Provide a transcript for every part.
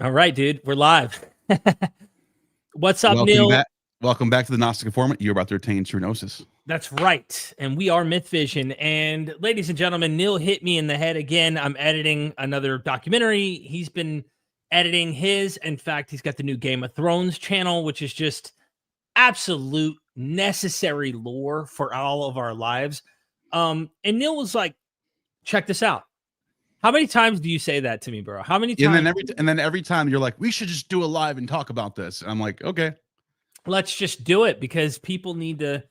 All right, dude, we're live. What's up, Welcome Neil? back. Welcome back to the Gnostic Informant. You're about to retain true gnosis. That's right. And we are Mythvision. And ladies and gentlemen, Neil hit me in the head again. I'm editing another documentary. He's been editing his. In fact, he's got the new Game of Thrones channel, which is just absolute necessary lore for all of our lives. And Neil was like, check this out. How many times do you say that to me, bro? How many times? And then every time you're like, we should just do a live and talk about this. And I'm like, okay. Let's just do it, because people need to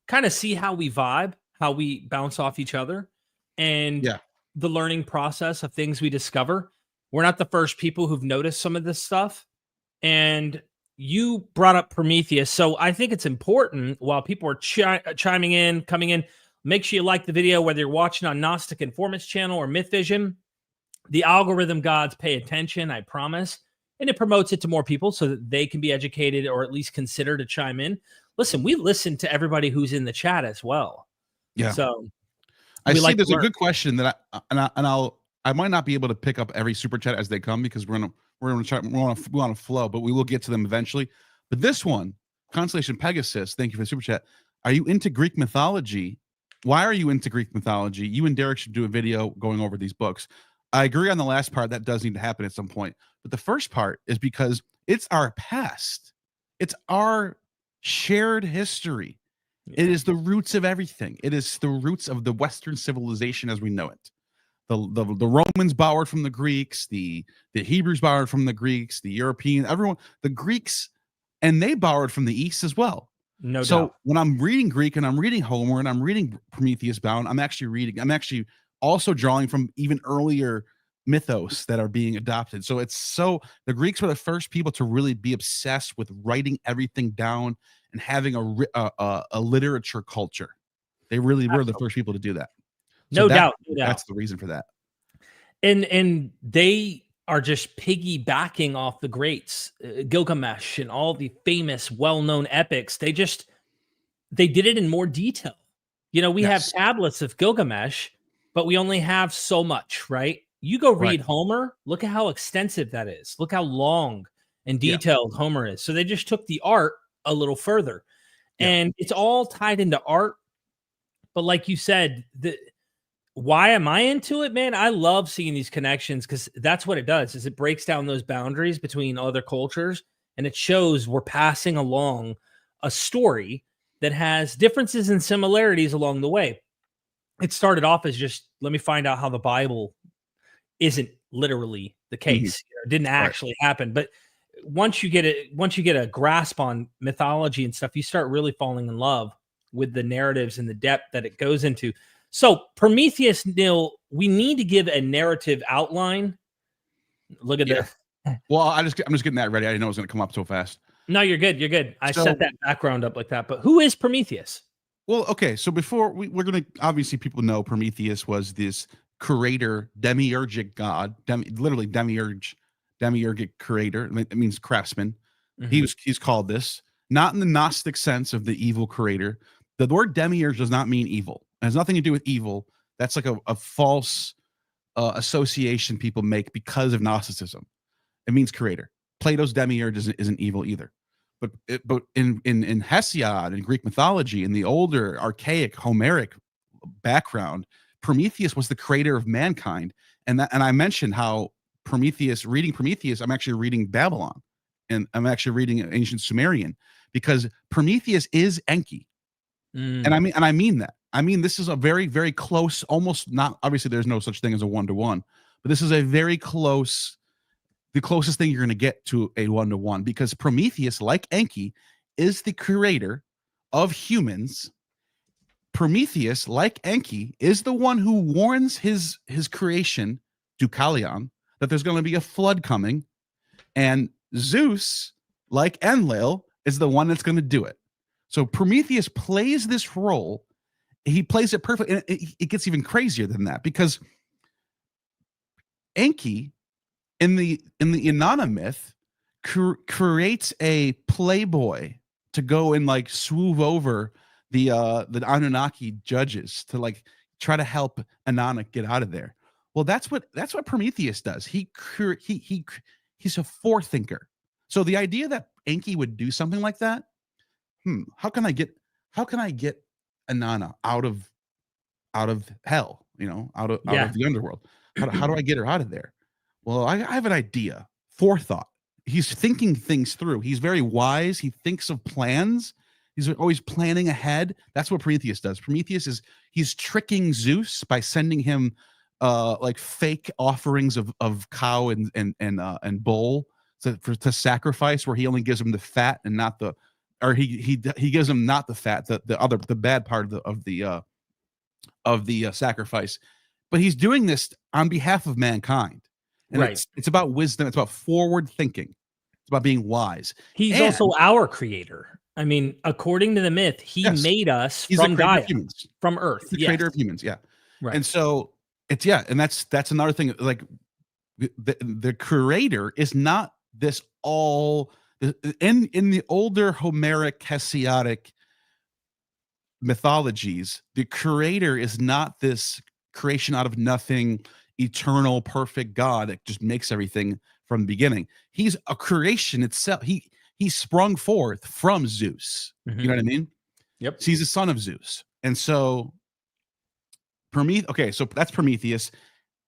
kind of see how we vibe, how we bounce off each other, and the learning process of things we discover. We're not the first people who've noticed some of this stuff. And you brought up Prometheus. So I think it's important, while people are chiming in, coming in, make sure you like the video, whether you're watching on Gnostic Informant's channel or Mythvision. The algorithm gods pay attention, I promise. And it promotes it to more people so that they can be educated, or at least consider to chime in. Listen, we listen to everybody who's in the chat as well. Yeah. So I see there's a good question that I might not be able to pick up every super chat as they come, because we're on a flow, but we will get to them eventually. But this one, Constellation Pegasus, thank you for the super chat. Are you into Greek mythology? Why are you into Greek mythology? You and Derek should do a video going over these books. I agree on the last part. That does need to happen at some point. But the first part is because it's our past. It's our shared history. It is the roots of everything. It is the roots of the Western civilization as we know it. The Romans borrowed from the Greeks. The Hebrews borrowed from the Greeks. The European, everyone, the Greeks, and they borrowed from the East as well. No so doubt. When I'm reading Greek and I'm reading Homer and I'm reading Prometheus Bound, I'm actually also drawing from even earlier mythos that are being adopted. So the Greeks were the first people to really be obsessed with writing everything down and having a literature culture. They really were the first people to do that. So no doubt. That's the reason for that. And they are just piggybacking off the greats, Gilgamesh and all the famous, well-known epics. They did it in more detail. You know, we have tablets of Gilgamesh, but we only have so much, right? You go read Homer, look at how extensive that is. Look how long and detailed Homer is. So they just took the art a little further. And it's all tied into art. But like you said, why am I into it, man? I love seeing these connections, because that's what it does, is it breaks down those boundaries between other cultures, and it shows we're passing along a story that has differences and similarities along the way. It started off as just, let me find out how the Bible isn't literally the case. It didn't actually happen. But once you get a grasp on mythology and stuff, you start really falling in love with the narratives and the depth that it goes into. So Prometheus, Neil, we need to give a narrative outline. Look at that. Well, I'm just getting that ready. I didn't know it was going to come up so fast. No, you're good. You're good. I set that background up like that. But who is Prometheus? Well, okay. So before we're going to, obviously people know Prometheus was this creator, demiurgic god, literally demiurgic creator. It means craftsman. He's called this, not in the Gnostic sense of the evil creator. The word demiurge does not mean evil. It has nothing to do with evil. That's like a false association people make because of Gnosticism. It means creator. Plato's demiurge isn't evil either. But in Hesiod, in Greek mythology, in the older archaic Homeric background, Prometheus was the creator of mankind. And I mentioned how reading Prometheus, I'm actually reading Babylon, and I'm actually reading ancient Sumerian, because Prometheus is Enki. And I mean that. I mean, this is a very, very close, almost not, obviously there's no such thing as a one-to-one, but this is a very close, the closest thing you're going to get to a one-to-one, because Prometheus, like Enki, is the creator of humans. Prometheus, like Enki, is the one who warns his creation, Deucalion, that there's going to be a flood coming. And Zeus, like Enlil, is the one that's going to do it. So Prometheus plays this role. He plays it perfectly. And it gets even crazier than that, because Enki, in the Inanna myth, creates a playboy to go and like swoop over the Anunnaki judges to like try to help Inanna get out of there. Well, that's what Prometheus does. He He's a forethinker. So the idea that Enki would do something like that, how can I get Inanna out of hell, out of the underworld? How do I get her out of there? Well, I have an idea. Forethought. He's thinking things through. He's very wise. He thinks of plans. He's always planning ahead. That's what Prometheus does. Prometheus he's tricking Zeus by sending him like fake offerings of cow and bull to sacrifice, where he only gives him the fat and not the, or he gives him not the fat, the bad part of the sacrifice. But he's doing this on behalf of mankind. And it's about wisdom. It's about forward thinking. It's about being wise. He's also our creator. I mean, according to the myth, he made us from Gaia, from Earth. He's the creator of humans. Yeah. Right. And so and that's another thing. Like the creator is not this all in the older Homeric Hesiodic mythologies. The creator is not this creation out of nothing, eternal, perfect God that just makes everything from the beginning. He's a creation itself. He sprung forth from Zeus. You know what I mean? Yep. So he's a son of Zeus. And so so that's Prometheus.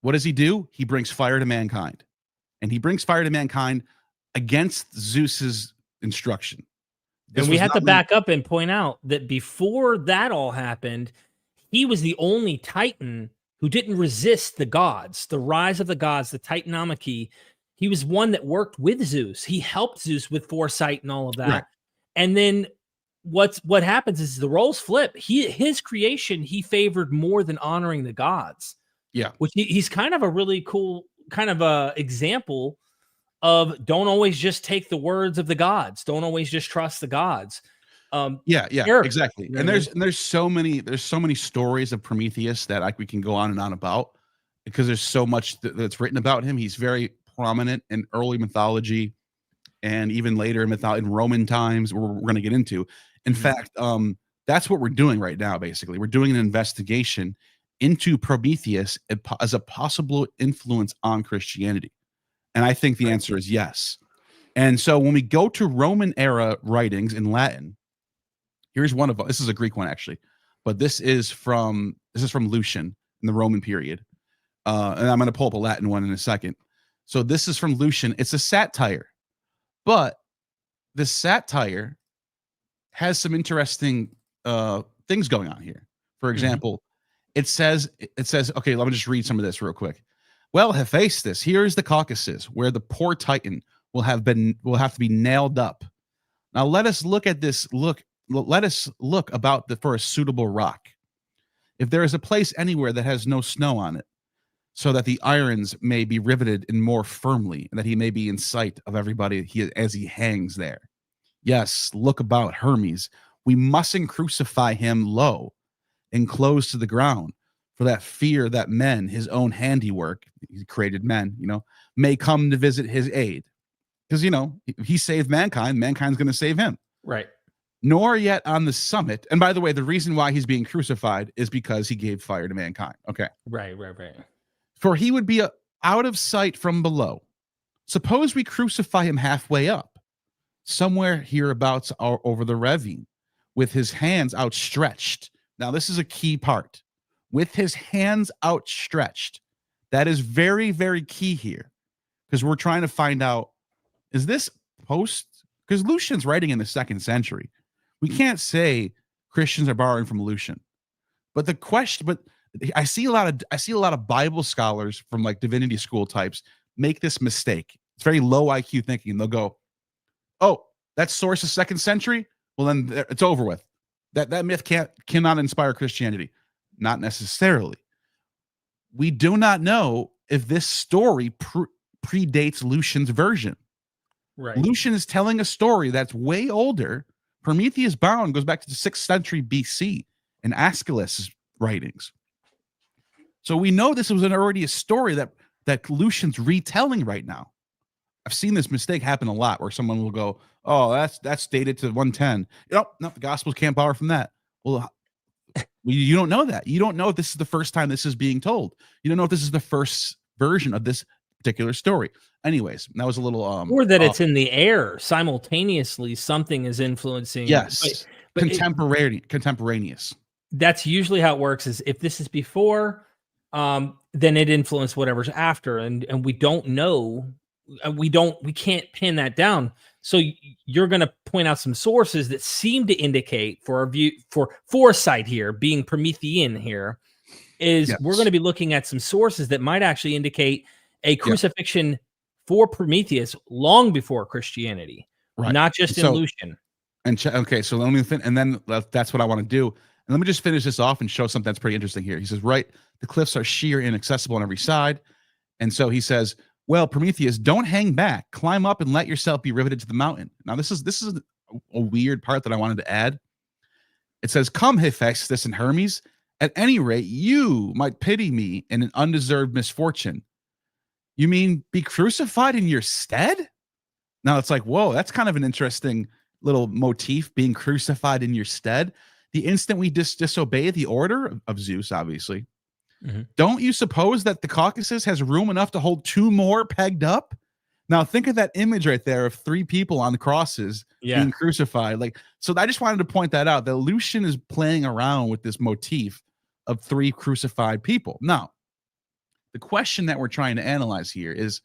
What does he do? He brings fire to mankind. And he brings fire to mankind against Zeus's instruction. And we have to back up and point out that before that all happened, he was the only Titan who didn't resist the gods, the rise of the gods, the Titanomachy. He was one that worked with Zeus. He helped Zeus with foresight and all of that. Right. And then what happens is the roles flip. His creation, he favored more than honoring the gods. Yeah. Which he's kind of a really cool kind of a example of don't always just take the words of the gods. Don't always just trust the gods. Exactly. And there's so many stories of Prometheus that we can go on and on about, because there's so much that's written about him. He's very prominent in early mythology and even later in Roman times, we're going to get into. In fact, that's what we're doing right now. Basically, we're doing an investigation into Prometheus as a possible influence on Christianity. And I think the answer is yes. And so when we go to Roman era writings in Latin, here's one of them. This is a Greek one, actually, but this is from Lucian in the Roman period. And I'm going to pull up a Latin one in a second. So this is from Lucian. It's a satire, but the satire has some interesting things going on here. For example, it says, okay, let me just read some of this real quick. Well, Hephaestus, here is the Caucasus, where the poor Titan will have to be nailed up. Now let us look at this. Let us look about for a suitable rock. If there is a place anywhere that has no snow on it, so that the irons may be riveted in more firmly, and that he may be in sight of everybody as he hangs there. Yes, look about Hermes. We mustn't crucify him low and close to the ground, for that fear that men, his own handiwork, he created men, may come to visit his aid. Because, if he saved mankind, mankind's going to save him. Right. Nor yet on the summit. And by the way, the reason why he's being crucified is because he gave fire to mankind. Okay. Right. For he would be out of sight from below. Suppose we crucify him halfway up, somewhere hereabouts over the ravine, with his hands outstretched. Now, this is a key part. With his hands outstretched. That is very, very key here, because we're trying to find out, is this post? Because Lucian's writing in the 2nd century. We can't say Christians are borrowing from Lucian. But I see a lot of Bible scholars from like divinity school types make this mistake. It's very low IQ thinking. They'll go, "Oh, that source is 2nd century. Well, then it's over with. That myth cannot inspire Christianity." Not necessarily. We do not know if this story predates Lucian's version. Right. Lucian is telling a story that's way older. Prometheus Bound goes back to the 6th century BC in Aeschylus' writings. So we know this was already a story that Lucian's retelling right now. I've seen this mistake happen a lot, where someone will go, "Oh, that's dated to 110. No, the Gospels can't borrow from that." Well, you don't know that. You don't know if this is the first time this is being told. You don't know if this is the first version of this particular story. Anyways, that was a little or that it's in the air simultaneously. Something is influencing. yes, but contemporaneous. That's usually how it works. Is if this is before, then it influenced whatever's after, and we don't know. We can't pin that down. So you're going to point out some sources that seem to indicate for our view for foresight here, being Promethean here, is Yes. we're going to be looking at some sources that might actually indicate a crucifixion for Prometheus long before Christianity, Right. not just in Lucian. Okay, so let me and then that's what I want to do. And let me just finish this off and show something that's pretty interesting here. He says, right, the cliffs are sheer and inaccessible on every side. And so he says, well, Prometheus, don't hang back. Climb up and let yourself be riveted to the mountain. Now, this is a weird part that I wanted to add. It says, come, Hephaestus and Hermes. At any rate, you might pity me in an undeserved misfortune. You mean be crucified in your stead? Now, it's like, whoa, that's kind of an interesting little motif, being crucified in your stead. The instant we disobey the order of Zeus, obviously, don't you suppose that the Caucasus has room enough to hold 2 more pegged up? Now think of that image right there of 3 people on the crosses being crucified. Like, so I just wanted to point that out, that Lucian is playing around with this motif of 3 crucified people. Now, the question that we're trying to analyze here is,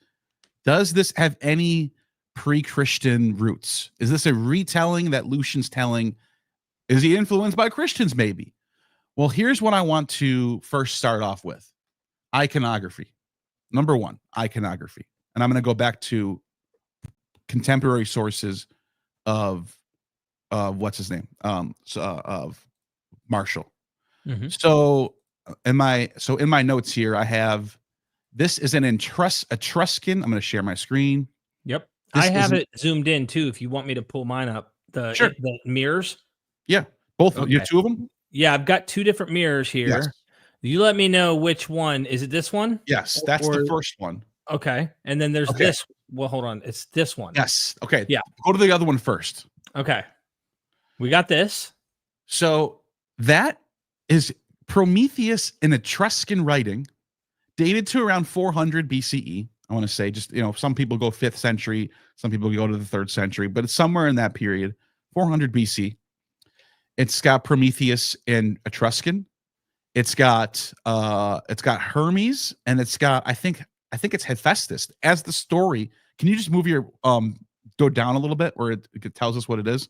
does this have any pre-Christian roots? Is this a retelling that Lucian's telling? Is he influenced by Christians, maybe? Well, here's what I want to first start off with. Iconography. Number 1, iconography. And I'm going to go back to contemporary sources of what's his name? Of Marshall. So in my notes here, I have, this is an Etruscan. I'm going to share my screen. Yep. I have it zoomed in too, if you want me to pull mine up. The mirrors. Yeah. Both of you have 2 of them? Yeah, I've got 2 different mirrors here. Yes. You let me know which one. Is it this one? Yes, that's the first one. Okay. And then there's this. Well, hold on. It's this one. Yes. Okay. Yeah. Go to the other one first. Okay. We got this. So that is Prometheus in Etruscan writing, dated to around 400 BCE. I want to say, just, some people go 5th century, some people go to the 3rd century, but it's somewhere in that period, 400 BC. It's got Prometheus in Etruscan. It's got Hermes, and it's got, I think it's Hephaestus as the story. Can you just move your go down a little bit where it tells us what it is?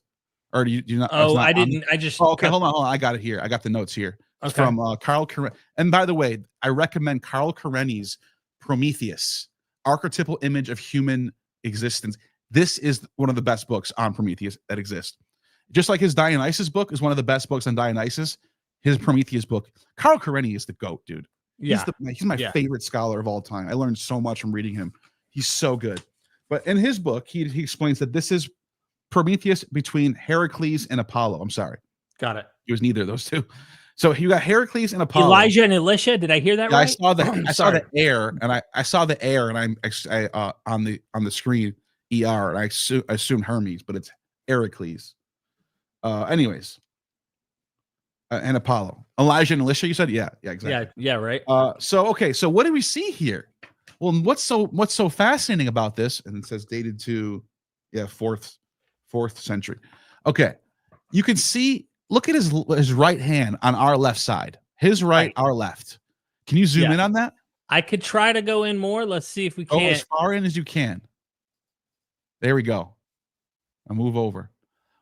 Or do you not? Oh, I didn't. I just. Oh, okay, hold on. I got it here. I got the notes here. It's from Carl Karen. And by the way, I recommend Carl Karenny's Prometheus, Archetypal Image of Human Existence. This is one of the best books on Prometheus that exist. Just like his Dionysus book is one of the best books on Dionysus, his Prometheus book, Carl Karenny is the GOAT, dude. Yeah. He's my favorite scholar of all time. I learned so much from reading him. He's so good. But in his book, he explains that this is Prometheus between Heracles and Apollo. I'm sorry. Got it. He was neither of those 2. So you got Heracles and Apollo. Elijah and Elisha. Did I hear that right? I saw the air, and I saw the air, and I on the screen and I assumed Hermes, but it's Heracles. Anyways, and Apollo, Elijah and Elisha. You said, yeah, exactly. Yeah, right. So what do we see here? Well, what's so fascinating about this? And it says dated to, 4th century. Okay, you can see. Look at his right hand on our left side. His right, our left. Can you zoom in on that? I could try to go in more. Let's see if we can. Go as far in as you can. There we go. I'll move over.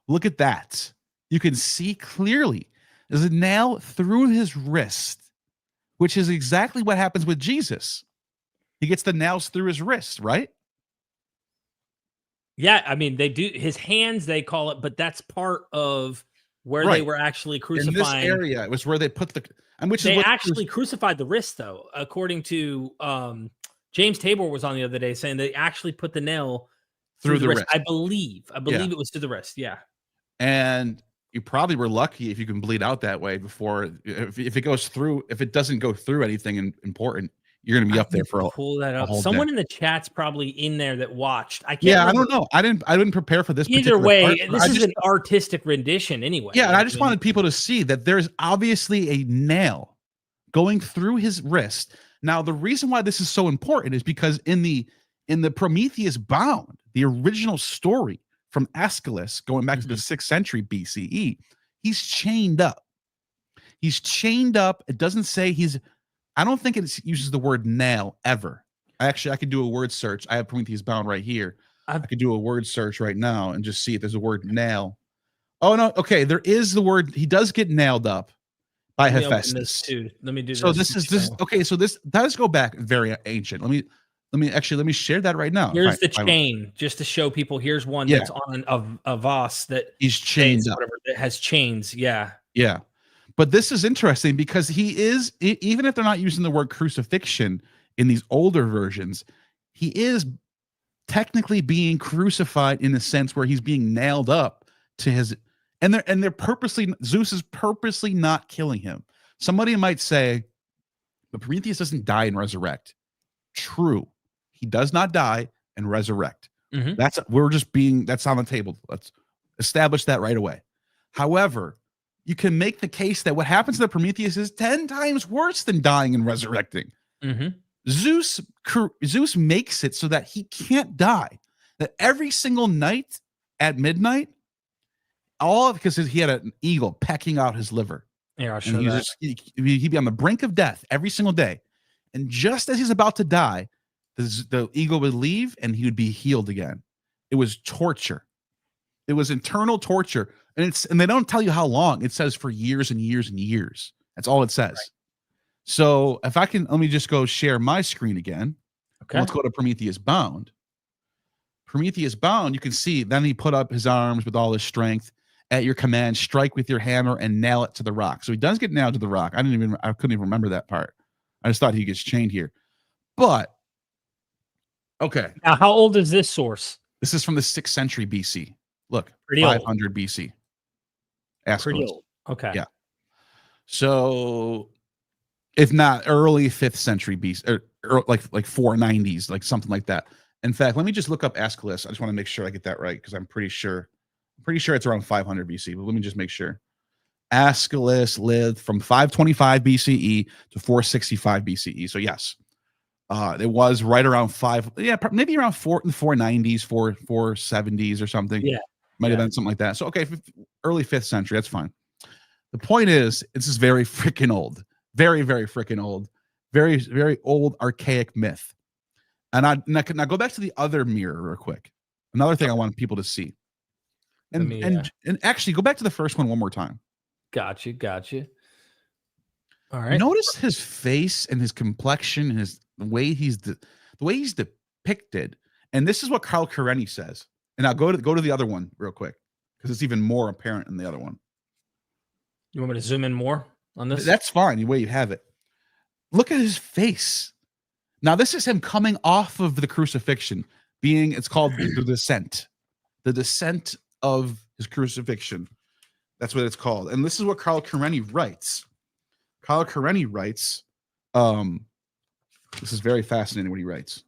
Look at that. You can see clearly there's a nail through his wrist, which is exactly what happens with Jesus. He gets the nails through his wrist, right? Yeah, I mean, they do his hands, they call it, but that's part of where they were actually crucifying. In this area, it was where they put they actually crucified the wrist, though, according to James Tabor was on the other day saying they actually put the nail through the wrist. I believe it was to the wrist. Yeah. And you probably were lucky if you can bleed out that way before, if it goes through, if it doesn't go through anything important, you're going to be up there for pull that up. Someone in the chat's probably in there that watched. I can't. Yeah, I don't know. I didn't prepare for this. Either way, this is an artistic rendition anyway. Yeah, and I just wanted people to see that there's obviously a nail going through his wrist, Now, the reason why this is so important is because in the Prometheus Bound, the original story from Aeschylus, going back to the 6th century BCE, he's chained up. He's chained up. It doesn't say I don't think it uses the word nail ever. I could do a word search. I have Prometheus Bound right here. I could do a word search right now and just see if there's a word nail. Oh, no. Okay. There is the word. He does get nailed up by Hephaestus. Let me do this. So this is okay. So this does go back very ancient. Let me share that right now. Here's the chain, just to show people. Here's one that's on a vase that he's chained up. Whatever, that has chains. Yeah. Yeah. But this is interesting because he is, even if they're not using the word crucifixion in these older versions, he is technically being crucified in a sense where he's being nailed up to his, and they're purposely, Zeus is purposely not killing him. Somebody might say, but Prometheus doesn't die and resurrect. True. He does not die and resurrect. That's on the table. Let's establish that right away. However, you can make the case that what happens to Prometheus is 10 times worse than dying and resurrecting. Zeus makes it so that he can't die. That every single night at midnight, all because he had an eagle pecking out his liver. Yeah, I'll show that. He'd be on the brink of death every single day. And just as he's about to die, the eagle would leave and he would be healed again. It was torture. It was internal torture. And they don't tell you how long. It says for years and years and years. That's all it says. Right. So if I can, let me just go share my screen again. Okay. Let's go to Prometheus Bound. Prometheus Bound, you can see, then he put up his arms with all his strength. At your command, strike with your hammer and nail it to the rock. So he does get nailed to the rock. I couldn't even remember that part. I just thought he gets chained here. But, okay. Now, how old is this source? This is from the 6th century BC. Look, pretty 500 old. BC. Pretty old. Okay. Yeah. So, if not early 5th century BC, or like 490s, like something like that. In fact, let me just look up Aeschylus. I just want to make sure I get that right because I'm pretty sure it's around 500 BC, but let me just make sure. Aeschylus lived from 525 BCE to 465 BCE. So yes, it was right around maybe around 490s, 470s or something. Yeah. Might have been something like that. So, okay, early 5th century, that's fine. The point is, this is very freaking old. Very, very freaking old. Very, very old, archaic myth. And now go back to the other mirror real quick. Another thing I want people to see. And actually, go back to the first one more time. Gotcha. All right. Notice his face and his complexion and the way he's depicted. And this is what Carl Kareny says. And I'll go to the other one real quick because it's even more apparent in the other one. You want me to zoom in more on this? That's fine. The way you have it. Look at his face. Now, this is him coming off of the crucifixion. It's called the descent. The descent of his crucifixion. That's what it's called. And this is what Carl Kareny writes. Carl Kareny writes, this is very fascinating what he writes.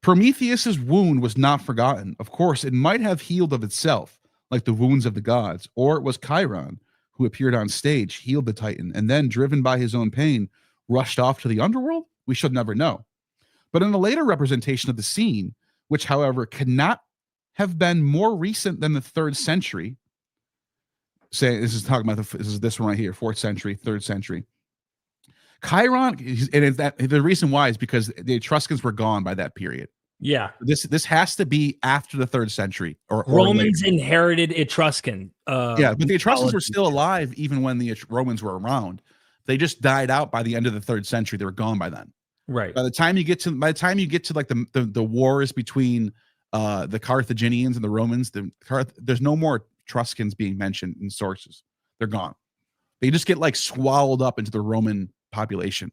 Prometheus's wound was not forgotten. Of course, it might have healed of itself, like the wounds of the gods, or it was Chiron, who appeared on stage, healed the Titan, and then, driven by his own pain, rushed off to the underworld? We should never know. But in a later representation of the scene, which, however, cannot have been more recent than the 3rd century, say this is talking about this one right here, 4th century, 3rd century. Chiron, and the reason why is because the Etruscans were gone by that period. Yeah, this has to be after the 3rd century or Romans inherited Etruscan. Yeah, but the Etruscans were still alive even when the Romans were around. They just died out by the end of the 3rd century. They were gone by then. Right. By the time you get to like the wars between the Carthaginians and the Romans, there's no more Etruscans being mentioned in sources. They're gone. They just get like swallowed up into the Roman population.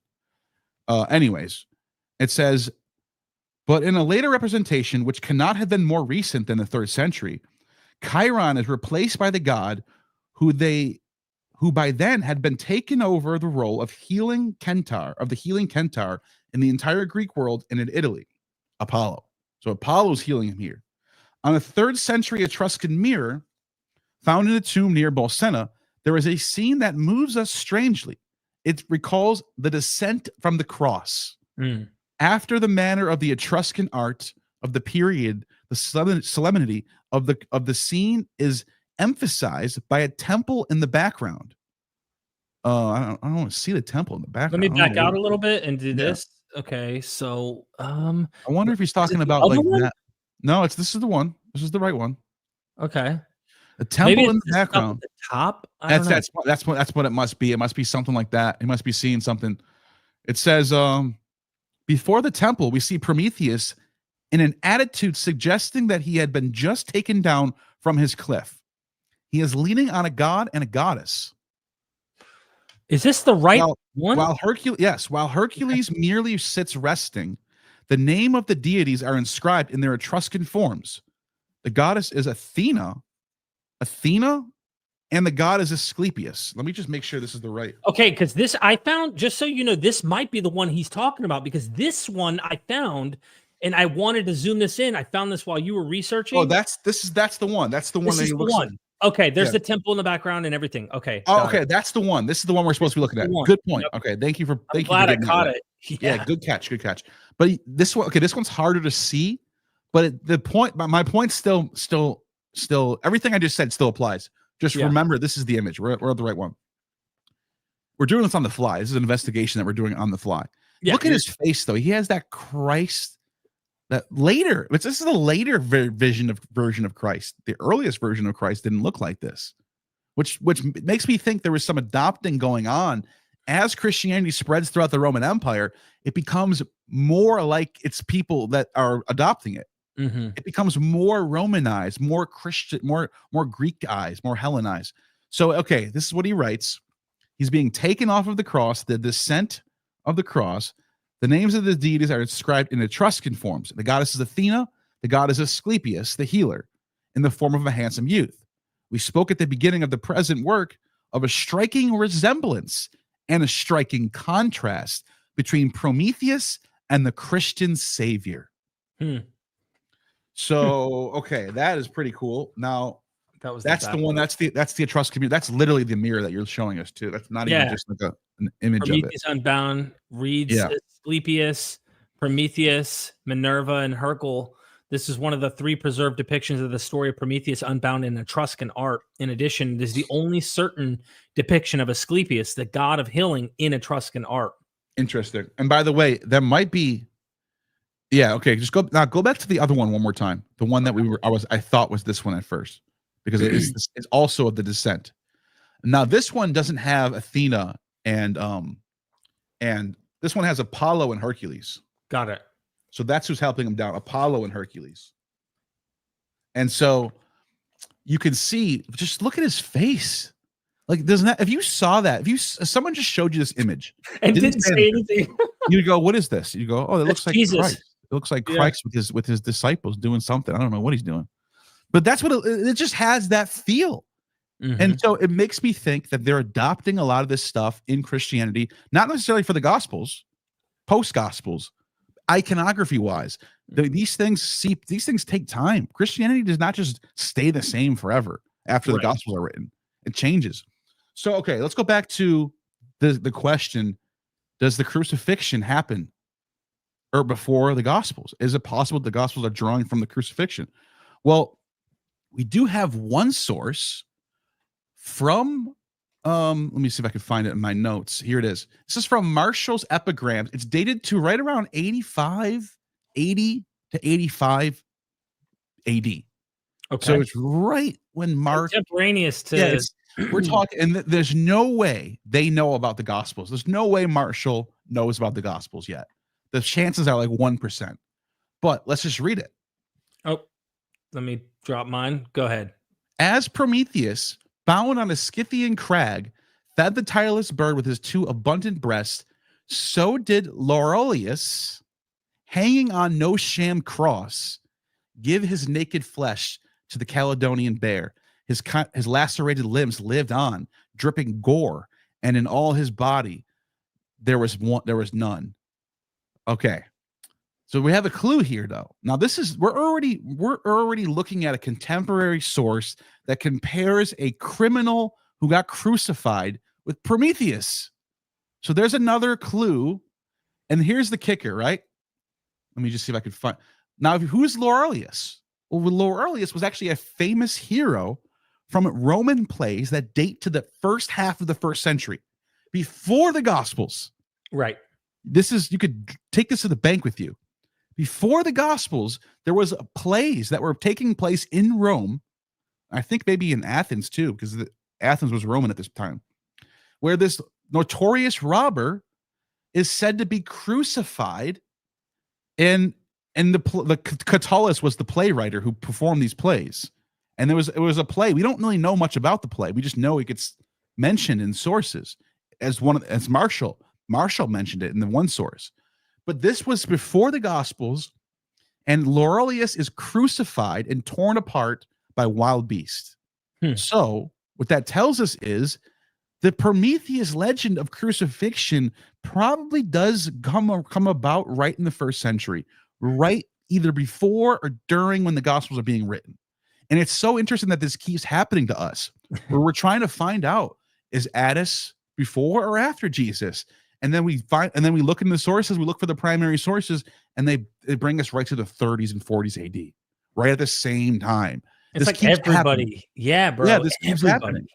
Anyways, it says, but in a later representation, which cannot have been more recent than the 3rd century, Chiron is replaced by the god who by then had been taken over the role of the healing Centaur in the entire Greek world and in Italy, Apollo. So Apollo's healing him here. On a 3rd century Etruscan mirror found in a tomb near Bolsena, there is a scene that moves us strangely. it recalls the descent from the cross. Mm. After the manner of the Etruscan art of the period, the solemnity of the scene is emphasized by a temple in the background. I don't want to see the temple in the Let me background. back out a little bit and do Yeah. this. Okay, so I wonder if he's is it talking the about other like one? that. No, this is the one. This is the right one. Okay. A Maybe temple in it's the this up background. at the top. I don't know. That's what it must be. It must be something like that. He must be seeing something. It says, before the temple, we see Prometheus in an attitude suggesting that he had been just taken down from his cliff. He is leaning on a god and a goddess. Is this the right one? While Hercules merely sits resting, the name of the deities are inscribed in their Etruscan forms. The goddess is Athena, and the god is Asclepius. Let me just make sure this is the right. Okay, because this I found, just so you know, this might be the one he's talking about, because this one I found, and I wanted to zoom this in. I found this while you were researching. Oh, that's the one. That's the one that he looks like. Okay, there's the temple in the background and everything. Okay. Oh, okay, that's the one. This is the one we're supposed to be looking at. Good point. Yep. Okay, thank you for I'm glad I caught it. Yeah, good catch. But this one, okay, this one's harder to see, but my point still everything I just said still applies. Just remember, this is the image. We're at the right one. We're doing this on the fly. This is an investigation that we're doing on the fly. Yeah, look at his face, though. He has that Christ. This is a later version of Christ. The earliest version of Christ didn't look like this, which makes me think there was some adopting going on. As Christianity spreads throughout the Roman Empire, it becomes more like its people that are adopting it. Mm-hmm. It becomes more Romanized, more Christian, more Greekized, more Hellenized. So, okay, this is what he writes. He's being taken off of the cross, the descent of the cross. The names of the deities are inscribed in Etruscan forms. The goddess is Athena. The god is Asclepius, the healer, in the form of a handsome youth. We spoke at the beginning of the present work of a striking resemblance and a striking contrast between Prometheus and the Christian savior. So, okay, that is pretty cool. Now, that's the one. That's the Etruscan community. That's literally the mirror that you're showing us too. That's not even just like an image Prometheus of it. Unbound reads Asclepius, Prometheus, Minerva, and Hercule. This is one of the 3 preserved depictions of the story of Prometheus Unbound in Etruscan art. In addition, this is the only certain depiction of Asclepius, the god of healing, in Etruscan art. Interesting. And by the way, there might be. Yeah. Okay. Just go back to the other one more time. The one that I thought was this one at first, because it's also of the descent. Now this one doesn't have Athena and this one has Apollo and Hercules. Got it. So that's who's helping him down, Apollo and Hercules. And so you can see, just look at his face. Like, doesn't that, if you saw that, if someone just showed you this image and didn't say anything, you'd go, what is this? You go, oh, it looks like Jesus. Christ. It looks like Christ with his disciples doing something. I don't know what he's doing, but that's what it just has, that feel. Mm-hmm. And so it makes me think that they're adopting a lot of this stuff in Christianity, not necessarily for the Gospels, post-Gospels, iconography wise. These things take time. Christianity does not just stay the same forever after the Gospels are written. It changes. So, okay, let's go back to the question: does the crucifixion happen or before the Gospels? Is it possible the Gospels are drawing from the crucifixion? Well, we do have one source from, let me see if I can find it in my notes. Here it is. This is from Marshall's Epigrams. It's dated to right around 80 to 85 AD. Okay. So it's right when Mark, contemporaneous to we're talking, and there's no way they know about the Gospels. There's no way Marshall knows about the Gospels yet. The chances are like 1%. But let's just read it. Oh, let me drop mine. Go ahead. As Prometheus, bound on a Scythian crag, fed the tireless bird with his 2 abundant breasts, so did Laureus, hanging on no sham cross, give his naked flesh to the Caledonian bear. His lacerated limbs lived on, dripping gore, and in all his body there was none. Okay, so we have a clue here, though. Now we're already looking at a contemporary source that compares a criminal who got crucified with Prometheus. So there's another clue. And here's the kicker, right? Let me just see if I can find. Now, who's Laurelius? Well, Laurelius was actually a famous hero from Roman plays that date to the first half of the 1st century, before the Gospels. Right. You could take this to the bank with you. Before the Gospels, there was plays that were taking place in Rome. I think maybe in Athens too, because Athens was Roman at this time, where this notorious robber is said to be crucified, and the Catullus was the playwright who performed these plays. And it was a play. We don't really know much about the play. We just know it gets mentioned in sources as Martial mentioned it in the one source. But this was before the Gospels, and Laurelius is crucified and torn apart by wild beasts. So what that tells us is the Prometheus legend of crucifixion probably does come about right in the 1st century, right either before or during when the Gospels are being written. And it's so interesting that this keeps happening to us, where we're trying to find out, is Attis before or after Jesus? And then we look in the sources, we look for the primary sources, and they bring us right to the 30s and 40s AD, right at the same time. It's like everybody. Happening. Yeah, bro. Yeah, this keeps happening.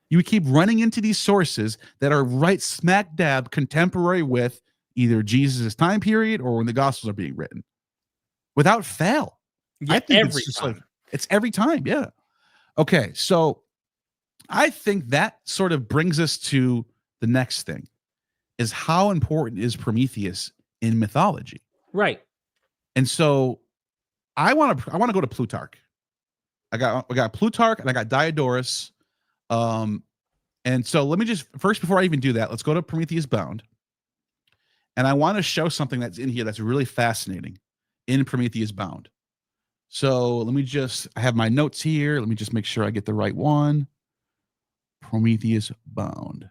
You keep running into these sources that are right smack dab contemporary with either Jesus' time period or when the Gospels are being written, without fail. Yeah, I think it's every time. Yeah. Okay. So I think that sort of brings us to the next thing, is how important is Prometheus in mythology? Right. And so I want to go to Plutarch. I got Plutarch and I got Diodorus. And so let me just first, before I even do that, let's go to Prometheus Bound. And I want to show something that's in here that's really fascinating in Prometheus Bound. So let me I have my notes here. Let me just make sure I get the right one. Prometheus Bound.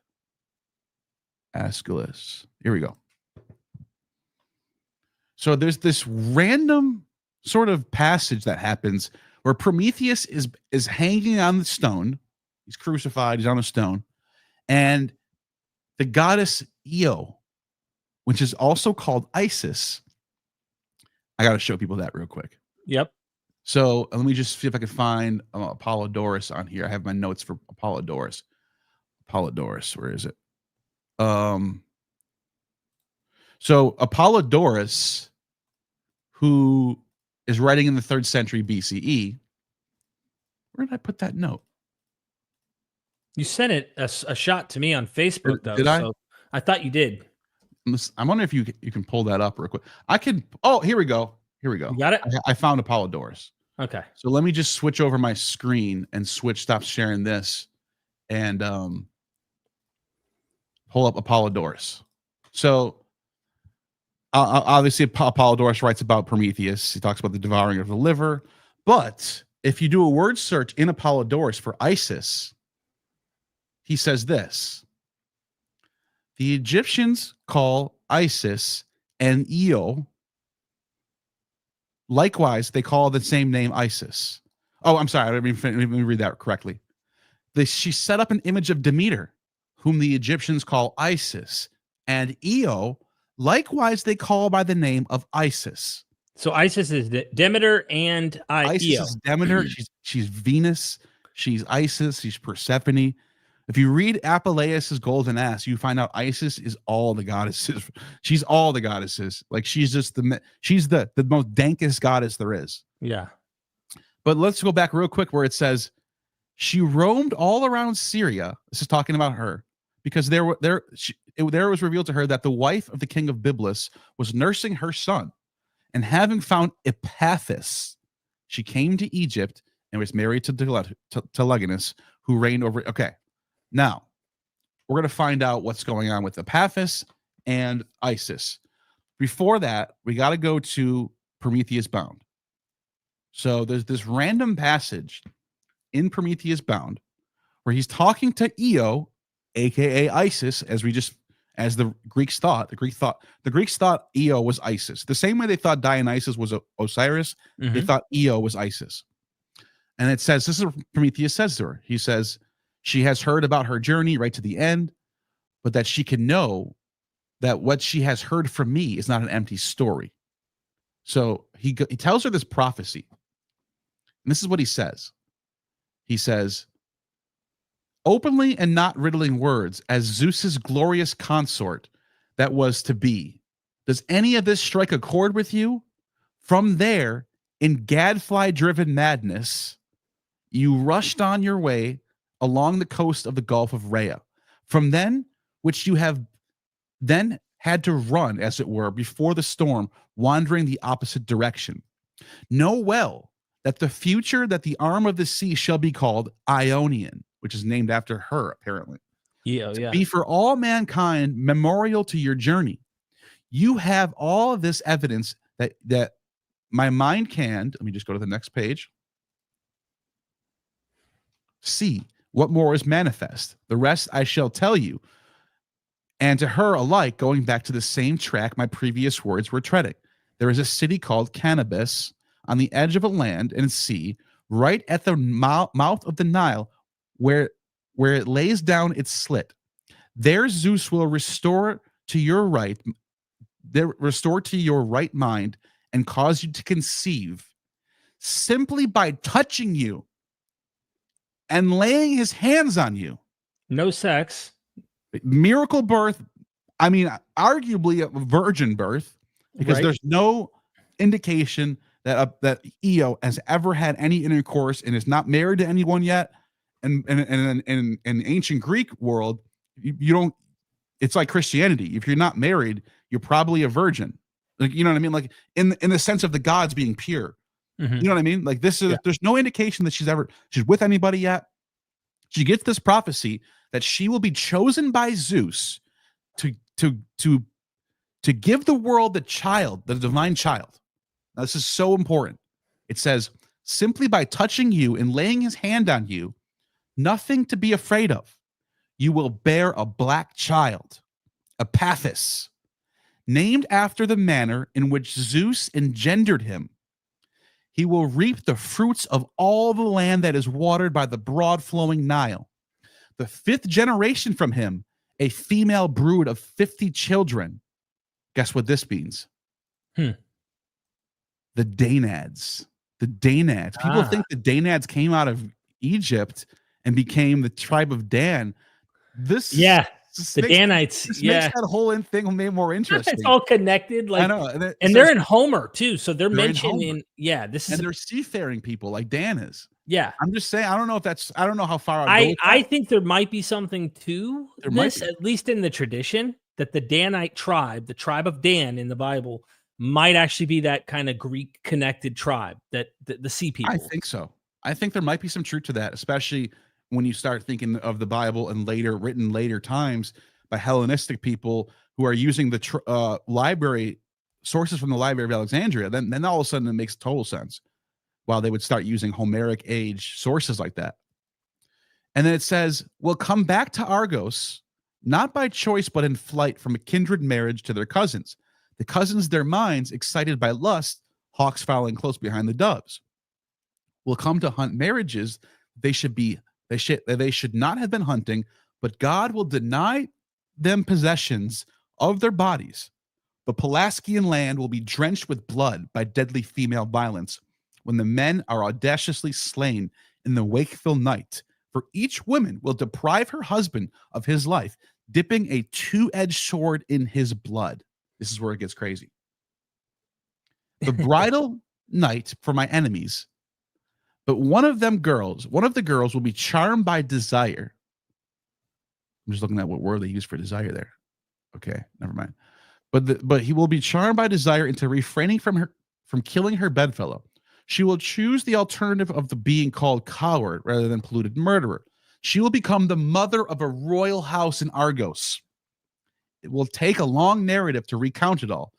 Aeschylus. Here we go. So there's this random sort of passage that happens where Prometheus is hanging on the stone. He's crucified. He's on a stone. And the goddess Io, which is also called Isis. I got to show people that real quick. Yep. So let me just see if I can find Apollodorus on here. I have my notes for Apollodorus. Apollodorus, where is it? So Apollodorus, who is writing in the 3rd century BCE, where did I put that note? You sent it a shot to me on Facebook, though. Did I? So I thought you did. I'm wondering if you can pull that up real quick. I can. Oh, here we go. Here we go. You got it? I found Apollodorus. Okay. So let me just switch over my screen and stop sharing this, and pull up Apollodorus. So obviously Apollodorus writes about Prometheus. He talks about the devouring of the liver. But if you do a word search in Apollodorus for Isis, he says this: the Egyptians call Isis and Io. Likewise, they call the same name Isis. Oh, I'm sorry. Let me read that correctly. She set up an image of Demeter, whom the Egyptians call Isis, and Io, likewise, they call by the name of Isis. So Isis is Demeter and Isis Io. is Demeter. She's Venus. She's Isis. She's Persephone. If you read Apuleius's Golden Ass, you find out Isis is all the goddesses. She's all the goddesses. Like she's just the most dankest goddess there is. Yeah. But let's go back real quick where it says she roamed all around Syria. This is talking about her, because there was revealed to her that the wife of the king of Byblus was nursing her son, and having found Epaphus, she came to Egypt and was married to Telegonus, who reigned over. Okay. Now, we're going to find out what's going on with Epaphus and Isis. Before that, we got to go to Prometheus Bound. So there's this random passage in Prometheus Bound where he's talking to Io, aka Isis, as the Greeks thought. The Greeks thought Io was Isis. The same way they thought Dionysus was Osiris, they thought Io was Isis. And it says, this is what Prometheus says to her. He says, she has heard about her journey right to the end, but that she can know that what she has heard from me is not an empty story. So he tells her this prophecy. And this is what he says. He says, openly and not riddling words, as Zeus's glorious consort that was to be. Does any of this strike a chord with you? From there, in gadfly-driven madness, you rushed on your way along the coast of the Gulf of Rhea. From then, which you have then had to run, as it were, before the storm, wandering the opposite direction. Know well that the future that the arm of the sea shall be called Ionian, which is named after her, apparently. Yeah. Be for all mankind memorial to your journey. You have all of this evidence that my mind can, let me just go to the next page. See what more is manifest. The rest I shall tell you. And to her alike, going back to the same track my previous words were treading. There is a city called Cannabis on the edge of a land and sea, right at the mouth of the Nile, where it lays down its slit. There Zeus will restore to your right mind and cause you to conceive simply by touching you and laying his hands on you. No sex. Miracle birth. I mean, arguably a virgin birth, because there's no indication that Io has ever had any intercourse and is not married to anyone yet. And in ancient Greek world, you don't. It's like Christianity. If you're not married, you're probably a virgin. Like, you know what I mean? Like in the sense of the gods being pure. Mm-hmm. You know what I mean? Like this is there's no indication that she's with anybody yet. She gets this prophecy that she will be chosen by Zeus to give the world the divine child. Now, this is so important. It says, simply by touching you and laying his hand on you, nothing to be afraid of. You will bear a black child, Epaphus, named after the manner in which Zeus engendered him. He will reap the fruits of all the land that is watered by the broad flowing Nile. The fifth generation from him, a female brood of 50 children. Guess what this means? The Danads. The Danads. People think the Danads came out of Egypt and became the tribe of Dan. The Danites. This makes that whole thing made more interesting. It's all connected. Like, I know. And they're in Homer too. So they're mentioned in they're seafaring people like Dan is. Yeah. I'm just saying, I don't know how far I think there might be something to this, at least in the tradition, that the Danite tribe, the tribe of Dan in the Bible, might actually be that kind of Greek connected tribe, that the sea people. I think so. I think there might be some truth to that, especially when you start thinking of the Bible and written later times by Hellenistic people who are using the library sources from the Library of Alexandria. Then all of a sudden it makes total sense. While they would start using Homeric age sources like that. And then it says, we'll come back to Argos, not by choice, but in flight from a kindred marriage to their cousins. The cousins, their minds, excited by lust, hawks following close behind the doves. Will come to hunt marriages they should not have been hunting, but God will deny them possessions of their bodies. The Pelasgian land will be drenched with blood by deadly female violence, when the men are audaciously slain in the wakeful night. For each woman will deprive her husband of his life, dipping a two-edged sword in his blood. This is where it gets crazy. The bridal night for my enemies, but one of the girls will be charmed by desire. I'm just looking at what word they use for desire there. Okay, never mind. But he will be charmed by desire into refraining from killing her bedfellow. She will choose the alternative of the being called coward rather than polluted murderer. She will become the mother of a royal house in Argos. It will take a long narrative to recount it all,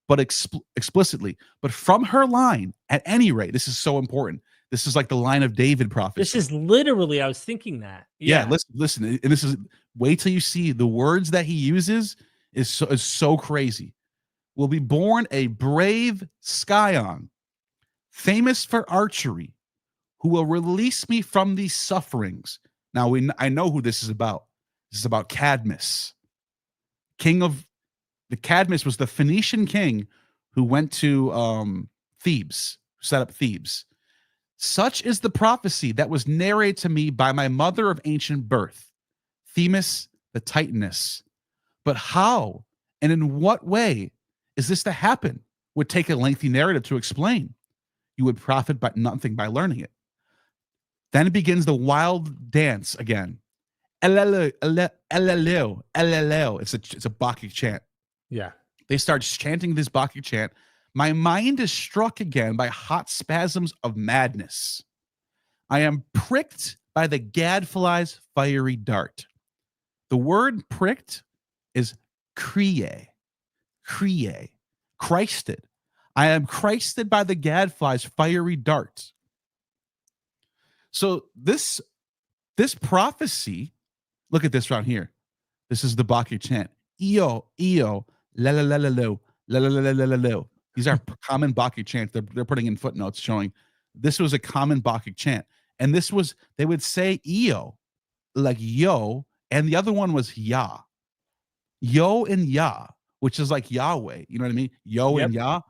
but explicitly. But from her line, at any rate, this is so important. This is like the line of David prophecy. This is literally, I was thinking that. Yeah, listen. And this is, wait till you see the words that he uses is so crazy. Will be born a brave Scion, famous for archery, who will release me from these sufferings. Now I know who this is about. This is about Cadmus, king of The Cadmus was the Phoenician king who went to Thebes, set up Thebes. Such is the prophecy that was narrated to me by my mother of ancient birth, Themis the Titaness. But how and in what way is this to happen would take a lengthy narrative to explain. You would profit by nothing by learning it. Then begins the wild dance again. Elelo. It's a Bacchic chant. Yeah. They start chanting this Bacchic chant. My mind is struck again by hot spasms of madness. I am pricked by the gadfly's fiery dart. The word pricked is kriye. Christed. I am Christed by the gadfly's fiery dart. So this prophecy, look at this right here. This is the Bacchic chant. Io, la la la la lo, la la la la la lo. These are common Bacchic chants. They're putting in footnotes showing this was a common Bacchic chant. And this was, they would say Io, like yo, and the other one was Ya. Yo and Ya, which is like Yahweh. You know what I mean? Yo and Ya.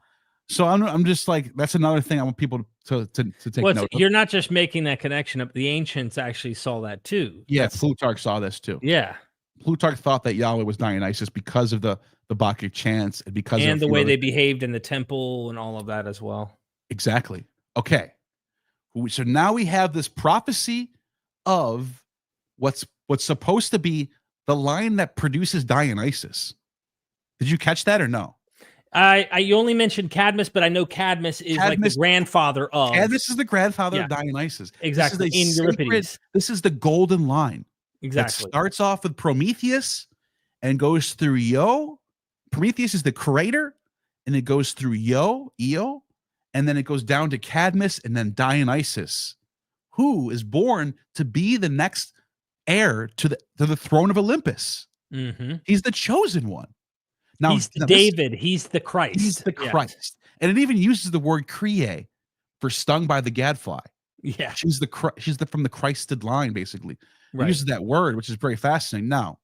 So I'm just like, that's another thing I want people to take note of. You're not just making that connection up. The ancients actually saw that too. Yeah, Plutarch saw this too. Yeah. Plutarch thought that Yahweh was Dionysus because of the Bacchic chants and because and of the way they behaved in the temple and all of that as well. Exactly. Okay. So now we have this prophecy of what's supposed to be the line that produces Dionysus. Did you catch that or no? You only mentioned Cadmus, but I know Cadmus is like the grandfather of. Cadmus is the grandfather of Dionysus. Exactly. In Euripides. This is the golden line. Exactly. It starts off with Prometheus and goes through Io. Prometheus is the creator, and it goes through Io, and then it goes down to Cadmus and then Dionysus, who is born to be the next heir to the throne of Olympus. Mm-hmm. He's the chosen one. Now he's David. He's the Christ. He's the Christ. Yes. And it even uses the word kriye for stung by the gadfly. Yeah. She's from the Christed line, basically. Right. It uses that word, which is very fascinating. Now,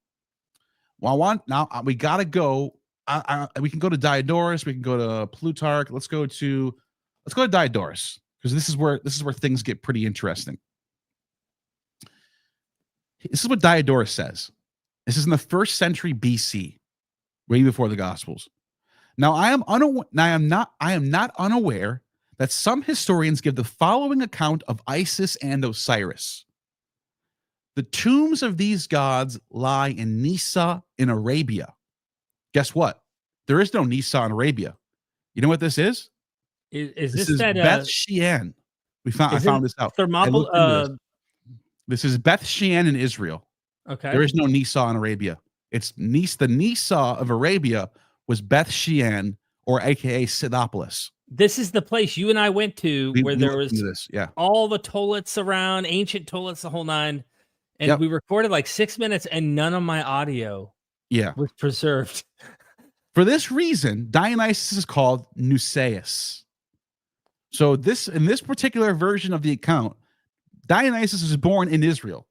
we got to go. We can go to Diodorus. We can go to Plutarch. Let's go to Diodorus, because this is where things get pretty interesting. This is what Diodorus says. This is in the 1st century BC, way before the Gospels. Now, I am not unaware that some historians give the following account of Isis and Osiris. The tombs of these gods lie in Nissa in Arabia. Guess what? There is no Nissa in Arabia. You know what this is? Is this this that Beth Shean? I found this out. This is Beth Shean in Israel. Okay. There is no Nissa in Arabia. It's Nissa. The Nissa of Arabia was Beth Shean, or AKA Sidopolis. This is the place you and I went to where there was all the toilets around, ancient toilets, the whole nine. And we recorded like 6 minutes and none of my audio was preserved. For this reason, Dionysus is called Nusaeus. So in this particular version of the account, Dionysus is born in Israel.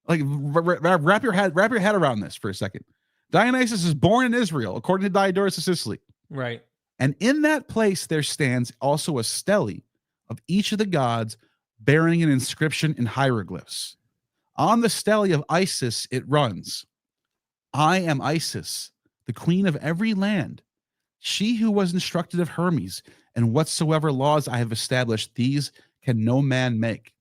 Like wrap your head around this for a second. Dionysus is born in Israel, according to Diodorus of Sicily. Right. And in that place there stands also a stele of each of the gods bearing an inscription in hieroglyphs. On the stele of Isis it runs, I am Isis, the queen of every land, she who was instructed of Hermes, and whatsoever laws I have established, these can no man make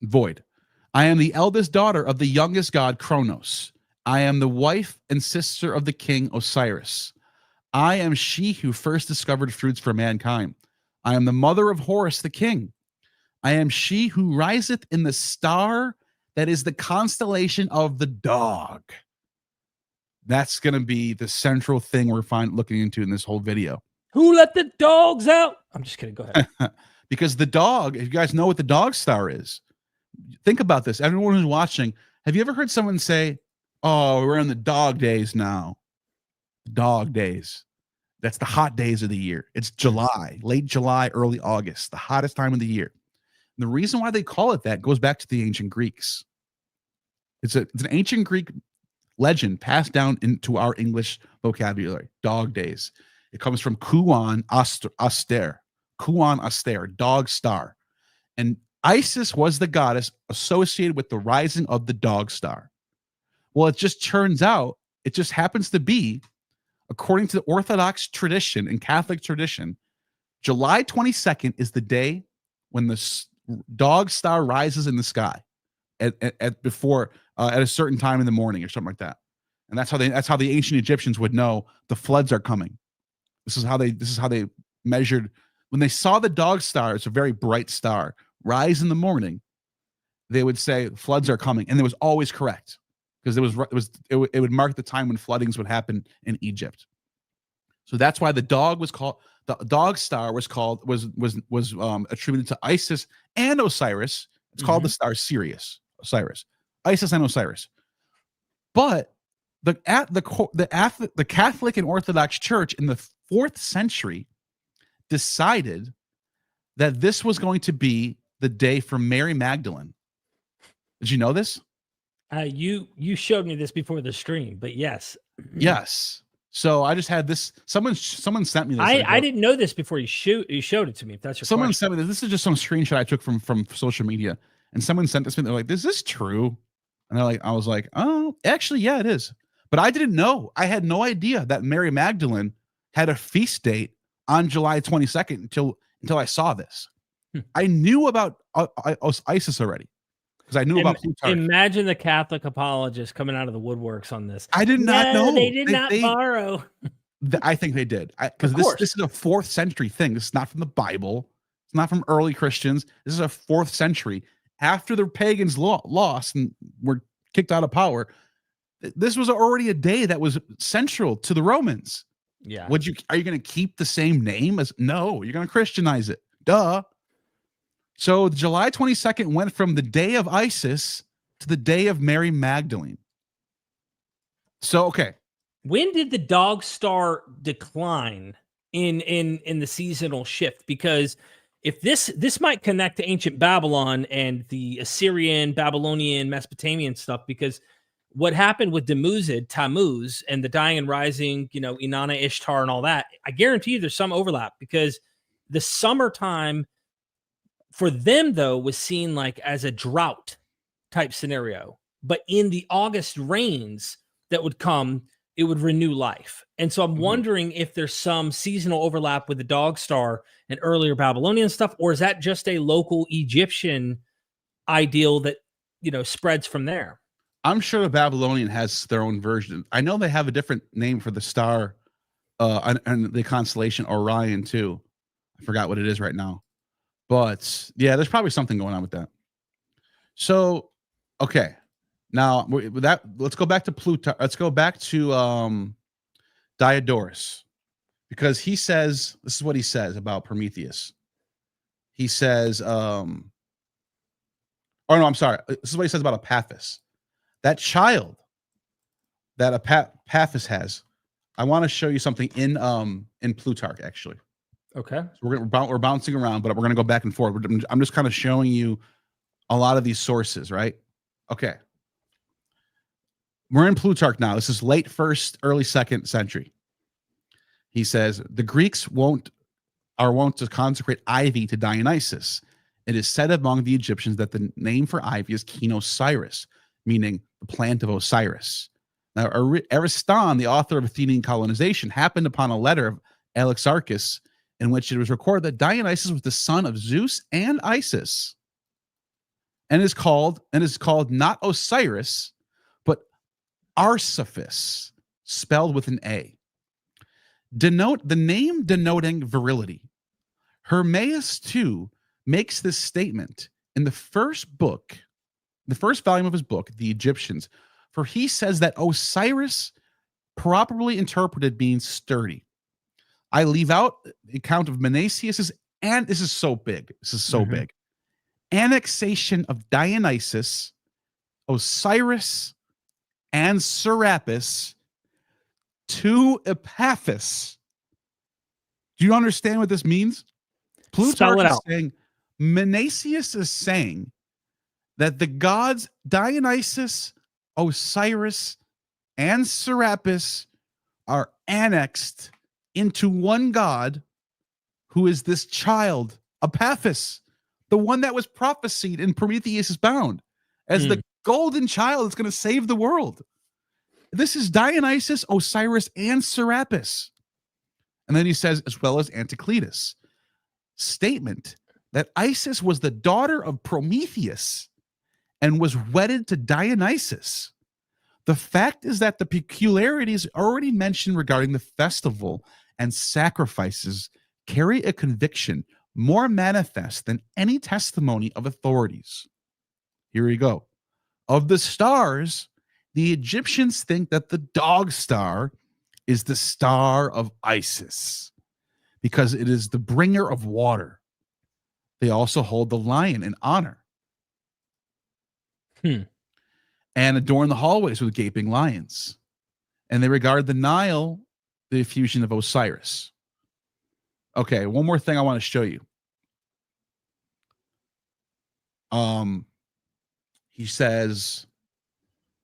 void. I am the eldest daughter of the youngest god Kronos. I am the wife and sister of the king Osiris. I am she who first discovered fruits for mankind. I am the mother of Horus the king. I am she who riseth in the star that is the constellation of the dog. That's going to be the central thing we're looking into in this whole video. Who let the dogs out? I'm just kidding. Go ahead. Because the dog, if you guys know what the dog star is, think about this. Everyone who's watching, have you ever heard someone say, oh, we're in the dog days now? Dog days. That's the hot days of the year. It's July, late July, early August, the hottest time of the year. And the reason why they call it that goes back to the ancient Greeks. It's an ancient Greek legend passed down into our English vocabulary. Dog days. It comes from Kuan Auster. Kuan Auster, dog star. And Isis was the goddess associated with the rising of the dog star. Well, it just turns out, it just happens to be, according to the Orthodox tradition and Catholic tradition, July 22nd is the day when the dog star rises in the sky at a certain time in the morning or something like that. And that's how the ancient Egyptians would know the floods are coming. This is how they measured when they saw the dog star. It's a very bright star rise in the morning. They would say floods are coming, and it was always correct because it would mark the time when floodings would happen in Egypt. So that's why the dog star was attributed to Isis and Osiris. It's called the star Sirius, Osiris, Isis and Osiris. But the Catholic and Orthodox Church in the 4th century decided that this was going to be the day for Mary Magdalene. Did you know this? You showed me this before the stream, but yes. Yes. So I just had this. Someone sent me this. I didn't know this before you showed it to me. If that's your someone question. sent me this. This is just some screenshot I took from social media, and someone sent this to me. They're like, "Is this true?" And I was like, "Oh, actually, yeah, it is." But I didn't know. I had no idea that Mary Magdalene had a feast date on July 22nd until I saw this. I knew about Isis already because I knew about Plutarch. Imagine the Catholic apologists coming out of the woodworks on this. I did not know. They did not borrow. I think they did, because this is a 4th century thing. This is not from the Bible. It's not from early Christians. This is a 4th century after the pagans lost and were kicked out of power. This was already a day that was central to the Romans. Yeah. Are you going to keep the same name as? No, you're going to Christianize it. Duh. So July 22nd went from the day of Isis to the day of Mary Magdalene. So, okay. When did the dog star decline in the seasonal shift? Because if this might connect to ancient Babylon and the Assyrian, Babylonian, Mesopotamian stuff, because what happened with Tammuz, and the dying and rising, Inanna, Ishtar, and all that, I guarantee you there's some overlap, because the summertime for them, though, was seen like as a drought type scenario. But in the August rains that would come, it would renew life. And so I'm wondering if there's some seasonal overlap with the dog star and earlier Babylonian stuff, or is that just a local Egyptian ideal that, spreads from there? I'm sure the Babylonian has their own version. I know they have a different name for the star and the constellation Orion too. I forgot what it is right now. But yeah, there's probably something going on with that. So, okay. Now, with that, let's go back to Plutarch. Let's go back to Diodorus, because he says, this is what he says about Prometheus. He says, oh no, I'm sorry. This is what he says about Epaphus. That child that Epaphus has. I want to show you something in Plutarch, actually. Okay. So we're bouncing around, but we're going to go back and forth. I'm just kind of showing you a lot of these sources, right? Okay. We're in Plutarch now. This is late 1st, early 2nd century. He says, the Greeks are wont to consecrate ivy to Dionysus. It is said among the Egyptians that the name for ivy is Kinosiris, meaning the plant of Osiris. Now, Ariston, the author of Athenian colonization, happened upon a letter of Alexarchus in which it was recorded that Dionysus was the son of Zeus and Isis, and is called not Osiris, but Arsaphus, spelled with an A. The name denoting virility. Hermaeus too makes this statement in the first volume of his book, The Egyptians, for he says that Osiris, properly interpreted, means sturdy. I leave out the account of Menasius's, and this is so big. This is so big. Annexation of Dionysus, Osiris, and Serapis to Epaphus. Do you understand what this means? Plutarch is saying, Menasius is saying that the gods Dionysus, Osiris, and Serapis are annexed into one god, who is this child, Epaphus, the one that was prophesied in Prometheus Bound as the golden child that's going to save the world. This is Dionysus, Osiris, and Serapis. And then he says, as well as Anticletus. Statement that Isis was the daughter of Prometheus and was wedded to Dionysus. The fact is that the peculiarities already mentioned regarding the festival and sacrifices carry a conviction more manifest than any testimony of authorities. Here we go. Of the stars, the Egyptians think that the dog star is the star of Isis because it is the bringer of water. They also hold the lion in honor and adorn the hallways with gaping lions. And they regard the Nile, the effusion of Osiris. Okay, one more thing I want to show you. He says,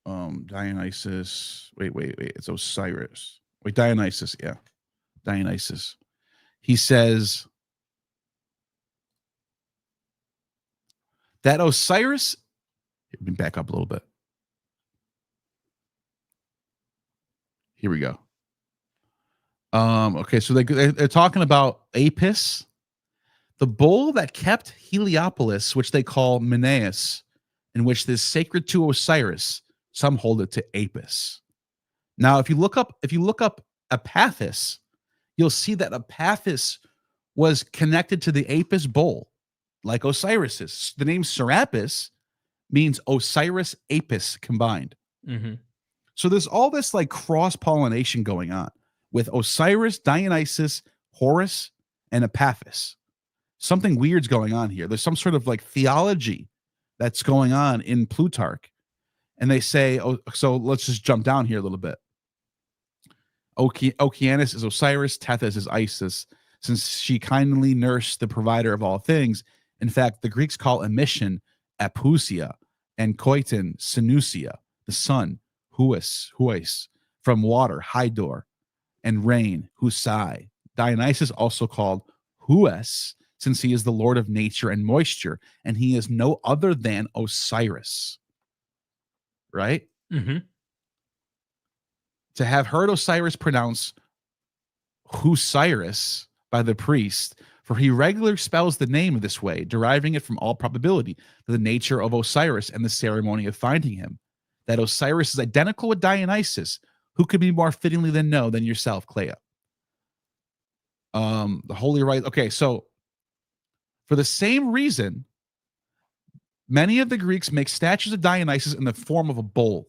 Dionysus. Wait. It's Osiris. Wait, Dionysus. Yeah, Dionysus. He says that Osiris. Let me back up a little bit. Here we go. Okay, so they're talking about Apis, the bull that kept Heliopolis, which they call Menaeus, in which is sacred to Osiris. Some hold it to Apis. Now, if you look up Epaphus, you'll see that Epaphus was connected to the Apis bull, like Osiris is. The name Serapis means Osiris Apis combined. Mm-hmm. So there's all this like cross-pollination going on with Osiris, Dionysus, Horus, and Epaphus. Something weird's going on here. There's some sort of like theology that's going on in Plutarch. And they say, so let's just jump down here a little bit. Oceanus is Osiris, Tethys is Isis, since she kindly nursed the provider of all things. In fact, the Greeks call emission Apusia, and Koiton Sinusia, the sun, Huis, from water, Hydor, and rain, Husai. Dionysus also called Hues, since he is the lord of nature and moisture, and he is no other than Osiris. Right? Mm-hmm. To have heard Osiris pronounce Husiris by the priest, for he regularly spells the name this way, deriving it from all probability to the nature of Osiris and the ceremony of finding him. That Osiris is identical with Dionysus, who could be more fittingly than yourself, Clea. The holy rite. Okay, so for the same reason, many of the Greeks make statues of Dionysus in the form of a bull,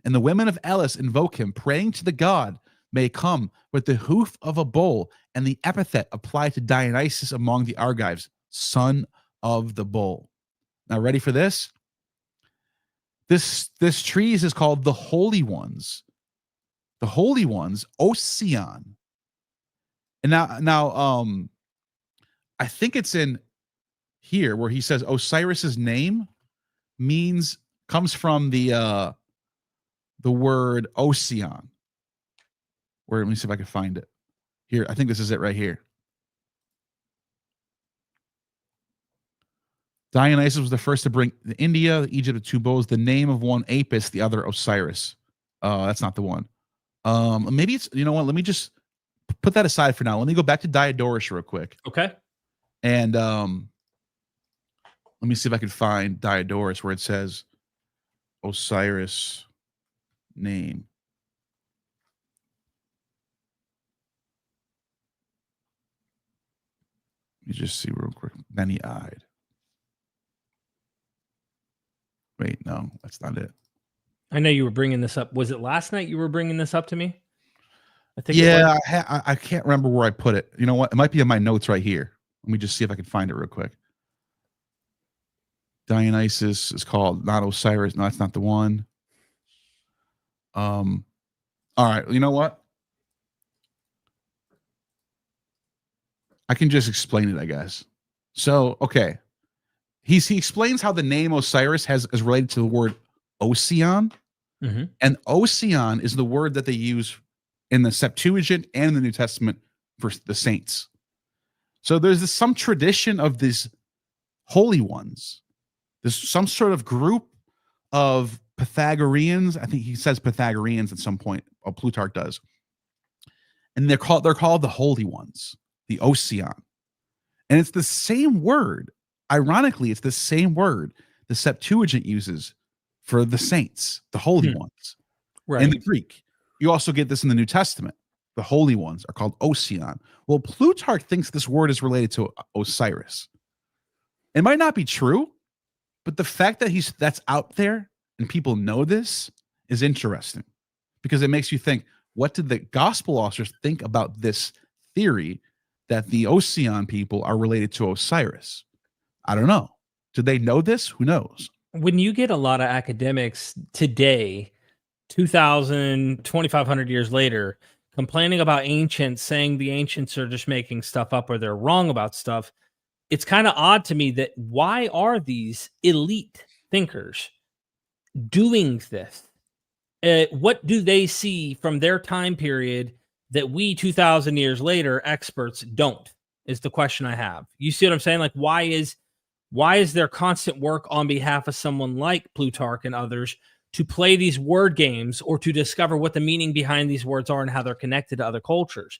and the women of Elis invoke him, praying to the god may come with the hoof of a bull and the epithet applied to Dionysus among the Argives, son of the bull. Now, ready for this? This treatise is called the Holy Ones. The Holy Ones, Ocean. And now, I think it's in here where he says Osiris's name comes from the word Ocean. Where, let me see if I can find it. Here, I think this is it right here. Dionysus was the first to bring the India, the Egypt, the two bulls, the name of one Apis, the other Osiris. That's not the one. Maybe it's, you know what? Let me just put that aside for now. Let me go back to Diodorus real quick. Okay. And let me see if I can find Diodorus where it says Osiris name. Let me just see real quick. Many-eyed. Wait, no, that's not it. I know you were bringing this up. Was it last night you were bringing this up to me? I think. Yeah, I can't remember where I put it. You know what? It might be in my notes right here. Let me just see if I can find it real quick. Dionysus is called not Osiris. No, that's not the one. All right. You know what? I can just explain it, I guess. So, okay. He explains how the name Osiris is related to the word Ocean, Mhm. And Ocean is the word that they use in the Septuagint and in the New Testament for the saints. So there's some tradition of these holy ones. There's some sort of group of Pythagoreans. I think he says Pythagoreans at some point, or Plutarch does. And they're called the holy ones, the Ocean. And it's the same word. Ironically, it's the same word the Septuagint uses for the saints, the holy ones. Right. In the Greek. You also get this in the New Testament. The holy ones are called Ocean. Well, Plutarch thinks this word is related to Osiris. It might not be true, but the fact that that's out there and people know this is interesting, because it makes you think, what did the gospel authors think about this theory that the Ocean people are related to Osiris? I don't know. Did they know this? Who knows? When you get a lot of academics today, 2,000, 2,500 years later, complaining about ancients, saying the ancients are just making stuff up or they're wrong about stuff, it's kind of odd to me that why are these elite thinkers doing this? What do they see from their time period that we 2,000 years later experts don't, is the question I have. You see what I'm saying? Like, why is there constant work on behalf of someone like Plutarch and others to play these word games or to discover what the meaning behind these words are and how they're connected to other cultures?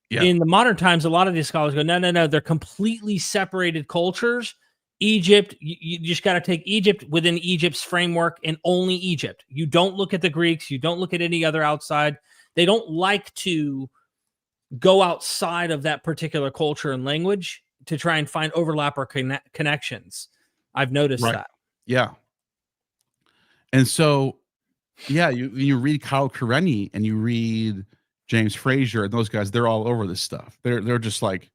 Yeah. In the modern times, a lot of these scholars go, no, they're completely separated cultures. Egypt, you just got to take Egypt within Egypt's framework and only Egypt. You don't look at the Greeks. You don't look at any other outside. They don't like to go outside of that particular culture and language to try and find overlap or connections. I've noticed that. Yeah. And so, yeah, you read Kyle Karenyi and you read James Frazier and those guys, they're all over this stuff. They're just like,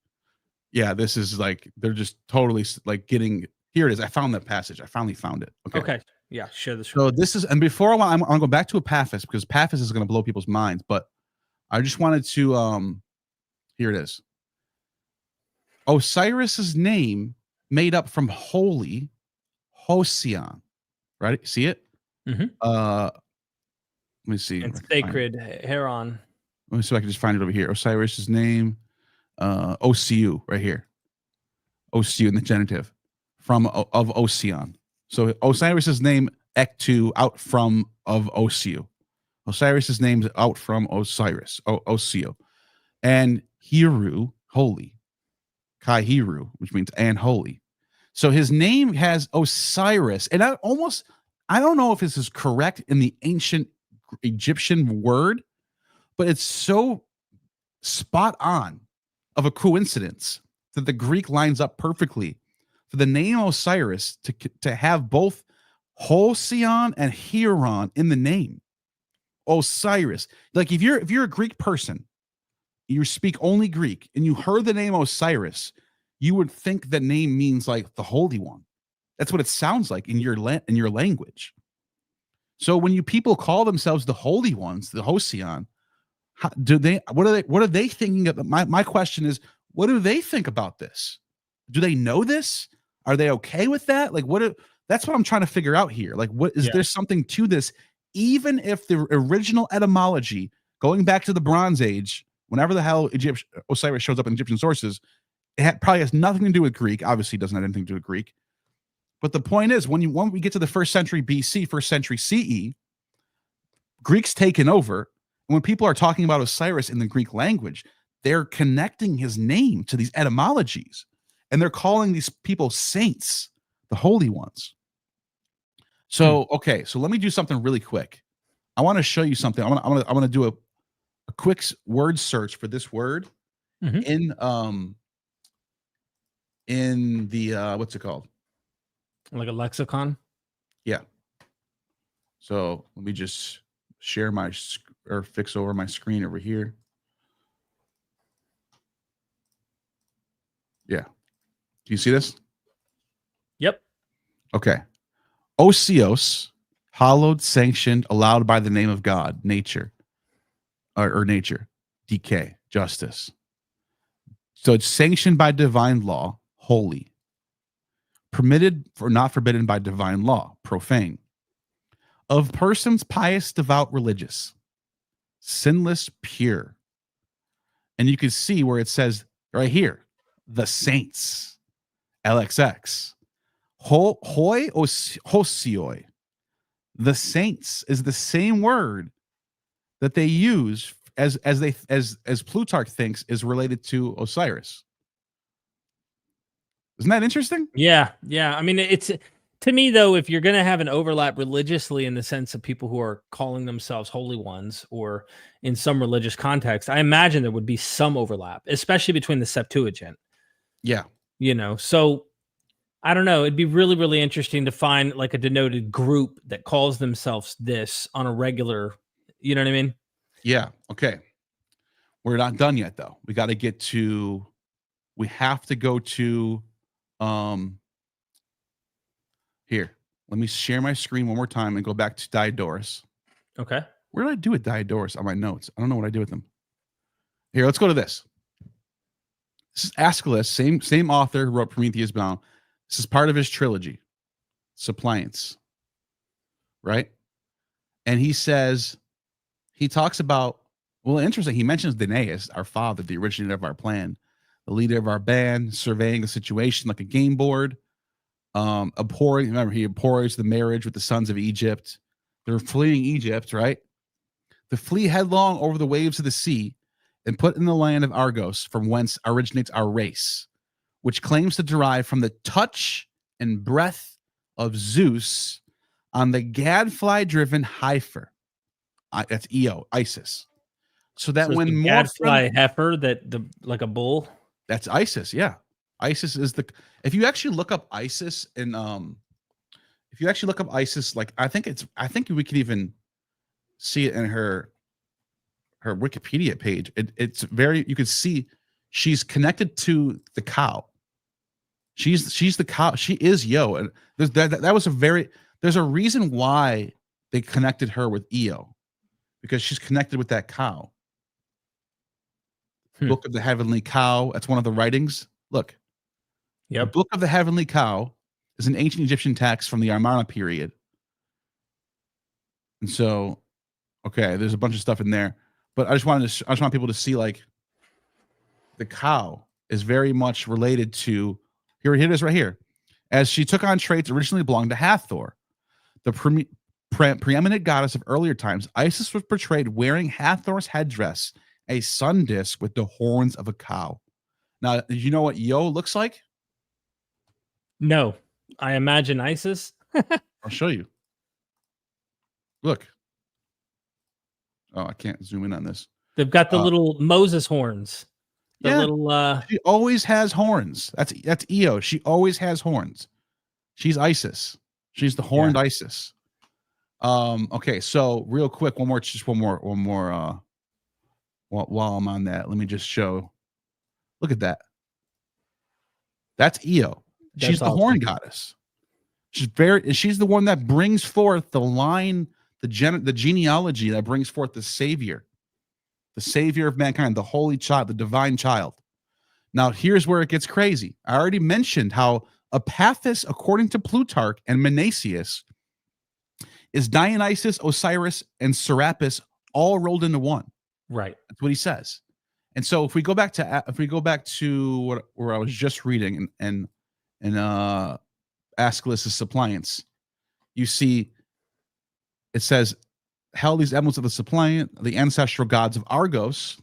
yeah, this is like, they're just totally like getting, here it is. I found that passage. I finally found it. Okay. Yeah. Share the screen. So this is, and before I'm going to go back to Epaphus, because Epaphus is going to blow people's minds, but I just wanted to, here it is. Osiris's name made up from holy, Hosian, right? See it? Mm-hmm. Let me see. And sacred, Heron. Let me see if I can just find it over here. Osiris's name, OCU, right here. OCU in the genitive, of Ocean. So Osiris's name, Ektu, out from of OCU. Osiris's name is out from Osiris, OCU. And Hiru, holy. Kai Hiru, which means and holy. So his name has Osiris. And I don't know if this is correct in the ancient Egyptian word, but it's so spot on of a coincidence that the Greek lines up perfectly for the name Osiris to have both Halcyon and Hieron in the name. Osiris. Like if you're a Greek person, you speak only Greek, and you heard the name Osiris, you would think the name means like the Holy One. That's what it sounds like in your language. So when people call themselves the Holy Ones, the Hosian, what are they thinking of? My question is, what do they think about this? Do they know this? Are they okay with that? Like that's what I'm trying to figure out here. Like, what is there something to this? Even if the original etymology, going back to the Bronze Age, whenever the hell Osiris shows up in Egyptian sources, probably has nothing to do with Greek. Obviously, it doesn't have anything to do with Greek. But the point is, when we get to the 1st century BC, 1st century CE, Greek's taken over. And when people are talking about Osiris in the Greek language, they're connecting his name to these etymologies. And they're calling these people saints, the holy ones. So, okay, so let me do something really quick. I want to show you something. I'm gonna do a quick word search for this word in the what's it called? Like a lexicon? Yeah. So let me just share or fix over my screen over here. Yeah. Do you see this? Yep. Okay. Osios, hallowed, sanctioned, allowed by the name of God, nature, or nature, decay, justice. So it's sanctioned by divine law, holy. Permitted or not forbidden by divine law, profane. of persons pious, devout, religious, sinless, pure. And you can see where it says right here, the saints, LXX, hoi hosioi. The saints is the same word that they use as Plutarch thinks is related to Osiris. Isn't that interesting? Yeah. I mean, it's to me though, if you're going to have an overlap religiously in the sense of people who are calling themselves holy ones or in some religious context, I imagine there would be some overlap, especially between the Septuagint. Yeah. So I don't know. It'd be really, really interesting to find like a denoted group that calls themselves this on a regular, you know what I mean? Yeah. Okay. We're not done yet though. We have to go to here. Let me share my screen one more time and go back to Diodorus. Okay. What did I do with Diodorus on my notes? I don't know what I did with them. Here, let's go to this. This is Aeschylus, same author who wrote Prometheus Bound. This is part of his trilogy, Suppliants, right? And he talks about, well, interesting. He mentions Danaus, our father, the originator of our plan, the leader of our band, surveying the situation like a game board. He abhors the marriage with the sons of Egypt. They're fleeing Egypt, right? To flee headlong over the waves of the sea and put in the land of Argos, from whence originates our race, which claims to derive from the touch and breath of Zeus on the gadfly-driven heifer. That's Io, Isis. So that when more gadfly heifer, like a bull. That's Isis, yeah. Isis is if you actually look up Isis and like I think we could even see it in her Wikipedia page. It's very, you can see she's connected to the cow. She's the cow. She is Io, and there's a reason why they connected her with Io, because she's connected with that cow. Book of the Heavenly Cow. That's one of the writings. Look. Yep. The Book of the Heavenly Cow is an ancient Egyptian text from the Amarna period. And so, okay, there's a bunch of stuff in there, but I just want people to see like the cow is very much related to here it is right here. As she took on traits originally belonged to Hathor, the preeminent goddess of earlier times. Isis was portrayed wearing Hathor's headdress, a sun disk with the horns of a cow. Now, do you know what Io looks like? No, I imagine Isis. I'll show you. Look. Oh, I can't zoom in on this. They've got the little Moses horns. She always has horns. That's Io. She always has horns. She's Isis. She's the horned Isis. Okay, so real quick, one more while I'm on that, let me just show. Look at that. That's Io. She's the horn goddess. She's the one that brings forth the line, the genealogy that brings forth the savior of mankind, the holy child, the divine child. Now, here's where it gets crazy. I already mentioned how Epaphus, according to Plutarch and Menasius, is Dionysus, Osiris, and Serapis all rolled into one. Right. That's what he says. And so if we go back to where I was just reading and Aeschylus' Suppliants, you see it says, held these emblems of the suppliant, the ancestral gods of Argos.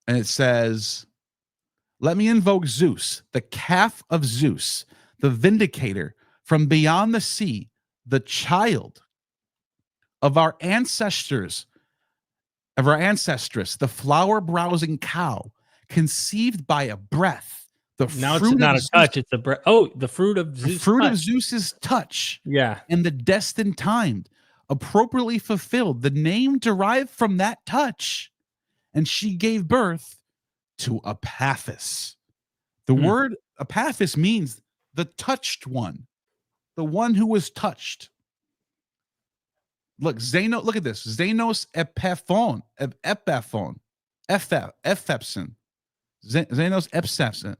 And it says, let me invoke Zeus, the calf of Zeus, the vindicator from beyond the sea, the child of our ancestors, the flower-browsing cow, conceived by a breath. Now it's not a touch, it's a breath. Oh, the fruit of Zeus. The fruit of Zeus's touch. Yeah. And the destined time, appropriately fulfilled, the name derived from that touch. And she gave birth to Epaphus. The word Epaphus means the touched one, the one who was touched. Look, look at this. Xenos Epaphon. Ephepson. Xenos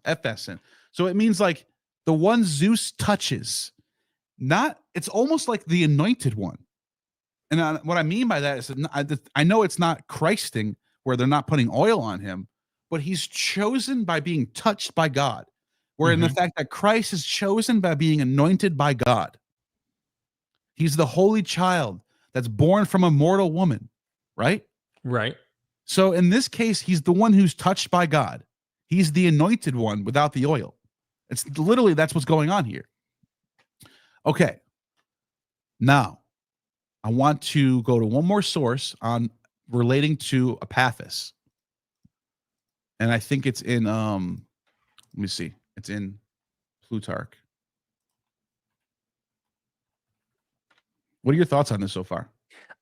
Ephepson. So it means like the one Zeus touches. It's almost like the anointed one. And what I mean by that is that I know it's not Christing where they're not putting oil on him, but he's chosen by being touched by God. Where in the fact that Christ is chosen by being anointed by God. He's the holy child that's born from a mortal woman, right? Right. So in this case, he's the one who's touched by God. He's the anointed one without the oil. It's literally, that's what's going on here. Okay. Now, I want to go to one more source on relating to Epaphus. And I think it's in, let me see. It's in Plutarch. What are your thoughts on this so far?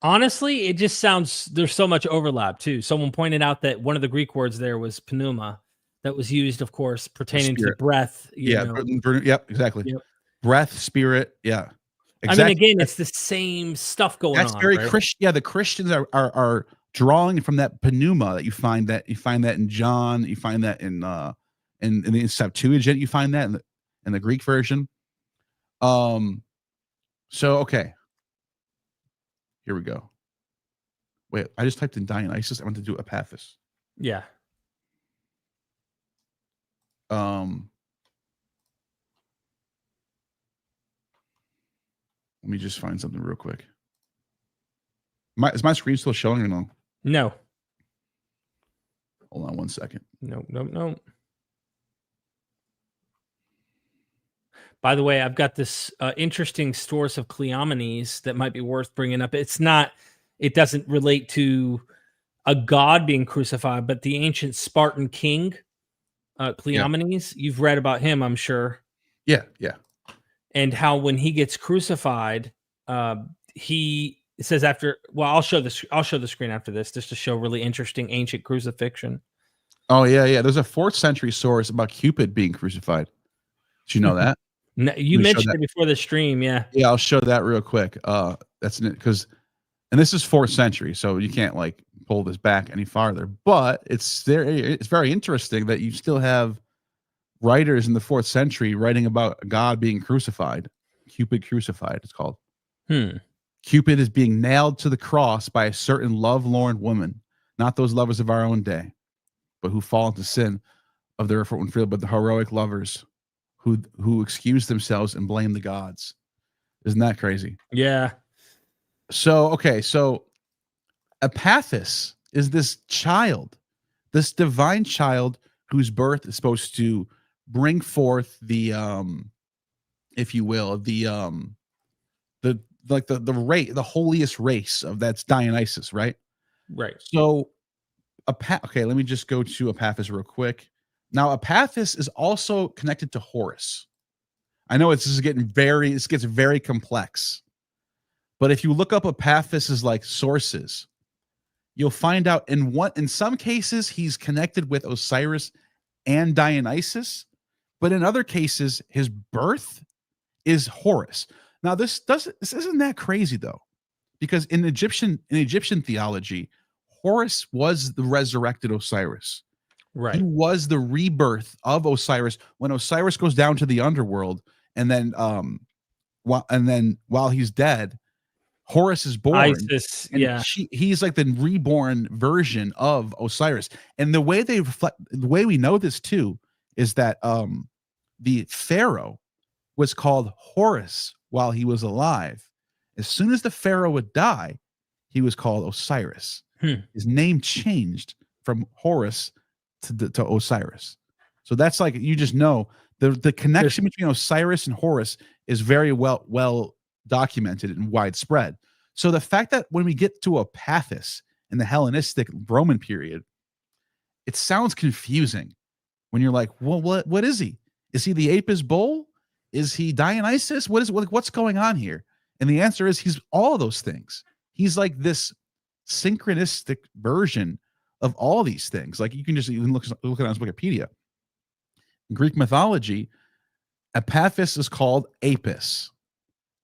Honestly, it just sounds, there's so much overlap too. Someone pointed out that one of the Greek words there was pneuma, that was used, of course, pertaining to breath. Yep, exactly. Yep. Breath, spirit, yeah. Exactly. I mean, again, it's the same stuff going on. That's very Christian. Yeah, the Christians are drawing from that pneuma that you find that in John, you find that in the Septuagint, you find that in the Greek version. So okay. Here we go. Wait, I just typed in Dionysus. I want to do Epaphus. Yeah. Let me just find something real quick. Is my screen still showing or no? No. Hold on one second. No. By the way, I've got this interesting source of Cleomenes that might be worth bringing up. It doesn't relate to a god being crucified, but the ancient Spartan king, Cleomenes. Yeah. You've read about him, I'm sure. Yeah. And how when he gets crucified, he says after. Well, I'll show the screen after this just to show really interesting ancient crucifixion. Oh yeah. There's a 4th century source about Cupid being crucified. Did you know that? No, you mentioned it before the stream, yeah. Yeah, I'll show that real quick. That's because, and this is 4th century, so you can't like pull this back any farther. But it's very interesting that you still have writers in the 4th century writing about God being crucified. Cupid crucified, it's called. Cupid is being nailed to the cross by a certain love-lorn woman, not those lovers of our own day, but who fall into sin of their effort when filled, but the heroic lovers who excuse themselves and blame the gods. Isn't that crazy? Yeah. So, okay. So Epaphus is this child, this divine child whose birth is supposed to bring forth the, if you will, the holiest race of that's Dionysus, right? Right. So, okay, let me just go to Epaphus real quick. Now, Epaphus is also connected to Horus. I know this gets very complex. But if you look up Epaphus's like sources, you'll find out in some cases he's connected with Osiris and Dionysus, but in other cases his birth is Horus. Now, this isn't that crazy though, because in Egyptian theology, Horus was the resurrected Osiris. Right. He was the rebirth of Osiris when Osiris goes down to the underworld, and then while he's dead, Horus is born. Isis, and he's like the reborn version of Osiris. And the way we know this too is that the pharaoh was called Horus while he was alive. As soon as the pharaoh would die, he was called Osiris. His name changed from Horus to Osiris. So that's like, you just know the connection between Osiris and Horus is very well documented and widespread. So the fact that when we get to Epaphus in the Hellenistic Roman period, it sounds confusing when you're like, well, what is he? Is he the Apis bull? Is he Dionysus? What's going on here? And the answer is he's all of those things. He's like this synchronistic version of all these things. Like you can just even look at it on Wikipedia. In Greek mythology, Epaphus is called Apis.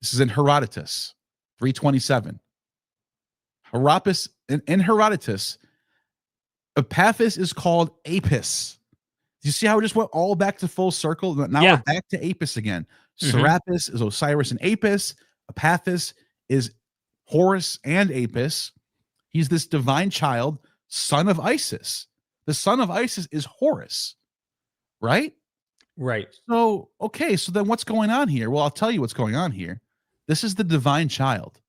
This is in Herodotus, 327. In Herodotus, Epaphus is called Apis. you see how it just went all back to full circle? Now we're back to Apis again. Serapis is Osiris and Apis. Epaphus is Horus and Apis. He's this divine child, son of Isis. The son of Isis is Horus, right? Right. So, okay, so then what's going on here? Well, I'll tell you what's going on here. This is the divine child.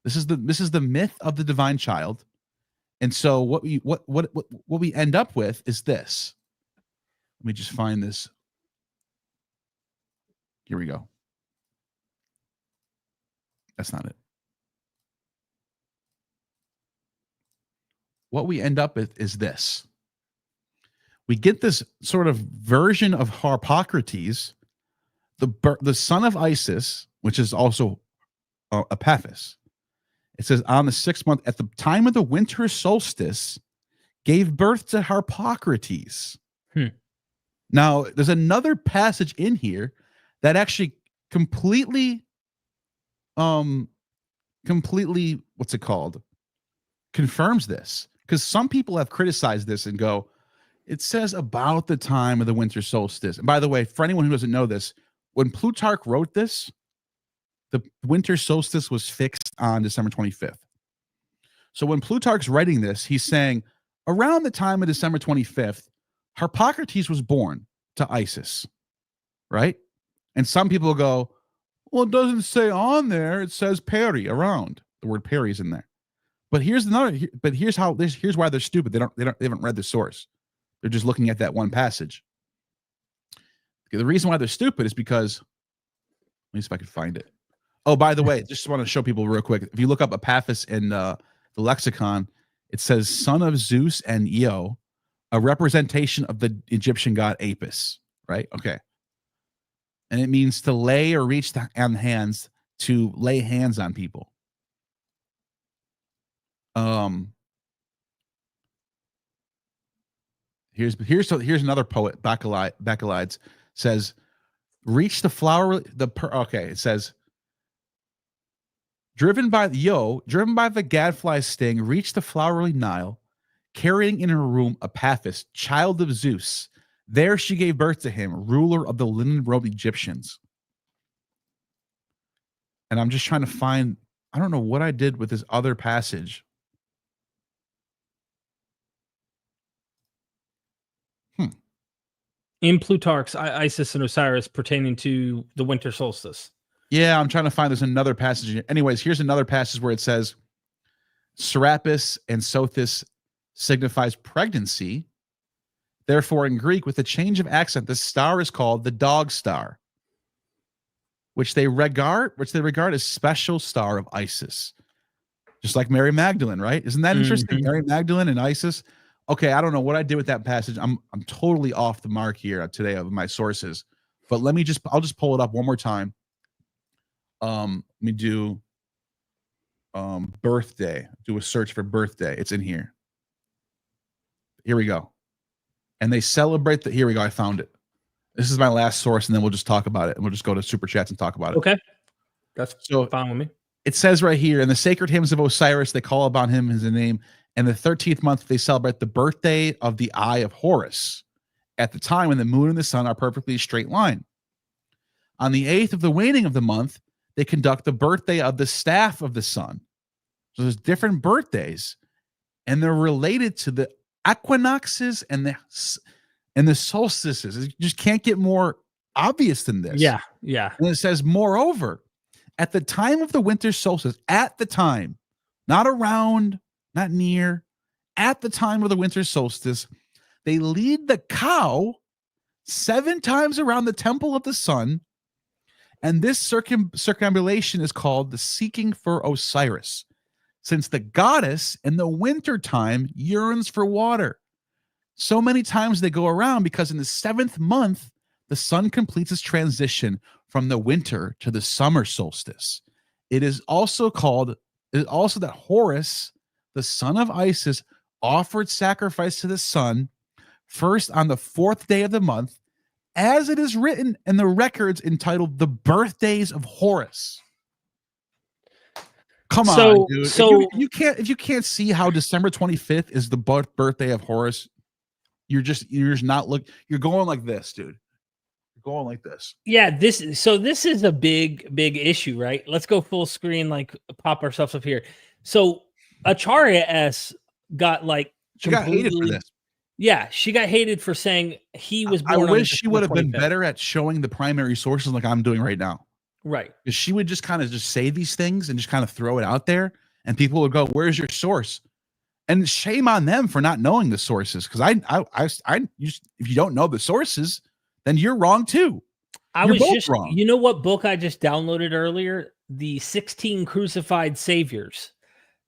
This is the myth of the divine child. And so what we end up with is this. Let me just find this. Here we go. That's not it. What we end up with is this. We get this sort of version of Harpocrates, the son of Isis, which is also Epaphus. It says, on the 6th month, at the time of the winter solstice, gave birth to Harpocrates. Now, there's another passage in here that actually completely, what's it called? Confirms this. Because some people have criticized this and go, it says about the time of the winter solstice. And by the way, for anyone who doesn't know this, when Plutarch wrote this, the winter solstice was fixed on December 25th. So when Plutarch's writing this, he's saying around the time of December 25th, Harpocrates was born to Isis, right? And some people go, well, it doesn't say on there. It says peri, around. The word peri is in there. But here's why they're stupid. They haven't read the source. They're just looking at that one passage. The reason why they're stupid is because, let me see if I can find it. Oh, by the way, just want to show people real quick. If you look up Epaphus in the lexicon, it says son of Zeus and Io, a representation of the Egyptian god Apis, right? Okay. And it means to lay or reach on hands, to lay hands on people. Here's another poet, Bacchylides, says, reach the flower, it says, driven by the gadfly's sting, reached the flowery Nile, carrying in her womb Epaphus, child of Zeus. There she gave birth to him, ruler of the linen-robed Egyptians. And I'm just trying to find, I don't know what I did with this other passage. In Plutarch's Isis and Osiris pertaining to the winter solstice. Yeah, I'm trying to find, there's another passage. Anyways, here's another passage where it says, Serapis and Sothis signifies pregnancy. Therefore, in Greek, with a change of accent, the star is called the dog star, which they regard as special star of Isis. Just like Mary Magdalene, right? Isn't that interesting? Mary Magdalene and Isis. Okay, I don't know what I did with that passage. I'm totally off the mark here today of my sources. But I'll just pull it up one more time. Let me do birthday. Do a search for birthday. It's in here. Here we go. And they celebrate here we go. I found it. This is my last source, and then we'll just talk about it. And we'll just go to Super Chats and talk about it. Okay. That's fine with me. It says right here, in the sacred hymns of Osiris, they call upon him as a name. And the 13th month, they celebrate the birthday of the eye of Horus, at the time when the moon and the sun are perfectly a straight line. On the 8th of the waning of the month, they conduct the birthday of the staff of the sun. So there's different birthdays, and they're related to the equinoxes and the solstices. You just can't get more obvious than this. Yeah. And it says, moreover, at the time of the winter solstice, at the time, not around, not near, at the time of the winter solstice, they lead the cow 7 times around the temple of the sun, and this circumambulation is called the seeking for Osiris, since the goddess in the winter time yearns for water. So many times they go around because in the 7th month, the sun completes its transition from the winter to the summer solstice. It is also that Horus, the son of Isis, offered sacrifice to the sun first on the 4th day of the month, as it is written in the records entitled the birthdays of Horus. Come on, dude. So if you can't see how December 25th is the birthday of Horus, You're just not you're going like this, dude. You're going like this. Yeah, this is a big issue, right? Let's go full screen, like pop ourselves up here. So Acharya S got like She got hated for this. Yeah, she got hated for saying he was born. I wish she would have been better at showing the primary sources like I'm doing right now. Right. Because she would just kind of just say these things and just kind of throw it out there, and people would go, "Where's your source?" And shame on them for not knowing the sources. Because if you don't know the sources, then you're wrong too. You're both wrong. You know what book I just downloaded earlier? The 16 Crucified Saviors.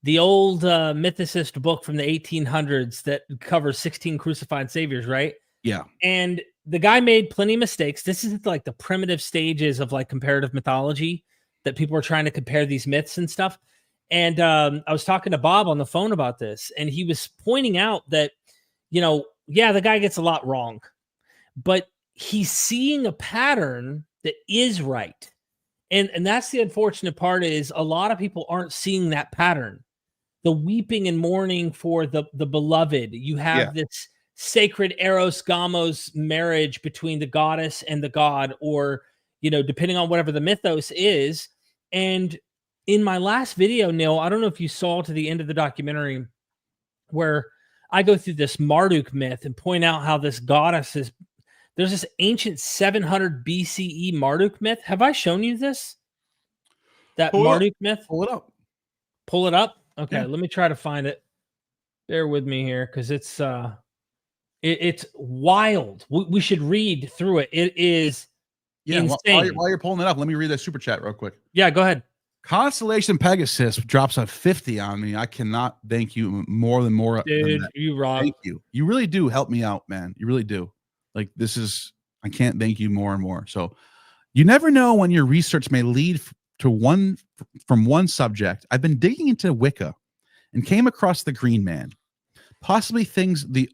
The old mythicist book from the 1800s that covers 16 crucified saviors, right? Yeah. And the guy made plenty of mistakes. This is like the primitive stages of like comparative mythology that people are trying to compare these myths and stuff. And I was talking to Bob on the phone about this, and he was pointing out that, the guy gets a lot wrong, but he's seeing a pattern that is right. And that's the unfortunate part, is a lot of people aren't seeing that pattern. The weeping and mourning for the beloved. You have this sacred Eros Gamos marriage between the goddess and the god, or, depending on whatever the mythos is. And in my last video, Neil, I don't know if you saw to the end of the documentary where I go through this Marduk myth and point out how this goddess is, there's this ancient 700 BCE Marduk myth. Have I shown you this? That Marduk myth? Pull it up. Pull it up? Okay, let me try to find it. Bear with me here, because it's wild. We should read through it. It is insane. While you're pulling it up, let me read that super chat real quick. Yeah, go ahead. Constellation Pegasus drops a 50 on me. I cannot thank you more. Dude, you rock. Thank you. You really do help me out, man. You really do. Like, I can't thank you more and more. So you never know when your research may lead from one subject. I've been digging into Wicca and came across the Green Man, possibly the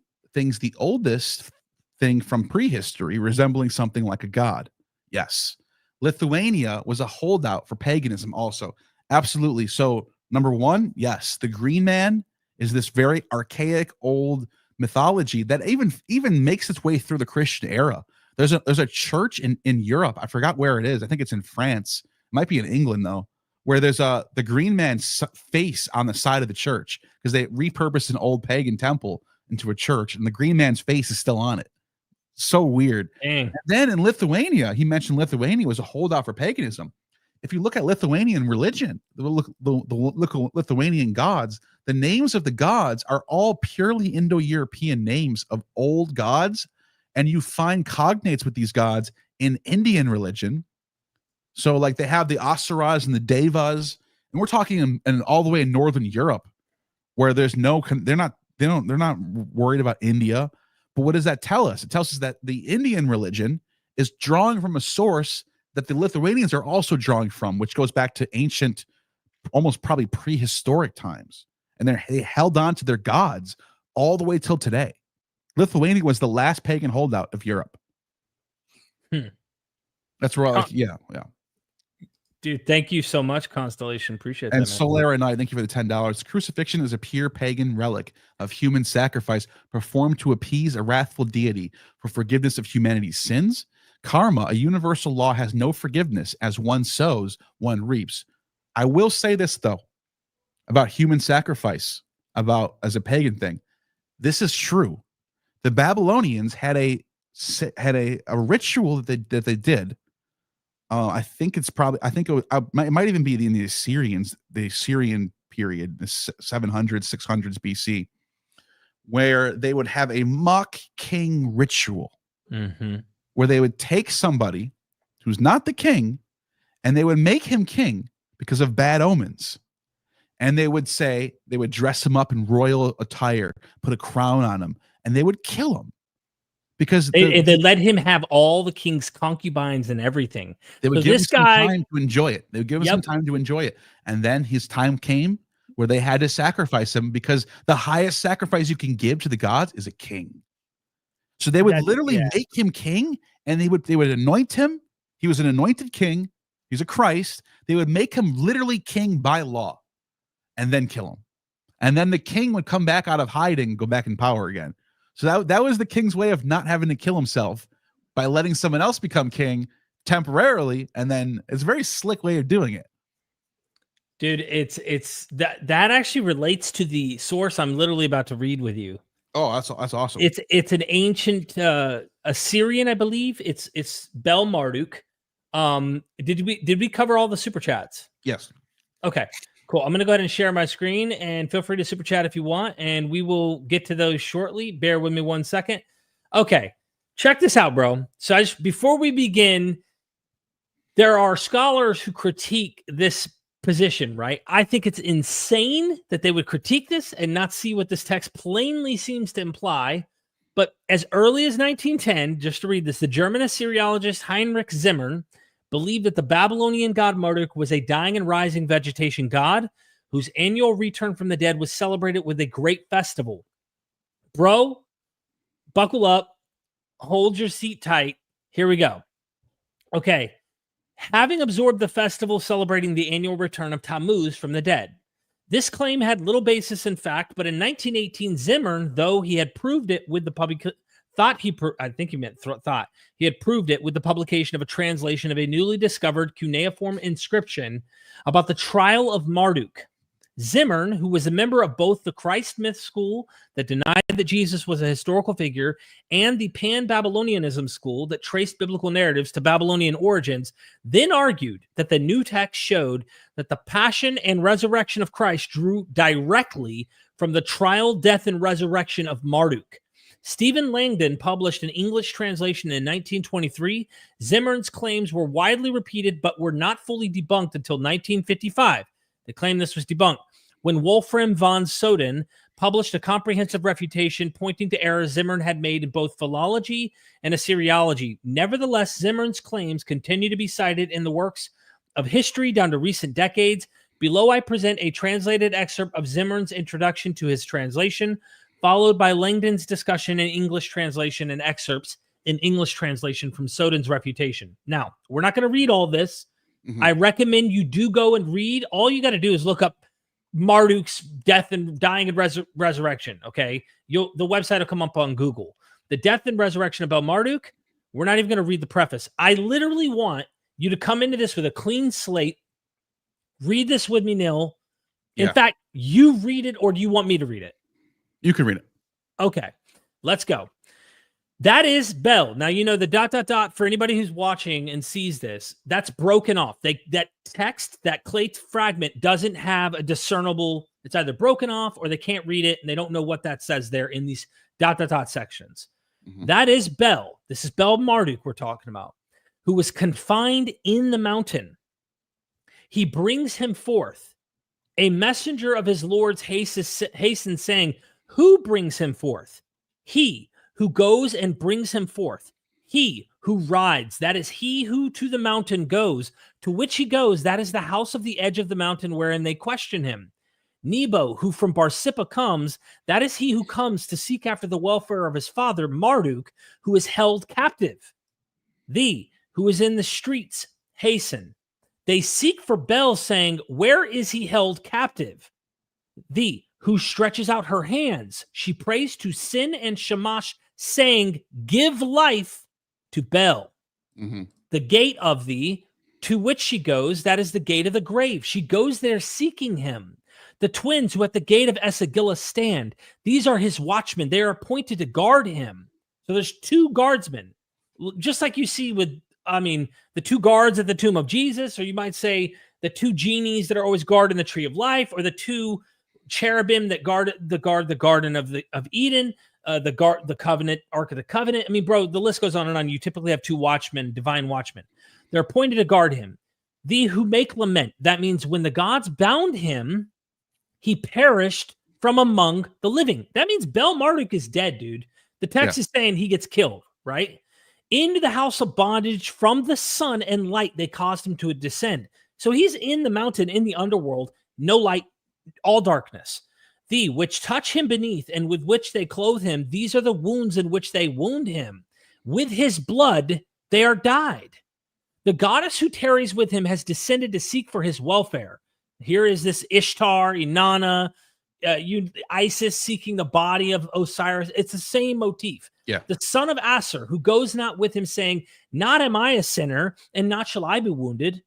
oldest thing from prehistory, resembling something like a god. Yes. Lithuania was a holdout for paganism also. Absolutely. So number one, yes, the Green Man is this very archaic old mythology that even makes its way through the Christian era. There's a church in Europe. I forgot where it is. I think it's in France. It might be in England though, where there's the Green Man's face on the side of the church, because they repurposed an old pagan temple into a church, and the Green Man's face is still on it. So weird. And then in Lithuania, he mentioned Lithuania was a holdout for paganism. If you look at Lithuanian religion, the Lithuanian gods, the names of the gods are all purely Indo-European names of old gods, and you find cognates with these gods in Indian religion. So like they have the Osiris and the Devas, and we're talking in all the way in Northern Europe, where they're not worried about India. But what does that tell us? It tells us that the Indian religion is drawing from a source that the Lithuanians are also drawing from, which goes back to ancient, almost probably prehistoric times. And they held on to their gods all the way till today. Lithuania was the last pagan holdout of Europe. That's where yeah. Dude, thank you so much, Constellation. Appreciate that. And Solera Knight, thank you for the $10. Crucifixion is a pure pagan relic of human sacrifice performed to appease a wrathful deity for forgiveness of humanity's sins. Karma, a universal law, has no forgiveness. As one sows, one reaps. I will say this, though, about human sacrifice, as a pagan thing. This is true. The Babylonians had a ritual that they did. I think it might even be in the Assyrian period, the 700s, 600s BC, where they would have a mock king ritual, where they would take somebody who's not the king, and they would make him king because of bad omens. And they would dress him up in royal attire, put a crown on him, and they would kill him. Because they let him have all the king's concubines and everything. They would give him some time to enjoy it. They would give him some time to enjoy it. And then his time came where they had to sacrifice him, because the highest sacrifice you can give to the gods is a king. So they would literally make him king, and they would anoint him. He was an anointed king. He's a Christ. They would make him literally king by law and then kill him. And then the king would come back out of hiding and go back in power again. So that was the king's way of not having to kill himself by letting someone else become king temporarily, and then it's a very slick way of doing it. Dude, it's that actually relates to the source I'm literally about to read with you. Oh, that's awesome. It's an ancient Assyrian, I believe. It's Bel Marduk. Did we cover all the super chats? Yes. Okay, cool. I'm gonna go ahead and share my screen, and feel free to super chat if you want, and we will get to those shortly. Bear with me 1 second. Okay, check this out, bro. So before we begin, there are scholars who critique this position, right? I think it's insane that they would critique this and not see what this text plainly seems to imply. But as early as 1910, just to read this, the German Assyriologist Heinrich Zimmern believed that the Babylonian god Marduk was a dying and rising vegetation god whose annual return from the dead was celebrated with a great festival. Bro, buckle up, hold your seat tight. Here we go. Okay. Having absorbed the festival celebrating the annual return of Tammuz from the dead. This claim had little basis in fact, but in 1918, Zimmern, though he had proved it with the he had proved it with the publication of a translation of a newly discovered cuneiform inscription about the trial of Marduk. Zimmern, who was a member of both the Christ myth school that denied that Jesus was a historical figure and the Pan-Babylonianism school that traced biblical narratives to Babylonian origins, then argued that the new text showed that the passion and resurrection of Christ drew directly from the trial, death, and resurrection of Marduk. Stephen Langdon published an English translation in 1923. Zimmern's claims were widely repeated but were not fully debunked until 1955. They claim this was debunked when Wolfram von Soden published a comprehensive refutation pointing to errors Zimmern had made in both philology and Assyriology. Nevertheless, Zimmern's claims continue to be cited in the works of history down to recent decades. Below, I present a translated excerpt of Zimmern's introduction to his translation, followed by Langdon's discussion in English translation and excerpts in English translation from Soden's refutation. Now, we're not going to read all this. Mm-hmm. I recommend you do go and read. All you got to do is look up Marduk's death and dying and resurrection. Okay. The website will come up on Google. The death and resurrection of Bel Marduk. We're not even going to read the preface. I literally want you to come into this with a clean slate. Read this with me, Nil. In fact, you read it, or do you want me to read it? You can read it. Okay. Let's go. That is Bel. Now, you know, the ... for anybody who's watching and sees this, that's broken off. That text, that clay fragment doesn't have a discernible, it's either broken off or they can't read it and they don't know what that says there in these ... sections. Mm-hmm. That is Bel. This is Bel Marduk we're talking about, who was confined in the mountain. He brings him forth. A messenger of his lords hastens saying, who brings him forth? He who goes and brings him forth. He who rides, that is he who to the mountain goes. To which he goes, that is the house of the edge of the mountain wherein they question him. Nebo, who from Barsippa comes, that is he who comes to seek after the welfare of his father, Marduk, who is held captive. Thee, who is in the streets, hasten. They seek for Bel, saying, where is he held captive? Thee, who stretches out her hands, she prays to Sin and Shamash, saying, give life to Bel. Mm-hmm. The gate of thee, to which she goes, that is the gate of the grave. She goes there seeking him. The twins who at the gate of Esagila stand, these are his watchmen. They are appointed to guard him. So there's two guardsmen, just like you see with, the two guards at the tomb of Jesus, or you might say the two genies that are always guarding the tree of life, or the two cherubim that guard the garden of Eden, the covenant, Ark of the Covenant. Bro, the list goes on and on. You typically have two watchmen, divine watchmen. They're appointed to guard him. Thee who make lament. That means when the gods bound him, he perished from among the living. That means Bel Marduk is dead, dude. The text is saying he gets killed, right? Into the house of bondage from the sun and light, they caused him to descend. So he's in the mountain, in the underworld, no light, all darkness. Thee, which touch him beneath, and with which they clothe him, these are the wounds in which they wound him. With his blood they are dyed. The goddess who tarries with him has descended to seek for his welfare. Here is this Ishtar, Inanna, Isis seeking the body of Osiris. It's the same motif. Yeah. The son of Aser, who goes not with him, saying, "Not am I a sinner, and not shall I be wounded.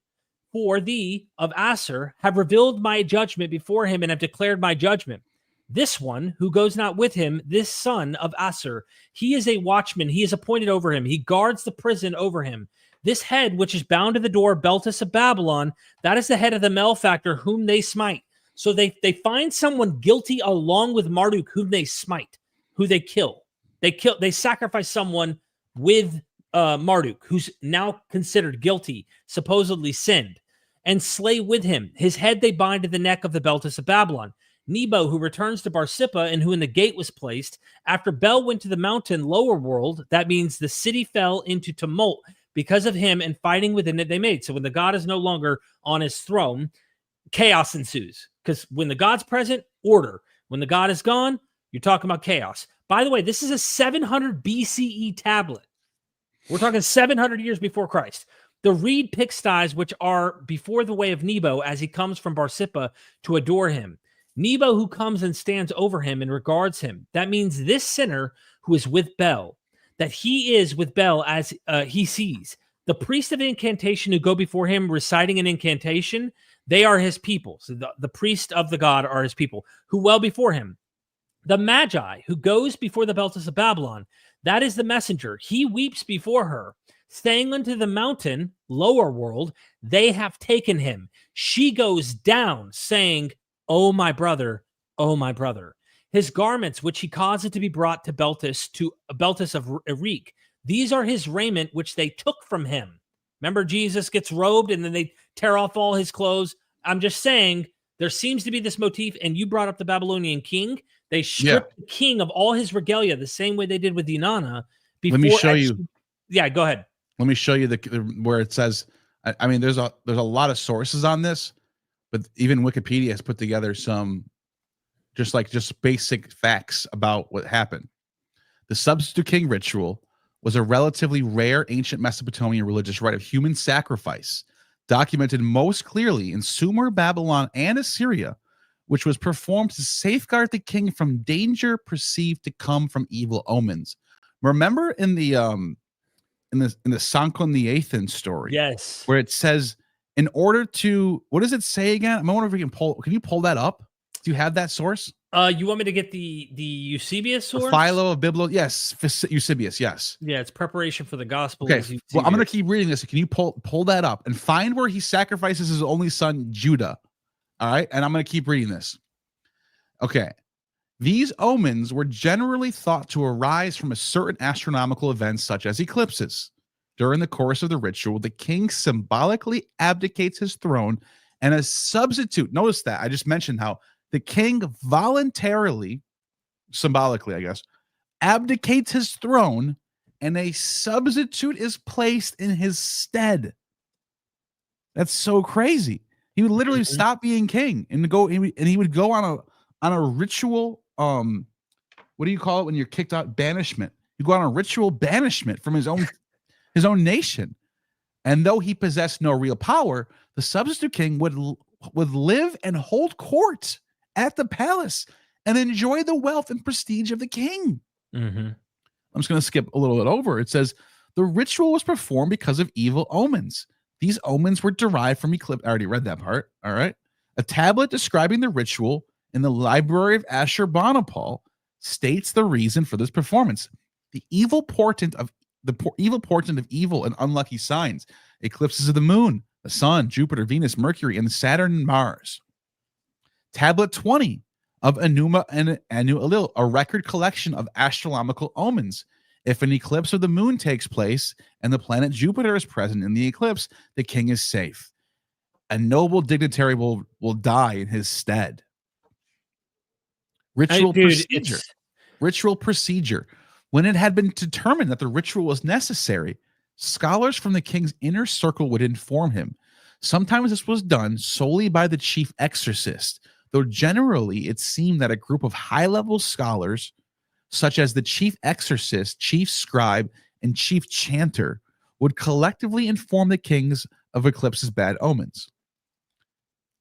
For thee of Aser have revealed my judgment before him, and have declared my judgment. This one who goes not with him, this son of Aser, he is a watchman. He is appointed over him. He guards the prison over him. This head, which is bound to the door, Beltis of Babylon, that is the head of the malefactor whom they smite." So they find someone guilty along with Marduk, whom they smite, who they kill. They sacrifice someone with Marduk, who's now considered guilty, supposedly sinned, and slay with him. His head they bind to the neck of the Beltis of Babylon. Nebo, who returns to Barsippa and who in the gate was placed, after Bel went to the mountain lower world, that means the city fell into tumult because of him and fighting within it they made. So when the god is no longer on his throne, chaos ensues. Because when the god's present, order. When the god is gone, you're talking about chaos. By the way, this is a 700 BCE tablet. We're talking 700 years before Christ. The reed pigsties, which are before the way of Nebo, as he comes from Barsippa to adore him. Nebo, who comes and stands over him and regards him. That means this sinner who is with Bel, that he is with Bel as he sees. The priest of incantation who go before him reciting an incantation, they are his people. So the priest of the god are his people who well before him. The Magi, who goes before the Beltis of Babylon, that is the messenger. He weeps before her, staying unto the mountain, lower world, they have taken him. She goes down, saying, "O my brother, O my brother." His garments, which he caused to be brought to Beltis of Erech, these are his raiment, which they took from him. Remember, Jesus gets robed, and then they tear off all his clothes. I'm just saying, there seems to be this motif, and you brought up the Babylonian king. They stripped the king of all his regalia the same way they did with Inanna. Let me show you. Yeah, go ahead. Let me show you where it says. I mean, there's a lot of sources on this, but even Wikipedia has put together some just basic facts about what happened. The substitute king ritual was a relatively rare ancient Mesopotamian religious rite of human sacrifice, documented most clearly in Sumer, Babylon, and Assyria, which was performed to safeguard the king from danger perceived to come from evil omens. Remember in the Sanchon the Athens story, yes, where it says, in order to, what does it say again? I wonder if we can you pull that up? Do you have that source? You want me to get the Eusebius source? Philo of Biblo, yes, Eusebius, yes. Yeah, it's preparation for the gospel. Okay, well, I'm going to keep reading this. Can you pull that up and find where he sacrifices his only son, Judah? All right, and I'm going to keep reading this. Okay, these omens were generally thought to arise from a certain astronomical event, such as eclipses. During the course of the ritual, the king symbolically abdicates his throne, and a substitute, notice that, I just mentioned how the king voluntarily, symbolically, I guess, abdicates his throne, and a substitute is placed in his stead. That's so crazy. He would literally stop being king and he would go on a ritual. What do you call it when you're kicked out? Banishment. You go on a ritual banishment from his own nation. And though he possessed no real power, the substitute king would live and hold court at the palace and enjoy the wealth and prestige of the king. Mm-hmm. I'm just going to skip a little bit over. It says the ritual was performed because of evil omens. These omens were derived from eclipse. I already read that part. All right. A tablet describing the ritual in the library of Ashurbanipal states the reason for this performance. The evil portent of evil and unlucky signs, eclipses of the moon, the sun, Jupiter, Venus, Mercury, and Saturn and Mars. Tablet 20 of Enuma and Anu Elil, a record collection of astronomical omens. If an eclipse of the moon takes place and the planet Jupiter is present in the eclipse, the king is safe. A noble dignitary will die in his stead. Ritual procedure. When it had been determined that the ritual was necessary, scholars from the king's inner circle would inform him. Sometimes this was done solely by the chief exorcist, though generally it seemed that a group of high-level scholars, such as the chief exorcist, chief scribe, and chief chanter, would collectively inform the kings of eclipses' bad omens.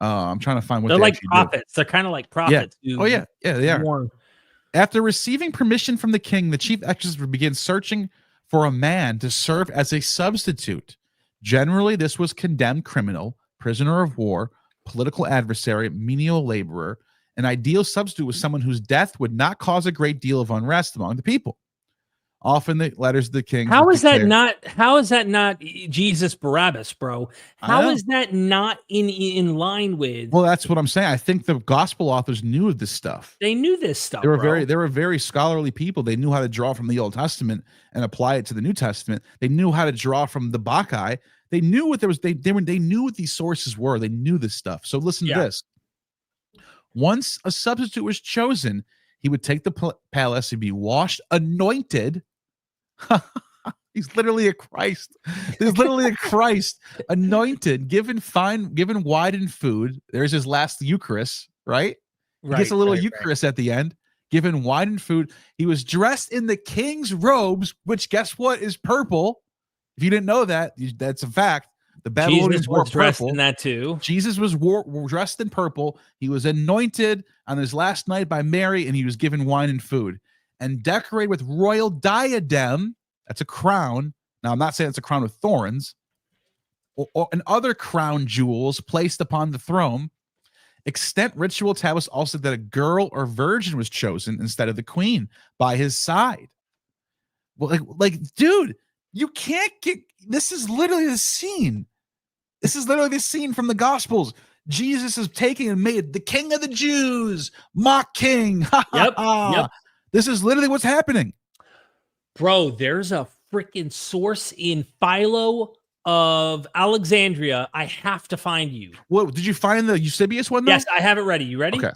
I'm trying to find what They're they like actually prophets. They're kind of like prophets. do. Oh yeah, they are. Warn. After receiving permission from the king, the chief exorcist began searching for a man to serve as a substitute. Generally, this was condemned criminal, prisoner of war, political adversary, menial laborer. An ideal substitute was someone whose death would not cause a great deal of unrest among the people. Often the letters of the king. How is that not? How is that not Jesus Barabbas, bro? How is that not in line with? Well, that's what I'm saying. I think the gospel authors knew of this stuff. They knew this stuff. They were very scholarly people. They knew how to draw from the Old Testament and apply it to the New Testament. They knew how to draw from the Bacchae. They knew what there was. They knew what these sources were. They knew this stuff. So listen to this. Once a substitute was chosen, he would take the palace and be washed, anointed. He's literally a Christ. He's literally a Christ, anointed, given wine and food. There's his last Eucharist, right? He gets a little Eucharist at the end, given wine and food. He was dressed in the king's robes, which guess what is purple. If you didn't know that, that's a fact. The Babylonians wore dressed purple. in that too. Jesus was dressed in purple. He was anointed on his last night by Mary, and he was given wine and food and decorated with royal diadem. That's a crown. Now, I'm not saying it's a crown with thorns and other crown jewels placed upon the throne. Extant ritual tablets also that a girl or virgin was chosen instead of the queen by his side. Well, like, dude, you can't get. This is literally the scene. This is literally the scene from the Gospels. Jesus is taken and made the King of the Jews, mock king. Yep. This is literally what's happening. Bro, there's a freaking source in Philo of Alexandria. I have to find you. What did you find the Eusebius one though? Yes, I have it ready. You ready? Okay.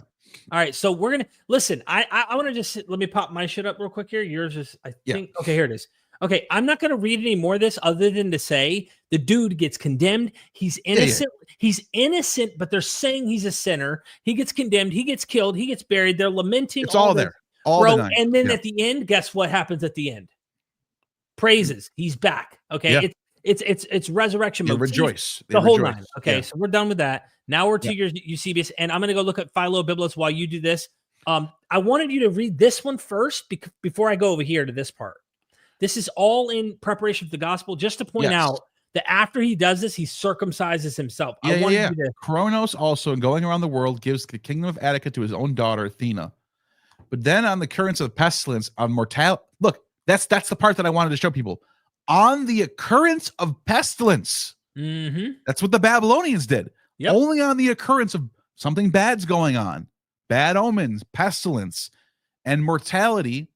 All right. So we're gonna listen. I want to just let me pop my shit up real quick here. Yours is think okay, here it is. Okay, I'm not going to read any more of this other than to say the dude gets condemned. He's innocent. He's innocent, but they're saying he's a sinner. He gets condemned. He gets killed. He gets buried. They're lamenting. It's all there. All bro. And then at the end, guess what happens at the end? Praises. He's back. Okay. It's resurrection mode. Rejoice. The whole nine. Okay, so we're done with that. Now we're to your Eusebius, and I'm going to go look at Philo Biblos while you do this. I wanted you to read this one first before I go over here to this part. This is all in preparation for the gospel, just to point out that after he does this, he circumcises himself. Kronos also, going around the world, gives the kingdom of Attica to his own daughter, Athena. But then on the occurrence of pestilence, on mortality, look, that's the part that I wanted to show people. On the occurrence of pestilence, that's what the Babylonians did. Only on the occurrence of something bad's going on, bad omens, pestilence, and mortality,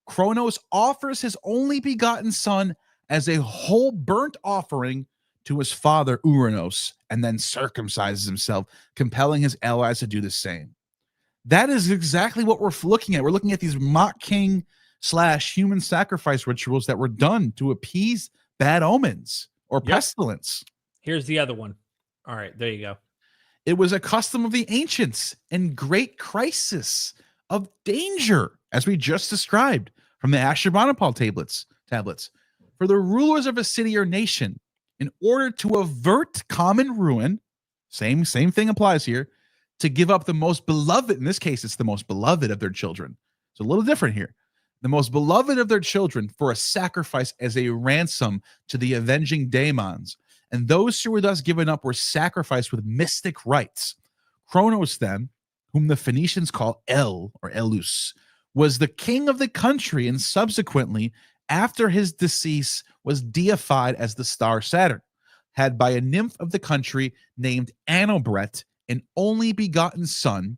Kronos offers his only begotten son as a whole burnt offering to his father Uranos, and then circumcises himself, compelling his allies to do the same. That is exactly what we're looking at. We're looking at these mock king / human sacrifice rituals that were done to appease bad omens or pestilence. Here's the other one. All right, there you go. It was a custom of the ancients in great crisis of danger, as we just described from the Ashurbanipal tablets, for the rulers of a city or nation, in order to avert common ruin, same thing applies here, to give up the most beloved, in this case, it's the most beloved of their children. It's a little different here. The most beloved of their children for a sacrifice as a ransom to the avenging daemons. And those who were thus given up were sacrificed with mystic rites. Kronos then, whom the Phoenicians call El or Elus, was the king of the country, and subsequently, after his decease, was deified as the star Saturn, had by a nymph of the country named Anobret, an only begotten son,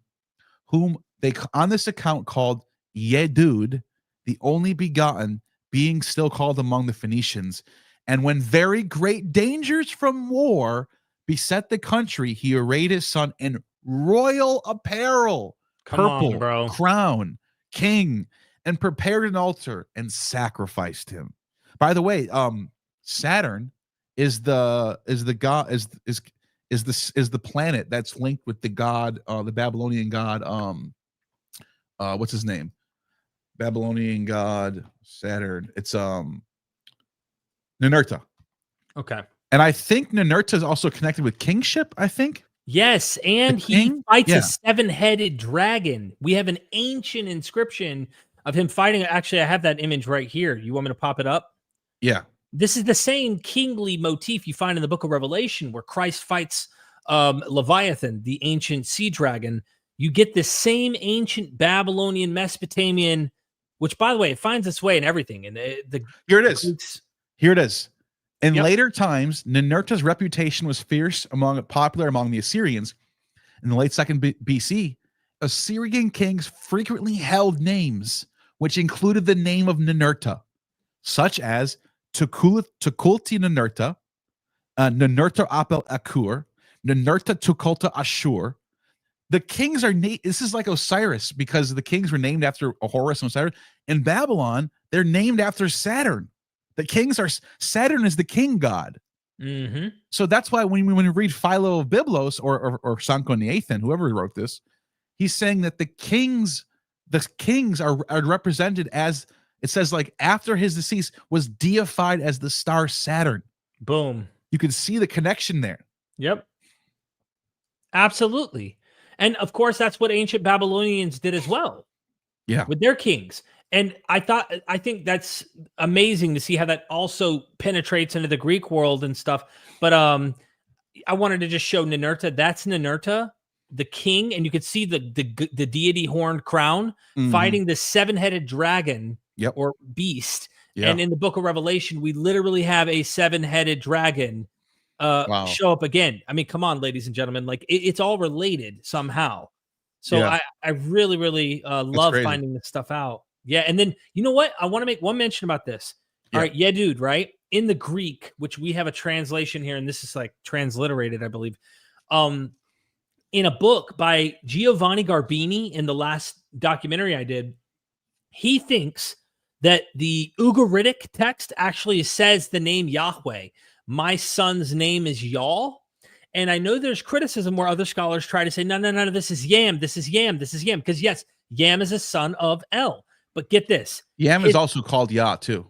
whom they on this account called Yedud, the only begotten, being still called among the Phoenicians. And when very great dangers from war beset the country, he arrayed his son in royal apparel, purple crown, king, and prepared an altar and sacrificed him. By the way, Saturn is the planet that's linked with the god, the Babylonian god. What's his name? Babylonian god Saturn. It's Ninurta. Okay. And I think Ninurta is also connected with kingship, I think. Yes, and The he king? fights a Yeah. 7-headed dragon. We have an ancient inscription of him fighting. Actually, I have that image right here. You want me to pop it up? Yeah. This is the same kingly motif you find in the book of Revelation where Christ fights Leviathan, the ancient sea dragon. You get the same ancient Babylonian, Mesopotamian, which, by the way, it finds its way in everything. And Here it is. Greeks, Here it is. In Yep. later times, Ninurta's reputation was fierce popular among the Assyrians. In the late 2nd BC, Assyrian kings frequently held names which included the name of Ninurta, such as Tukulti Ninurta, Ninurta Apel Akur, Ninurta Tukulta Ashur. The kings are this is like Osiris, because the kings were named after Horus and Osiris. In Babylon, they're named after Saturn. The kings are Saturn is the king god. Mm-hmm. So that's why when we read Philo of Byblos or Sanchoniathon, whoever wrote this, he's saying that the kings are represented as, it says, like, after his decease was deified as the star Saturn. Boom. You can see the connection there. Yep. Absolutely. And of course, that's what ancient Babylonians did as well. Yeah. With their kings. And I think that's amazing to see how that also penetrates into the Greek world and stuff. But I wanted to just show Ninurta. That's Ninurta, the king, and you could see the deity horned crown fighting the 7-headed dragon or beast. Yep. And in the book of Revelation, we literally have a 7-headed dragon show up again. I mean, come on, ladies and gentlemen, like it's all related somehow. So I really, really love finding this stuff out. Yeah. And then, you know what? I want to make one mention about this. All right. Yeah, dude. Right. In the Greek, which we have a translation here, and this is like transliterated, I believe, in a book by Giovanni Garbini, in the last documentary I did, he thinks that the Ugaritic text actually says the name Yahweh. My son's name is Yah. And I know there's criticism where other scholars try to say, no, this is Yam, this is Yam, this is Yam. Because yes, Yam is a son of El. But get this. Yam is also called Yah too.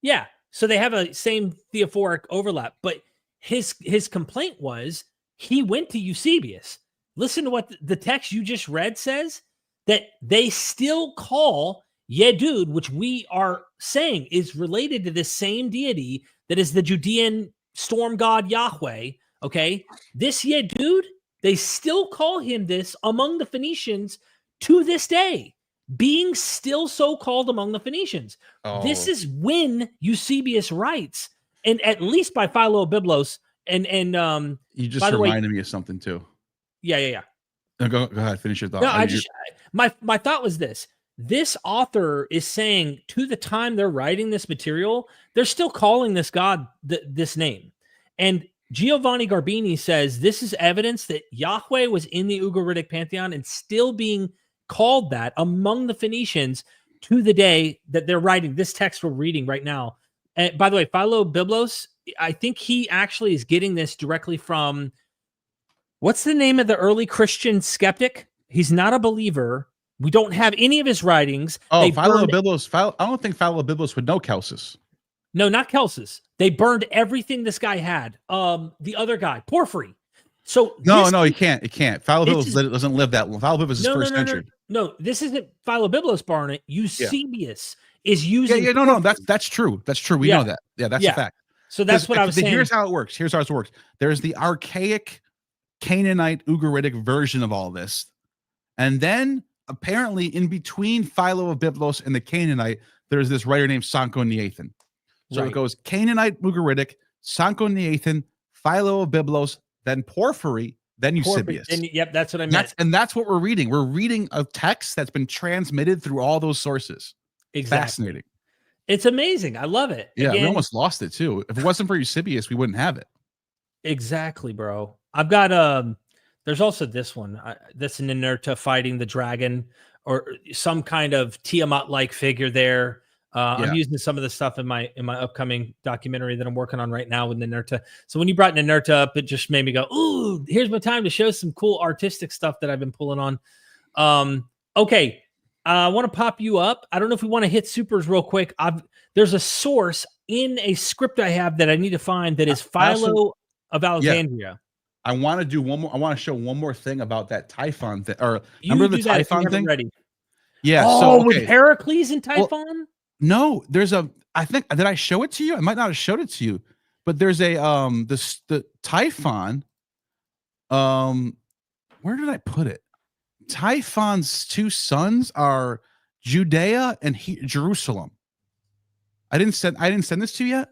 Yeah. So they have a same theophoric overlap. But his complaint was he went to Eusebius. Listen to what the text you just read says, that they still call Yedud, which we are saying is related to this same deity that is the Judean storm god Yahweh. Okay, this Yedud, they still call him this among the Phoenicians to this day, being still so called among the Phoenicians. Oh. This is when Eusebius writes, and at least by Philo of Byblos, and you just reminded me of something too. Yeah. No, go ahead, finish your thought. No, my thought was this. This author is saying to the time they're writing this material, they're still calling this god this name. And Giovanni Garbini says this is evidence that Yahweh was in the Ugaritic pantheon and still being called that among the Phoenicians to the day that they're writing this text we're reading right now. And by the way, Philo Byblos, I think he actually is getting this directly from, what's the name of the early Christian skeptic? He's not a believer. We don't have any of his writings. Oh, Philo Byblos. I don't think Philo Byblos would know Celsus. No, not Celsus. They burned everything this guy had. The other guy, Porphyry. So no, he can't. It can't. Philo Byblos doesn't live that long. Philo Byblos is first century. No, this isn't Philo Byblos burn it. Eusebius is using. Yeah. No. That's true. That's true. We know that. Yeah, that's a fact. So that's what I was saying. Here's how it works. There's the archaic Canaanite Ugaritic version of all this, and then apparently in between Philo of Byblos and the Canaanite, there's this writer named Sanchoniathon. So it goes Canaanite Ugaritic, Sanchoniathon, Philo of Byblos, then Porphyry, then Eusebius. Yep, that's what I meant. That's what we're reading. We're reading a text that's been transmitted through all those sources. Exactly. Fascinating. It's amazing. I love it. Yeah, we almost lost it too. If it wasn't for Eusebius, we wouldn't have it. Exactly, bro. I've got there's also this one. That's Ninurta fighting the dragon, or some kind of Tiamat-like figure there. I'm using some of the stuff in my upcoming documentary that I'm working on right now with Ninurta. So when you brought Ninurta up, it just made me go, ooh, here's my time to show some cool artistic stuff that I've been pulling on. Okay. I want to pop you up. I don't know if we want to hit supers real quick. There's a source in a script I have that I need to find that is Philo of Alexandria. I want to do one more. I want to show one more thing about that Typhon thing. Or You remember the do that if you Typhon have it thing? ready. Yeah. Oh, So with okay. Heracles and Well, Typhon? no, there's a. I think did I show it to you? I might not have showed it to you, but there's a the Typhon. Where did I put it? Typhon's two sons are Judea and Jerusalem. I didn't send this to you yet.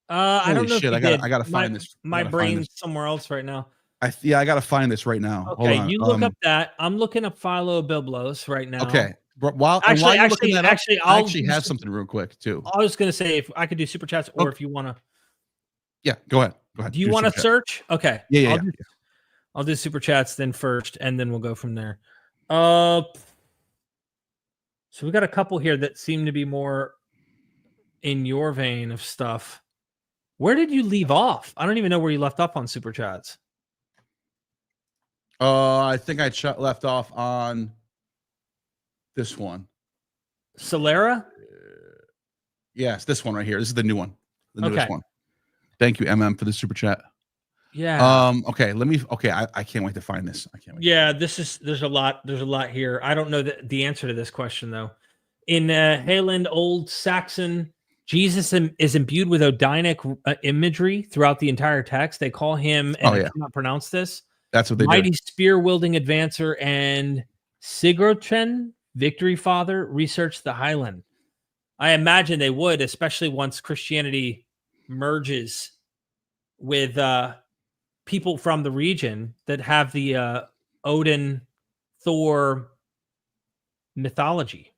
I Holy don't know if shit! you I did. gotta find this. My brain's somewhere else right now. I gotta find this right now. Okay, Hold on. you look up that. I'm looking up Philo Biblos right now. Okay. While you're looking that up, I actually have something real quick too. I was going to say if I could do super chats or if you want to. Yeah, go ahead. Go ahead. Do you want to search? Okay. Yeah. I'll do super chats then first, and then we'll go from there. So we got a couple here that seem to be more in your vein of stuff. Where did you leave off? I don't even know where you left off on super chats. I think I left off on this one. Solera? Yes, this one right here. This is the new one. The newest one. Thank you, MM, for the super chat. Yeah. Okay, I can't wait to find this. I can't wait. Yeah, there's a lot here. I don't know the answer to this question though. In Highland Old Saxon, Jesus is imbued with Odinic imagery throughout the entire text. They call him, and I cannot pronounce this. That's what they mighty do. spear-wielding advancer and Sigurchen, victory father, research the Highland. I imagine they would, especially once Christianity merges with people from the region that have the Odin, Thor mythology.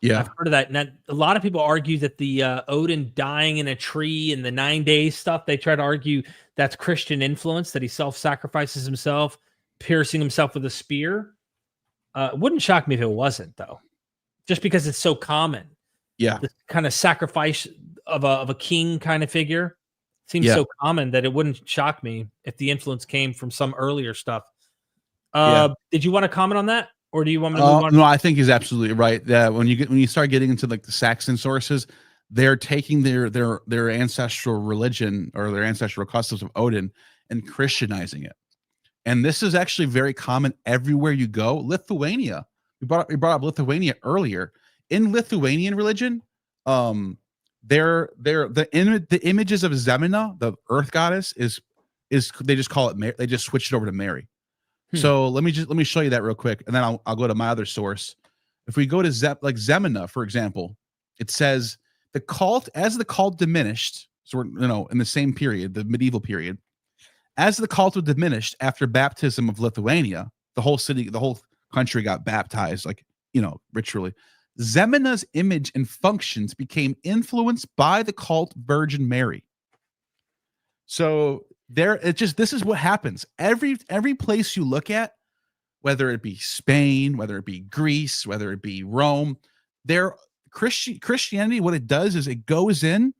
Yeah, I've heard of that. And a lot of people argue that the Odin dying in a tree and the 9 days stuff, they try to argue that's Christian influence, that he self-sacrifices himself, piercing himself with a spear. It wouldn't shock me if it wasn't, though, just because it's so common. Yeah, the kind of sacrifice of a king kind of figure seems so common that it wouldn't shock me if the influence came from some earlier stuff. Did you want to comment on that? Or do you want me to move on? No, I think he's absolutely right. That when you start getting into like the Saxon sources, they're taking their ancestral religion or their ancestral customs of Odin and Christianizing it. And this is actually very common everywhere you go. Lithuania, we brought up Lithuania earlier. In Lithuanian religion, the images of Zemina, the earth goddess, is they just call it Mary. They just switched it over to Mary. So let me show you that real quick, and then I'll go to my other source. If we go to Zemina, for example, it says the cult diminished. So we're in the same period, the medieval period, as the cult was diminished after baptism of Lithuania, the whole country got baptized, ritually. Zemina's image and functions became influenced by the cult Virgin Mary. So this is what happens. Every place you look at, whether it be Spain, whether it be Greece, whether it be Rome, Christianity, what it does is it goes in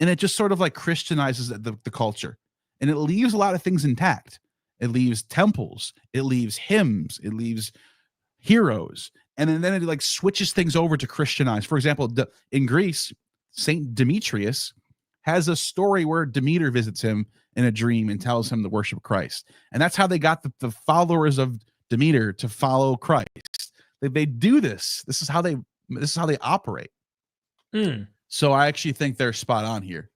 and it just sort of like Christianizes the culture, and it leaves a lot of things intact. It leaves temples, it leaves hymns, it leaves heroes, and then it like switches things over to Christianize. For example, in Greece, Saint Demetrius has a story where Demeter visits him in a dream and tells him to worship Christ. And that's how they got the followers of Demeter to follow Christ. They do this. This is how they operate. So I actually think they're spot on here.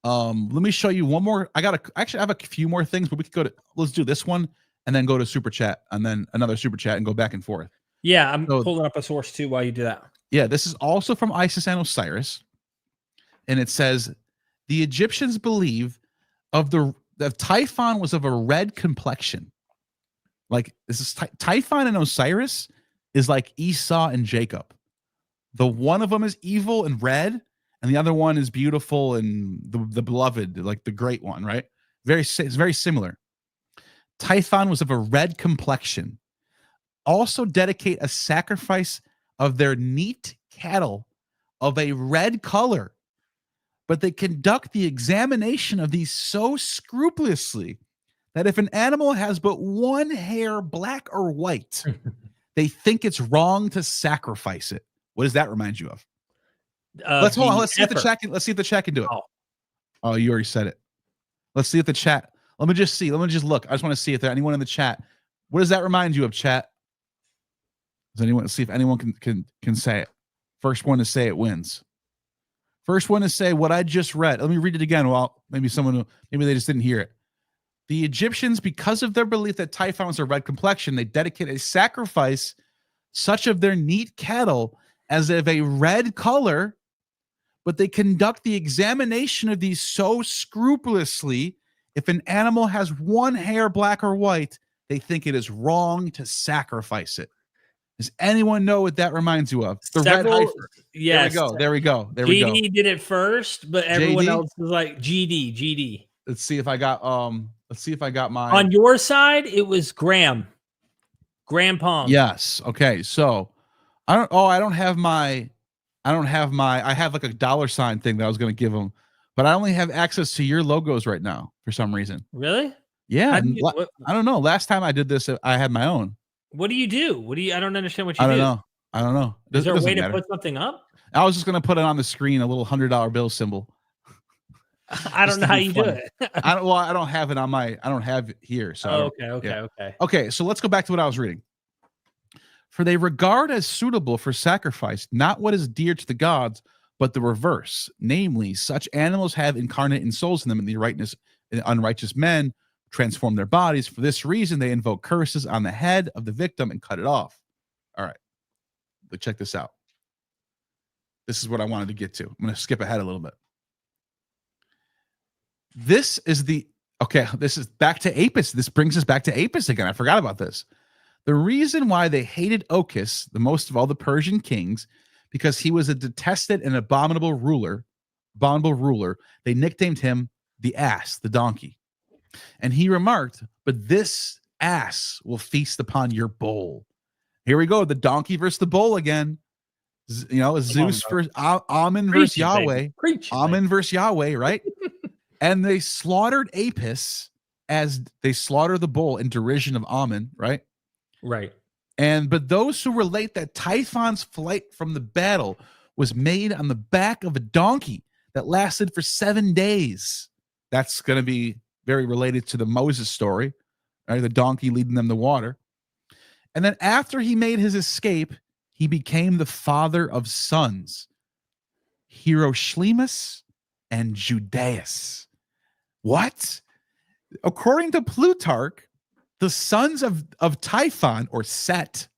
Let me show you one more. I have a few more things, but we could let's do this one and then go to super chat and then another super chat and go back and forth. Yeah, I'm pulling up a source too while you do that. Yeah, this is also from Isis and Osiris. And it says the Egyptians believe that Typhon was of a red complexion. Like this is Typhon and Osiris is like Esau and Jacob. The one of them is evil and red, and the other one is beautiful and the beloved, like the great one, right? It's very similar. Typhon was of a red complexion. Also dedicate a sacrifice of their neat cattle of a red color, but they conduct the examination of these so scrupulously that if an animal has but one hair, black or white, they think it's wrong to sacrifice it. What does that remind you of? Let's see if the chat can do it. Oh, you already said it. Let's see if the chat. Let me just see. Let me just look. I just want to see if there's anyone in the chat. What does that remind you of, chat? Does anyone see if anyone can say it? First one to say it wins. First one to say what I just read. Let me read it again. Well, maybe they just didn't hear it. The Egyptians, because of their belief that Typhon was a red complexion, they dedicate a sacrifice such of their neat cattle as of a red color, but they conduct the examination of these so scrupulously. If an animal has one hair black or white, they think it is wrong to sacrifice it. Does anyone know what that reminds you of? The red heifer. Yes. There we go. GD did it first, but everyone JD? else was like GD. Let's see if I got my On your side, it was Graham Pong. Yes. Okay. So I have like a $sign thing that I was going to give them, but I only have access to your logos right now for some reason. Really? Yeah. I don't know. Last time I did this, I had my own. What do you do? I don't understand what you do. I don't know. Is there a way to put something up? I was just going to put it on the screen, a little $100 bill symbol. I don't know how you do it. I don't have it here. So okay. So let's go back to what I was reading. For they regard as suitable for sacrifice not what is dear to the gods, but the reverse. Namely, such animals have incarnate in souls in them, and the unrighteous men transform their bodies. For this reason, they invoke curses on the head of the victim and cut it off. All right. But check this out. This is what I wanted to get to. I'm going to skip ahead a little bit. This is back to Apis. This brings us back to Apis again. I forgot about this. The reason why they hated Ochus, the most of all the Persian kings, because he was a detested and abominable ruler. They nicknamed him the ass, the donkey. And he remarked, but this ass will feast upon your bowl. Here we go. The donkey versus the bull again. Zeus versus Amun versus Yahweh. Amun versus Yahweh, right? And they slaughtered Apis as they slaughter the bull in derision of Amun, right? Right. But those who relate that Typhon's flight from the battle was made on the back of a donkey that lasted for 7 days. That's going to be very related to the Moses story, right? The donkey leading them to water. And then after he made his escape, he became the father of sons, Hieroshlemus and Judaeus. What? According to Plutarch, the sons of Typhon, or Set,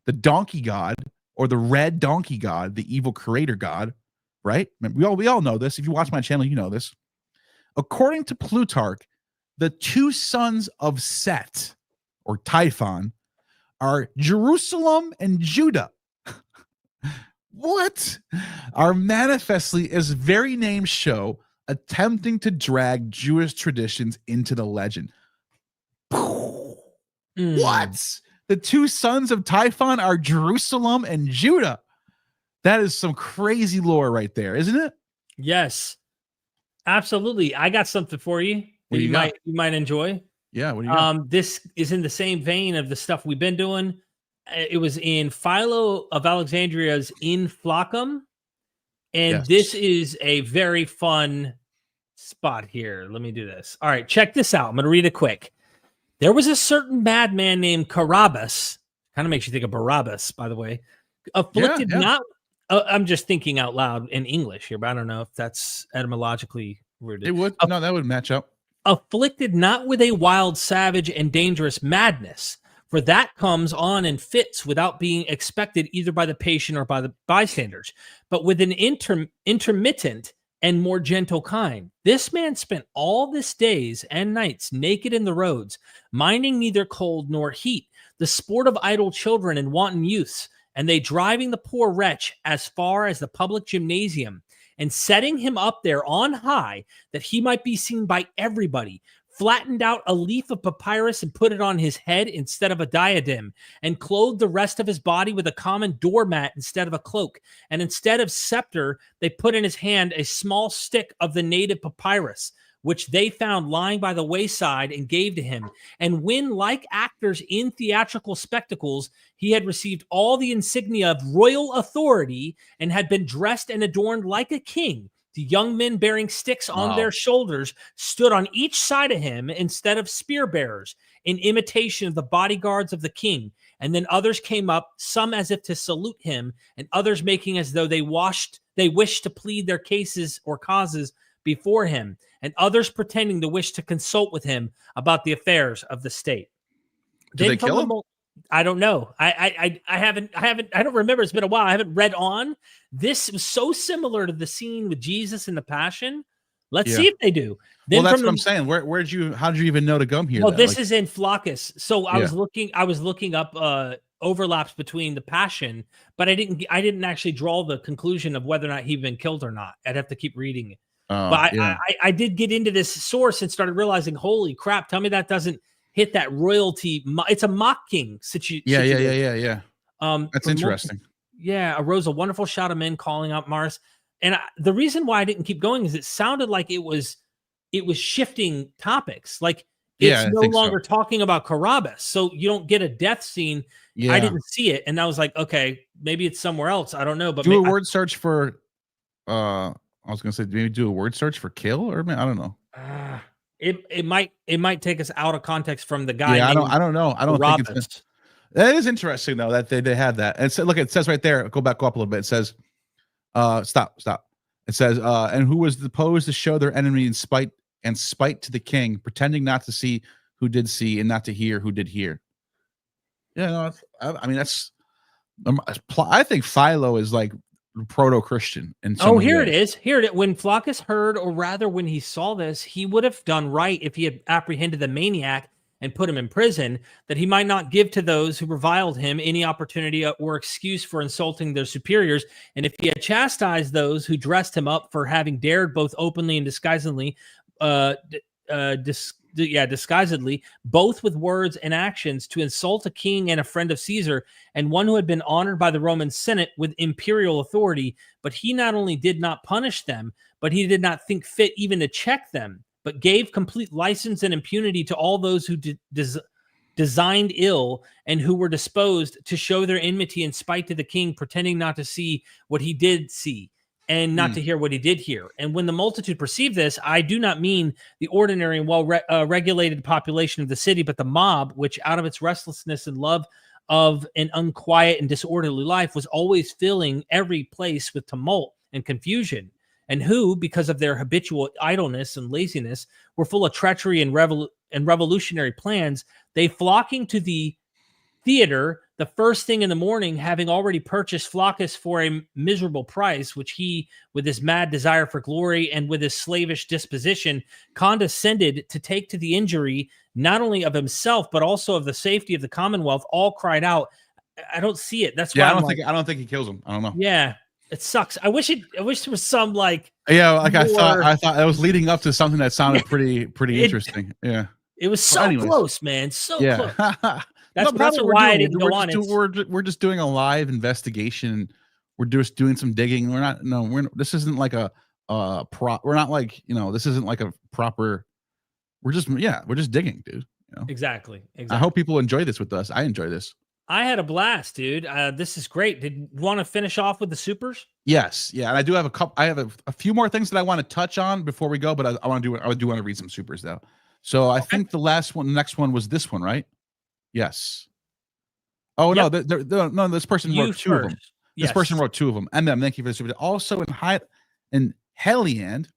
the donkey god, or the red donkey god, the evil creator god, right? We all know this. If you watch my channel, you know this. According to Plutarch, the two sons of Set, or Typhon, are Jerusalem and Judah. What? Are manifestly, as very names show, attempting to drag Jewish traditions into the legend. What? The two sons of Typhon are Jerusalem and Judah. That is some crazy lore right there, isn't it? Yes, absolutely. I got something for you that you might enjoy. Yeah, what do you got? This is in the same vein of the stuff we've been doing. It was in Philo of Alexandria's In Flocum, and this is a very fun spot here. Let me do this. All right, check this out. I'm going to read it quick. There was a certain madman named Carabbas. Kind of makes you think of Barabbas, by the way. Afflicted not. I'm just thinking out loud in English here, but I don't know if that's etymologically worded. It would. No, that would match up. Afflicted not with a wild, savage, and dangerous madness, for that comes on in fits without being expected either by the patient or by the bystanders, but with an intermittent and more gentle kind. This man spent all this days and nights naked in the roads, minding neither cold nor heat, the sport of idle children and wanton youths, and they driving the poor wretch as far as the public gymnasium, and setting him up there on high that he might be seen by everybody, flattened out a leaf of papyrus and put it on his head instead of a diadem, and clothed the rest of his body with a common doormat instead of a cloak, and instead of scepter they put in his hand a small stick of the native papyrus, which they found lying by the wayside and gave to him. And when, like actors in theatrical spectacles, he had received all the insignia of royal authority and had been dressed and adorned like a king, The young men bearing sticks on Wow. their shoulders stood on each side of him instead of spear bearers, in imitation of the bodyguards of the king. And then others came up, some as if to salute him, and others making as though they wished to plead their cases or causes before him, and others pretending to wish to consult with him about the affairs of the state. Did they kill him? I don't know. I don't remember. It's been a while. I haven't read on. This was so similar to the scene with Jesus in the Passion. Let's see if they do. Then well, that's what I'm saying. How did you even know to come here? Well, this is in Flaccus. So I was looking up overlaps between the Passion, but I didn't actually draw the conclusion of whether or not he'd been killed or not. I'd have to keep reading it. But I did get into this source and started realizing, holy crap, tell me that doesn't hit that royalty. It's a mock king situation. Yeah. That's interesting. Arose a wonderful shout of men calling out Mars. And the reason why I didn't keep going is it sounded like it was shifting topics. Like it's no longer talking about Carabas. So you don't get a death scene. Yeah. I didn't see it. And I was like, okay, maybe it's somewhere else. I don't know. But do a word search for, I was going to say, maybe do a word search for kill, or I don't know. It might take us out of context from the guy. Yeah, I don't know. I don't think it's. That is interesting though that they had that. And so, look, it says right there. Go up a little bit. It says, stop. It says, and who was deposed to show their enemy in spite to the king, pretending not to see who did see and not to hear who did hear. Yeah, no, I mean that's. I think Philo is like proto-Christian. Here it is. When Flaccus heard, or rather when he saw this, he would have done right if he had apprehended the maniac and put him in prison, that he might not give to those who reviled him any opportunity or excuse for insulting their superiors. And if he had chastised those who dressed him up for having dared both openly and disguisedly, disguisedly, both with words and actions, to insult a king and a friend of Caesar, and one who had been honored by the Roman Senate with imperial authority, but he not only did not punish them, but he did not think fit even to check them, but gave complete license and impunity to all those who designed ill and who were disposed to show their enmity in spite to the king, pretending not to see what he did see and not to hear what he did hear. And when the multitude perceived this, I do not mean the ordinary and well-regulated population of the city, but the mob, which out of its restlessness and love of an unquiet and disorderly life was always filling every place with tumult and confusion, and who, because of their habitual idleness and laziness, were full of treachery and revolutionary plans, they flocking to the theater the first thing in the morning, having already purchased Flaccus for a miserable price, which he, with his mad desire for glory and with his slavish disposition, condescended to take to the injury not only of himself but also of the safety of the commonwealth, all cried out, I don't see it. That's why I don't think he kills him. I don't know. Yeah. It sucks. I wish there was some like I thought I was leading up to something that sounded pretty interesting. Yeah. It was so close, man. So close. That's probably why I didn't go on. We're just doing a live investigation. We're just doing some digging. This isn't like a we're not like, this isn't like a proper, we're just digging, dude. Exactly. I hope people enjoy this with us. I enjoy this. I had a blast, dude. This is great. Did you want to finish off with the supers? Yes. Yeah. And I do have I have a few more things that I want to touch on before we go, but I do want to read some supers though. So I think the next one was this one, right? Yes. Oh, yep. No, this person wrote two of them. This person wrote two of them. And thank you for the super. Also in Heliand,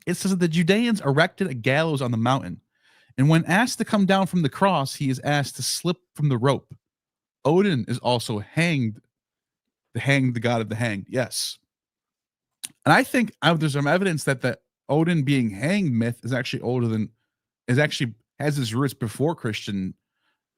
it says that the Judeans erected a gallows on the mountain. And when asked to come down from the cross, he is asked to slip from the rope. Odin is also hanged, the god of the hanged. Yes. And I think there's some evidence that the Odin being hanged myth is actually has its roots before Christian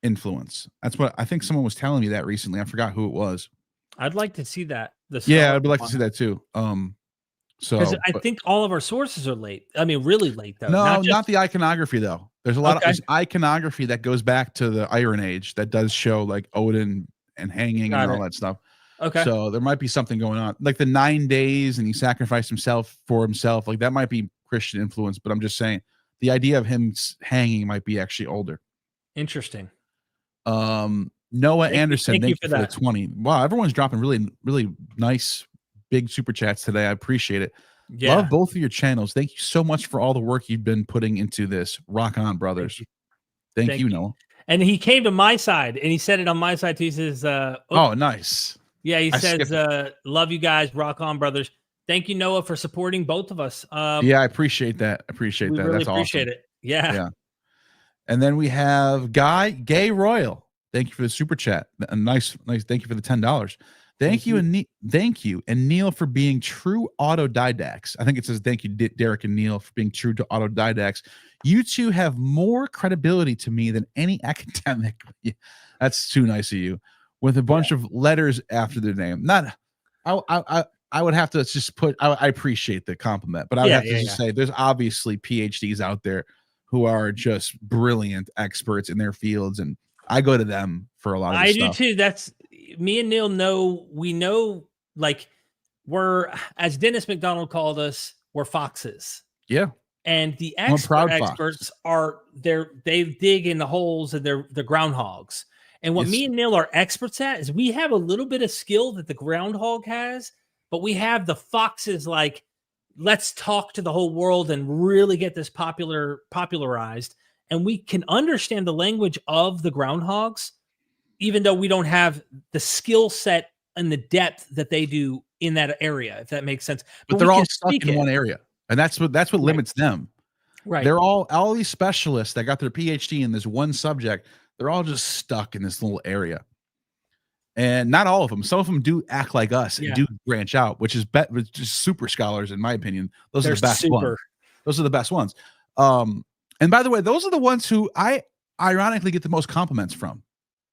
influence. That's what I think someone was telling me that recently. I forgot who it was. I'd like to see that. I'd like to see that too. Because I think all of our sources are late. I mean, really late though. No, not the iconography though. There's a lot of iconography that goes back to the Iron Age that does show like Odin and hanging and all that stuff. Okay. So there might be something going on, like the 9 days and he sacrificed himself for himself. Like that might be Christian influence, but I'm just saying the idea of him hanging might be actually older. Interesting. Noah Anderson, thank you for the 20. Wow, everyone's dropping really, really nice big super chats today. I appreciate it. Yeah. Love both of your channels. Thank you so much for all the work you've been putting into this. Rock on, brothers. Thank you, Noah. And he came to my side and he said it on my side too. He says, oh, nice. Yeah, he says, love you guys, rock on, brothers. Thank you, Noah, for supporting both of us. Yeah, I appreciate that. Appreciate that. Really That's appreciate awesome. it. Yeah. Yeah. And then we have Gay Royal. Thank you for the super chat. Nice. Thank you for the $10. Thank you, and Neil for being true autodidacts. I think it says thank you, Derek and Neil, for being true to autodidacts. You two have more credibility to me than any academic. That's too nice of you. With a bunch of letters after their name. I would have to just put. I appreciate the compliment, but I would have to just say there's obviously PhDs out there who are just brilliant experts in their fields, and I go to them for a lot of stuff. I do too. That's me and Neil we know, like, we're, as Dennis McDonald called us, we're foxes. Yeah. And the experts are they dig in the holes and they're groundhogs. And what me and Neil are experts at is we have a little bit of skill that the groundhog has, but we have the foxes, like, let's talk to the whole world and really get this popularized. And we can understand the language of the groundhogs, even though we don't have the skill set and the depth that they do in that area, if that makes sense. But they're all stuck in one area. And that's what limits them. Right. They're all these specialists that got their PhD in this one subject. They're all just stuck in this little area. And not all of them. Some of them do act like us and do branch out, which is just super scholars, in my opinion. Those are the best ones. Those are the best ones. And by the way, those are the ones who I ironically get the most compliments from.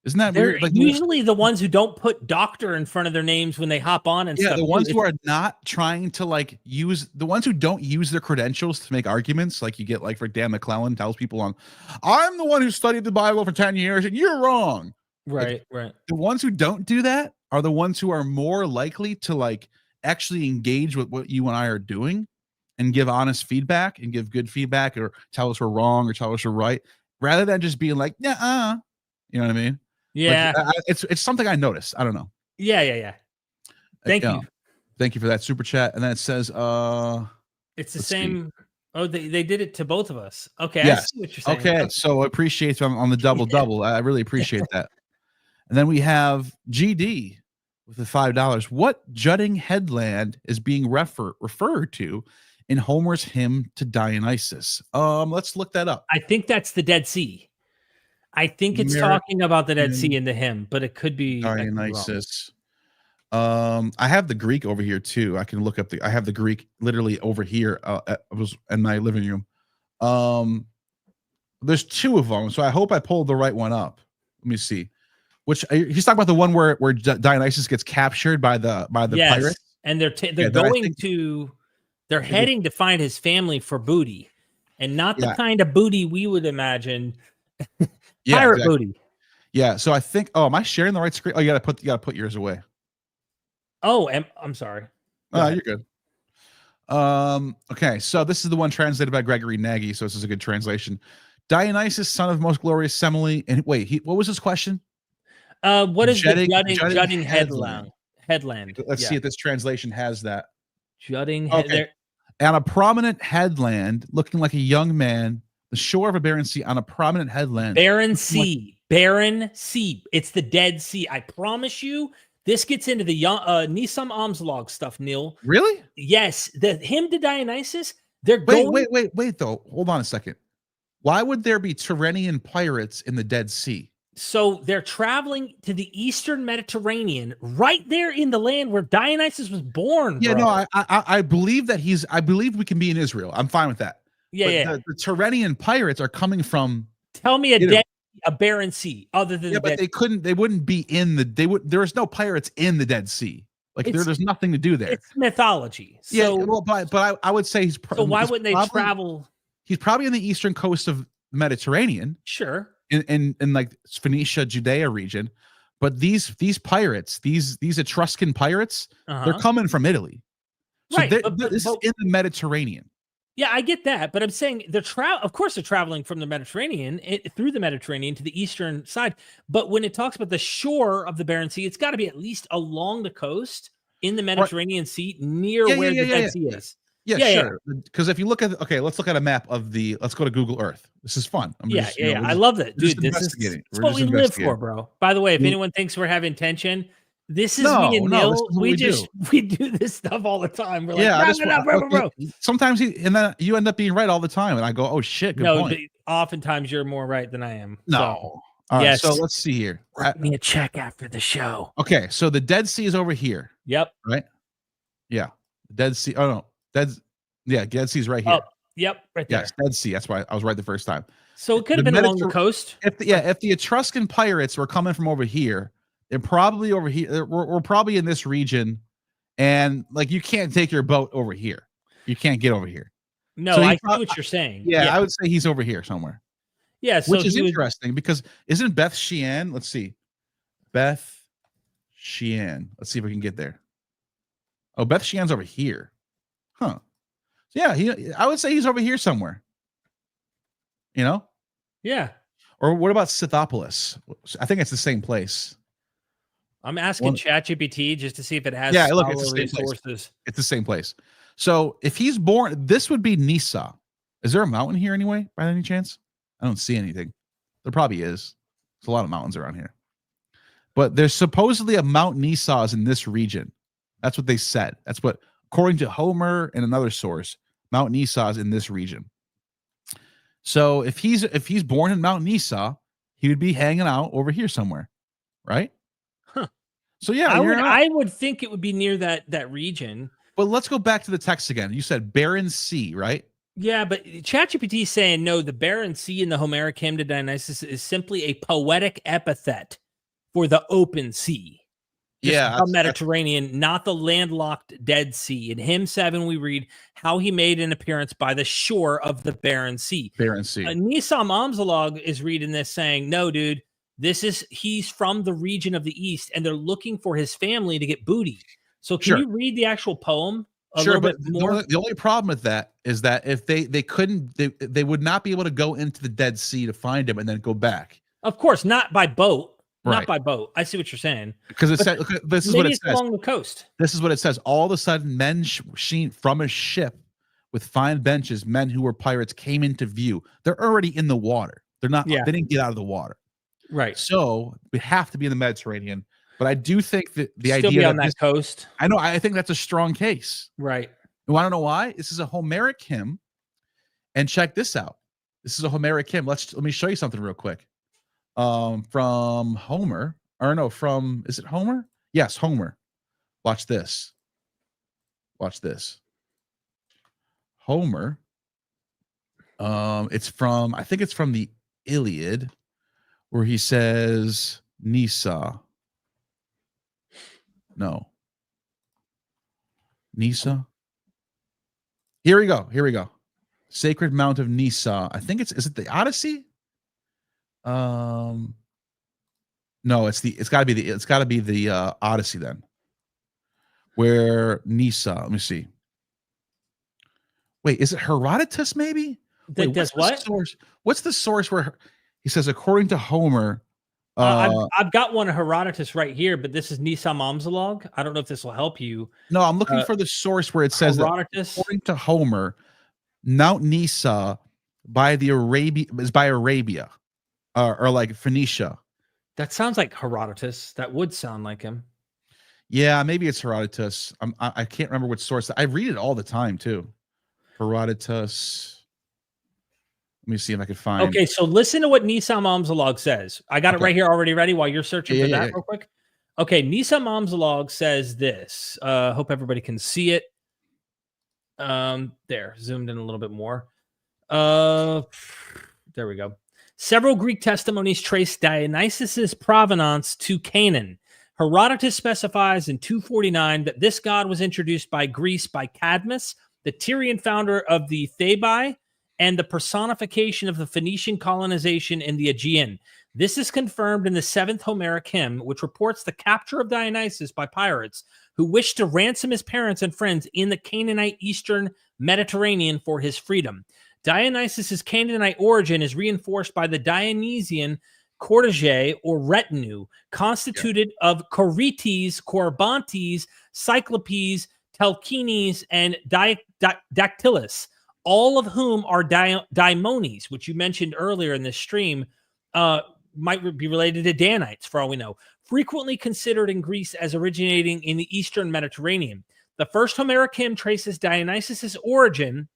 Isn't that weird? Like, usually the ones who don't put doctor in front of their names when they hop on and stuff. The ones who are not trying to, like, use, the ones who don't use their credentials to make arguments, like you get, like, for Dan McClellan tells people I'm the one who studied the Bible for 10 years and you're wrong. Right. The ones who don't do that are the ones who are more likely to, like, actually engage with what you and I are doing and give honest feedback and give good feedback, or tell us we're wrong or tell us we're right, rather than just being like, yeah, you know what I mean? Yeah. Like, it's something I noticed. I don't know. Yeah. Thank you. Thank you for that super chat. And then it says, it's the same. See. Oh, they did it to both of us. Okay. Yes. I see what you're saying. Okay. So I appreciate on the double. I really appreciate that. And then we have GD with the $5. What jutting headland is being referred to in Homer's hymn to Dionysus? Let's look that up. I think that's the Dead Sea. I think it's talking about the Dead Sea in the hymn, but it could be Dionysus. I have the Greek over here too. I can look up I have the Greek literally over here. I was in my living room. There's two of them, so I hope I pulled the right one up. Let me see. Which he's talking about the one where Dionysus gets captured by the pirates, and they're heading to find his family for booty, and not the kind of booty we would imagine. Pirate booty. Yeah. So I think. Oh, am I sharing the right screen? Oh, you gotta put yours away. Oh, I'm sorry. You're good. Okay. So this is the one translated by Gregory Nagy. So this is a good translation. Dionysus, son of most glorious Semele. And wait, what was his question? What is the jutting headland? Let's see if this translation has that. Jutting headland. On a prominent headland, looking like a young man, the shore of a barren sea, on a prominent headland. Barren sea. It's the Dead Sea. I promise you, this gets into the Nisam Amslog stuff, Neil. Really? Yes. The hymn to Dionysus, they're Wait, though. Hold on a second. Why would there be Tyrrhenian pirates in the Dead Sea? So they're traveling to the Eastern Mediterranean, right there in the land where Dionysus was born. Yeah, bro. No, I believe that I believe we can be in Israel. I'm fine with that. Yeah. The Tyrrhenian pirates are coming from. Tell me a barren sea other than they wouldn't be in there's no pirates in the Dead Sea. Like there's nothing to do there. It's mythology. So, yeah, well, but I would say why wouldn't they travel? He's probably on the eastern coast of the Mediterranean. Sure. In like Phoenicia, Judea region, but these pirates, these Etruscan pirates, they're coming from Italy. So right, this is in the Mediterranean. Yeah, I get that, but I'm saying of course they're traveling from the Mediterranean through the Mediterranean to the eastern side. But when it talks about the shore of the Barren Sea, it's got to be at least along the coast in the Mediterranean Sea, near where the Dead Sea is. Yeah, Yeah, yeah. sure. Because if you look at let's look at a map of the. Let's go to Google Earth. This is fun. Yeah, just, yeah. we're I just, love that, we're just dude. This is investigating. it's We're what just we live for, investigating. bro. By the way, if We- anyone thinks we're having tension, this is me No, and no, this Neil. is what We we just do. we do this stuff all the time. We're like, Yeah, I "Nah, just nah, nah, bro, bro, bro." sometimes and then you end up being right all the time, and I go, oh shit, good No, point. but oftentimes you're more right than I am. No. So, All right, yes. so let's see here. Write me a check after the show. Okay, so the Dead Sea is over here. Yep. Right? Yeah. Dead Sea. Oh no. Dead Sea is right here. Oh, yep, right there. Yes, Dead Sea. That's why I was right the first time. So it could have been along the coast. If the Etruscan pirates were coming from over here, they're probably over here. We're probably in this region, and like you can't take your boat over here. You can't get over here. No, I see what you're saying. Yeah, I would say he's over here somewhere. Yeah, so which is interesting because isn't Beth Shean? Let's see. Beth Shean. Let's see if we can get there. Oh, Beth Shean's over here. Huh. Yeah, I would say he's over here somewhere. You know? Yeah. Or what about Scythopolis? I think it's the same place. I'm asking ChatGPT just to see if it has look, it's the same sources. Place. It's the same place. So if he's born, this would be Nissa. Is there a mountain here anyway, by any chance? I don't see anything. There probably is. There's a lot of mountains around here. But there's supposedly a Mount Nissa in this region. That's what they said. That's what, according to Homer and another source, Mount Nissa is in this region. So if he's born in Mount Nissa, he would be hanging out over here somewhere, right? Huh. So yeah, I would think it would be near that region. But let's go back to the text again. You said barren sea, right? Yeah, but ChatGPT is saying no, the barren sea in the Homeric hymn to Dionysus is simply a poetic epithet for the open sea. The Mediterranean, not the landlocked Dead Sea. In hymn 7, we read how he made an appearance by the shore of the barren sea. Barren sea. Nissa Mamsalog is reading this saying, no, dude, he's from the region of the east, and they're looking for his family to get booty. So can you read the actual poem a little bit more? The only problem with that is that if they couldn't, they would not be able to go into the Dead Sea to find him and then go back. Of course, not by boat. Right. Not by boat. I see what you're saying. Because it said, this is what it says. Along the coast. This is what it says. All of a sudden, men seen from a ship with fine benches, men who were pirates came into view. They're already in the water. They're not. Yeah. They didn't get out of the water. Right. So we have to be in the Mediterranean. But I do think that the Still idea be on that coast. I know. I think that's a strong case. Right. You want to know why? This is a Homeric hymn. And check this out. This is a Homeric hymn. Let me show you something real quick. From Homer, or no, is it Homer? Yes, Homer. Watch this. Watch this. Homer. I think it's from the Iliad, where he says Nissa. No. Nissa. Here we go. Sacred Mount of Nissa. I think is it the Odyssey? No, it's gotta be the Odyssey then. Where Nissa, let me see. Wait, is it Herodotus maybe? What's the source where he says, according to Homer? I've got one of Herodotus right here, but this is Nissa Mamsalog. I don't know if this will help you. No, I'm looking for the source where it says Herodotus. That according to Homer, Mount Nissa is by Arabia. Or like Phoenicia. That sounds like Herodotus. That would sound like him. Yeah, maybe it's Herodotus. I can't remember which source. I read it all the time too. Herodotus. Let me see if I can find. Okay, so listen to what Nissa Mamsalog says. I got it right here already ready while you're searching for that real quick. Okay, Nissa Mamsalog says this. Hope everybody can see it. There, zoomed in a little bit more. There we go. Several Greek testimonies trace Dionysus's provenance to Canaan. Herodotus specifies in 249 that this god was introduced by Greece by Cadmus, the Tyrian founder of the Thebai, and the personification of the Phoenician colonization in the Aegean. This is confirmed in the 7th Homeric hymn, which reports the capture of Dionysus by pirates who wished to ransom his parents and friends in the Canaanite Eastern Mediterranean for his freedom. Dionysus's Canaanite origin is reinforced by the Dionysian cortege or retinue, constituted of Corites, Corybantes, Cyclopes, Telchines, and Dactylus, all of whom are daimonies, which you mentioned earlier in this stream, might be related to Danites, for all we know. Frequently considered in Greece as originating in the Eastern Mediterranean. The first Homeric hymn traces Dionysus' origin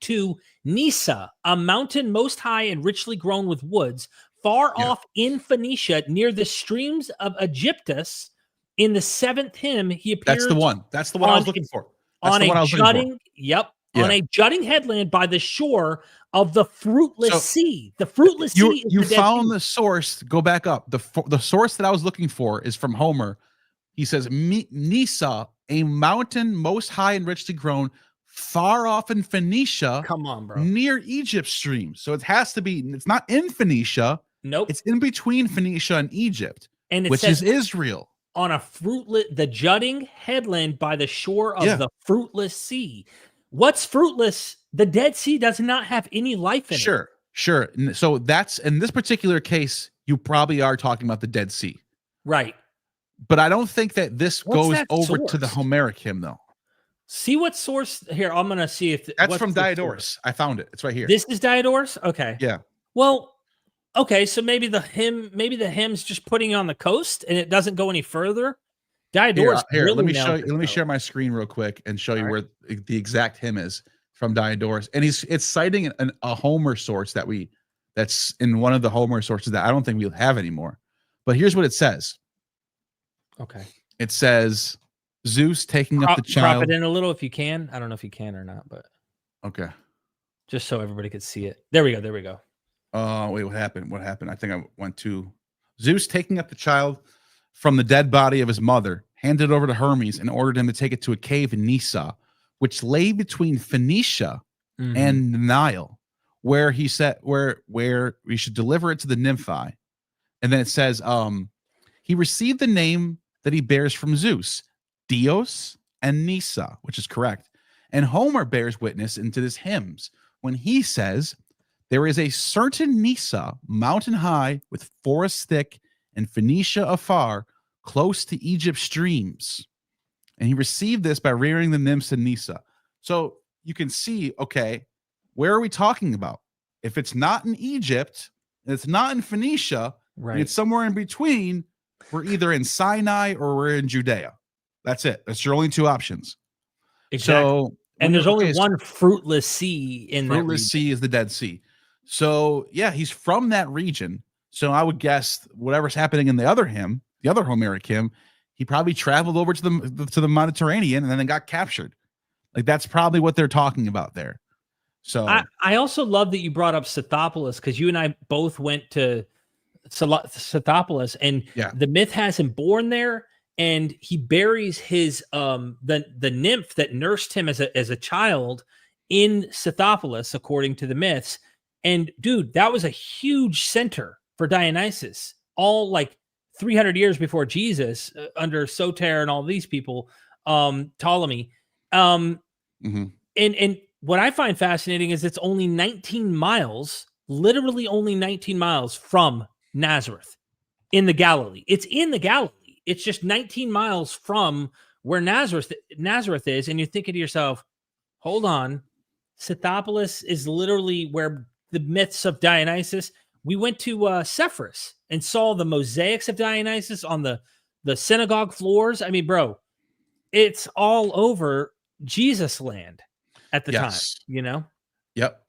to Nissa, a mountain most high and richly grown with woods, far off in Phoenicia near the streams of Aegyptus. In the 7th hymn, he appears. That's the one. That's the one I was looking for. That's the one I was looking for. On a jutting headland by the shore of the fruitless sea. The fruitless sea. You found the source. Go back up. The source that I was looking for is from Homer. He says, Nissa, a mountain most high and richly grown, far off in Phoenicia. Come on, bro. Near Egypt stream. So it has to be. It's not in Phoenicia. Nope. It's in between Phoenicia and Egypt, and which is Israel. On the jutting headland by the shore of the fruitless sea. What's fruitless? The Dead Sea does not have any life in it. Sure. So that's, in this particular case, you probably are talking about the Dead Sea. Right. But I don't think that this goes over source? to the Homeric hymn, though. See what source here. I'm going to see if that's from Diodorus. I found it. It's right here. This is Diodorus? Okay. Yeah. Well, okay, so maybe the hymn's just putting you on the coast and it doesn't go any further. Diodorus. Here, let me show you. Let me share my screen real quick and show you where the exact hymn is from Diodorus. And it's citing a Homer source that's in one of the Homer sources that I don't think we'll have anymore. But here's what it says. Okay. It says Zeus taking up the child. Crop it in a little if you can. I don't know if you can or not, but okay. Just so everybody could see it. There we go. Wait, what happened? I think I went to Zeus taking up the child from the dead body of his mother, handed over to Hermes and ordered him to take it to a cave in Nissa, which lay between Phoenicia and the Nile, where he said where we should deliver it to the nymphi. And then it says, he received the name that he bears from Zeus, Dios and Nissa, which is correct. And Homer bears witness into this hymns when he says, there is a certain Nissa, mountain high, with forests thick, and Phoenicia afar, close to Egypt's streams. And he received this by rearing the nymphs in Nissa. So you can see, okay, where are we talking about? If it's not in Egypt, and it's not in Phoenicia, and it's somewhere in between, we're either in Sinai or we're in Judea. That's it. That's your only two options. Exactly. So, and there's only one fruitless sea in that region. Fruitless sea is the Dead Sea. So yeah, he's from that region. So I would guess whatever's happening in the other hymn, the other Homeric hymn, he probably traveled over to the Mediterranean and then got captured. Like that's probably what they're talking about there. So I also love that you brought up Scythopolis because you and I both went to Scythopolis, and the myth has him born there, and he buries his the nymph that nursed him as a child in Scythopolis, according to the myths. And dude, that was a huge center for Dionysus, all like 300 years before Jesus, under Soter and all these people, Ptolemy. And what I find fascinating is it's only 19 miles, literally only 19 miles from Nazareth in the Galilee. It's in the Galilee. It's just 19 miles from where Nazareth is. And you're thinking to yourself, hold on, Scythopolis is literally where the myths of Dionysus. We went to Sepphoris and saw the mosaics of Dionysus on the synagogue floors. I mean, bro, it's all over Jesus land at the time, you know? Yep.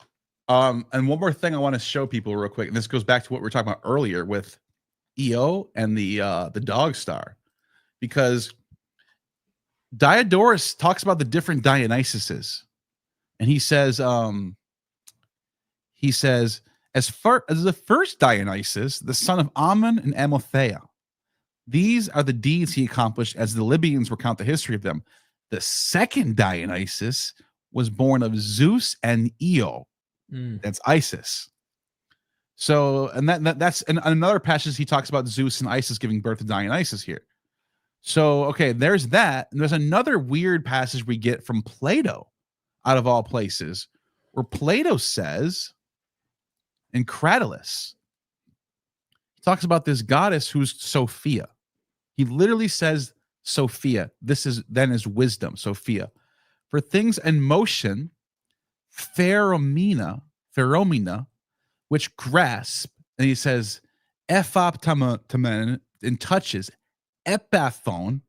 And one more thing I want to show people real quick, and this goes back to what we were talking about earlier with Io and the dog star, because Diodorus talks about the different Dionysuses, and he says, as far as the first Dionysus, the son of Ammon and Amalthea, these are the deeds he accomplished as the Libyans recount the history of them. The second Dionysus was born of Zeus and Io. That's Isis. So, and that's another passage he talks about Zeus and Isis giving birth to Dionysus here. So, okay, there's that. And there's another weird passage we get from Plato, out of all places, where Plato says in Cratylus, he talks about this goddess who's Sophia. He literally says Sophia. This is wisdom, Sophia. For things in motion, pheromena, which grasp, and he says, ephoptamen, and touches, epaphon,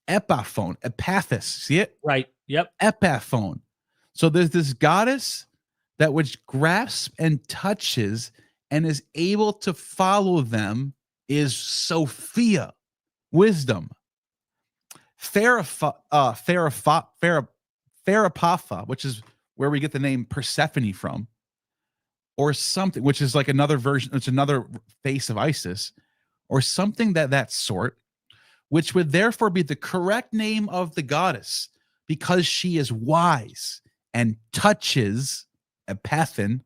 Epaphus. See it? Right. Yep. Epaphon. So there's this goddess that which grasps and touches and is able to follow them is Sophia, wisdom. Therapatha, which is where we get the name Persephone from, or something, which is like another version, it's another face of Isis, or something that sort, which would therefore be the correct name of the goddess because she is wise and touches, Epathan,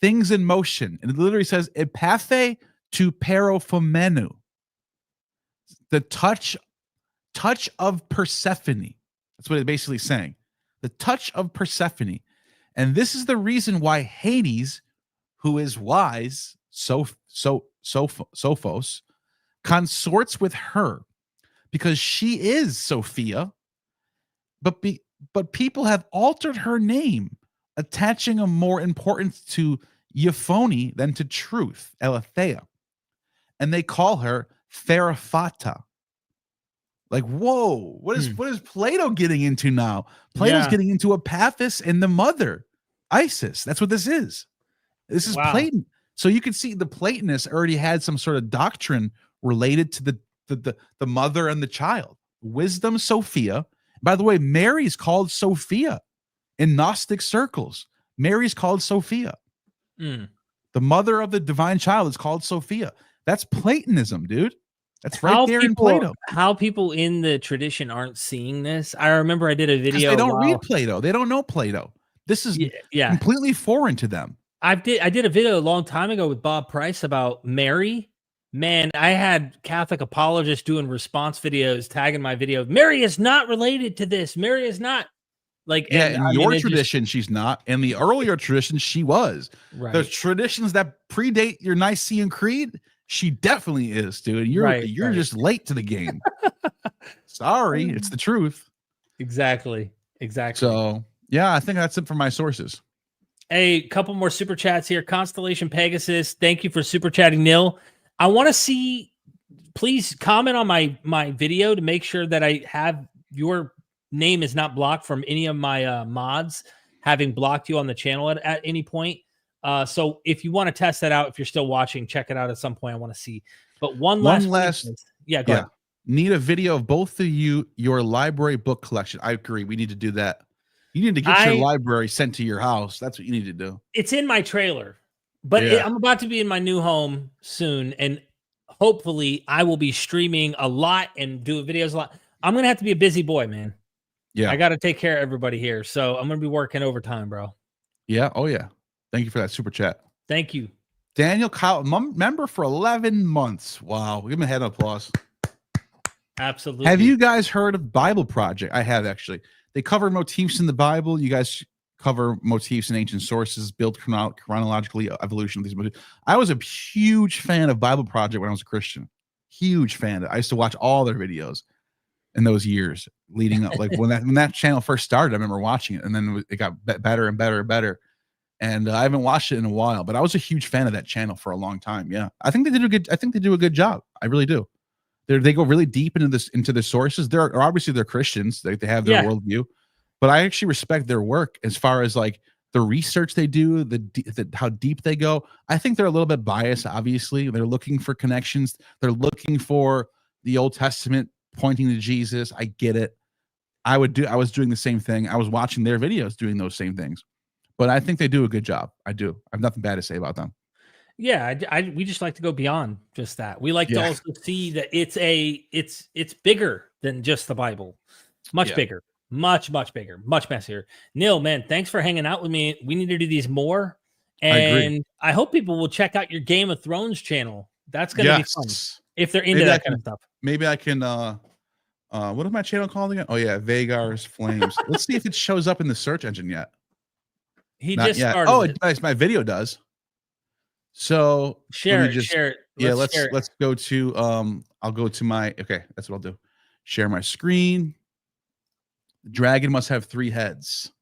things in motion. And it literally says, Epathe to Periophomenu, the touch of Persephone. That's what it's basically saying. The touch of Persephone. And this is the reason why Hades, who is wise, Sophos, consorts with her, because she is Sophia, but people have altered her name, attaching a more importance to euphony than to truth, Aletheia, and they call her Therapata. Like, whoa, what is Plato getting into now? Plato's getting into Epaphus and the mother, Isis. That's what this is. This is Platon. So you can see the Platonists already had some sort of doctrine related to the mother and the child. Wisdom, Sophia. By the way, Mary's called Sophia in Gnostic circles. Mary's called Sophia. The mother of the divine child is called Sophia. That's Platonism, dude. That's right there in Plato. How people in the tradition aren't seeing this. I remember I did a video. They don't read Plato. They don't know Plato. This is completely foreign to them. I did a video a long time ago with Bob Price about Mary. Man, I had Catholic apologists doing response videos, tagging my video. Mary is not related to this. Mary is not. Like, in your tradition, she's not. In the earlier tradition, she was. Right. The traditions that predate your Nicene Creed, she definitely is, dude. You're just late to the game. Sorry, it's the truth. Exactly. So, yeah, I think that's it for my sources. A couple more super chats here. Constellation Pegasus, thank you for super chatting, Nil. I want to see, please comment on my video to make sure that I have your name is not blocked from any of my mods having blocked you on the channel at any point. So if you want to test that out, if you're still watching, check it out at some point. I want to see. But one last go ahead. Need a video of both of you, your library book collection. I agree. We need to do that. You need to get your library sent to your house. That's what you need to do. It's in my trailer, but I'm about to be in my new home soon, and hopefully I will be streaming a lot and doing videos a lot. I'm going to have to be a busy boy, man. Yeah. I got to take care of everybody here. So I'm going to be working overtime, bro. Yeah. Oh, yeah. Thank you for that super chat. Thank you. Daniel Kyle, member for 11 months. Wow. Give him a head applause. Absolutely. Have you guys heard of Bible Project? I have, actually. They cover motifs in the Bible. You guys cover motifs in ancient sources, built chronologically, evolution of these motifs. I was a huge fan of Bible Project when I was a Christian. Huge fan. I used to watch all their videos in those years leading up. Like when that channel first started, I remember watching it, and then it got better and better and better. And I haven't watched it in a while, but I was a huge fan of that channel for a long time. Yeah, I think they do a good job. I really do. They go really deep into the sources. They're obviously they're Christians. They have their worldview, but I actually respect their work as far as like the research they do, how deep they go. I think they're a little bit biased. Obviously, they're looking for connections. They're looking for the Old Testament pointing to Jesus. I get it. I was doing the same thing. I was watching their videos doing those same things, but I think they do a good job. I do. I have nothing bad to say about them. Yeah, we just like to go beyond just that. We like to also see that it's bigger than just the Bible. Much bigger, much bigger, much messier. Neil, man, thanks for hanging out with me. We need to do these more, and I hope people will check out your Game of Thrones channel. That's going to be fun if they're into that kind of stuff. Maybe I can. What is my channel called again? Oh yeah, Vagar's Flames. Let's see if it shows up in the search engine yet. He just started. Oh, my video does. So share it. Yeah, let's go to I'll go to my that's what I'll do. Share my screen. The dragon must have 3 heads.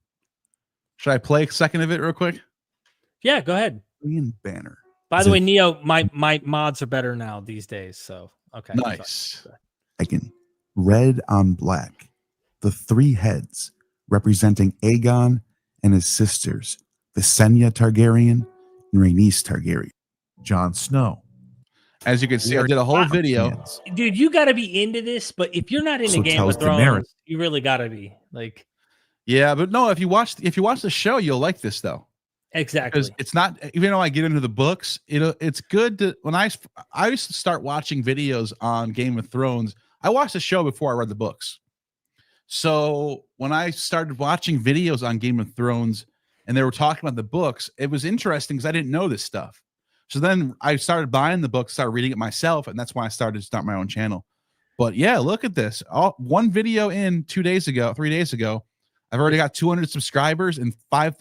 Should I play a second of it real quick? Yeah, go ahead. Banner. By the way, Neo, my mods are better now these days. So okay. Nice. Dragon, red on black. The 3 heads representing Aegon and his sisters, Visenya Targaryen and Rhaenys Targaryen. Jon Snow. As you can see, I did a whole video. Hands. Dude, you got to be into this, but if you're not into So Game tells of Thrones, Daenerys. you really got to be like. Yeah, but no, if you watch the show, you'll like this though. Exactly. Because it's not, even though I get into the books, it's good to, when I used to start watching videos on Game of Thrones, I watched the show before I read the books. So when I started watching videos on Game of Thrones and they were talking about the books, it was interesting because I didn't know this stuff. So then I started buying the book, started reading it myself, and that's why I started to start my own channel. But yeah, look at this. One video in 3 days ago, I've already got 200 subscribers and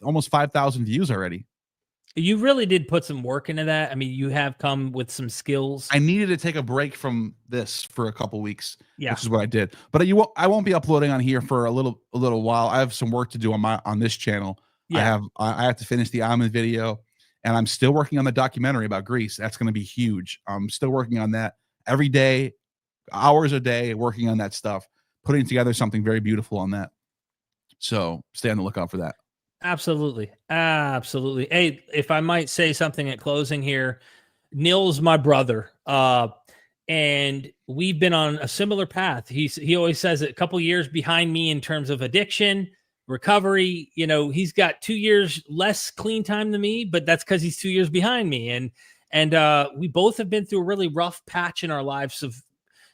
almost 5,000 views already. You really did put some work into that. I mean, you have come with some skills. I needed to take a break from this for a couple weeks, Yeah. which is what I did. But I won't be uploading on here for a little while. I have some work to do on this channel. Yeah. I have to finish the Amen video, and I'm still working on the documentary about Greece. That's going to be huge. I'm still working on that every day, hours a day, working on that stuff, putting together something very beautiful on that. So stay on the lookout for that. Absolutely. Absolutely. Hey, if I might say something at closing here, Neil's my brother. And we've been on a similar path. He always says a couple years behind me in terms of addiction, recovery. You know, he's got 2 years less clean time than me, but that's because he's 2 years behind me. And we both have been through a really rough patch in our lives of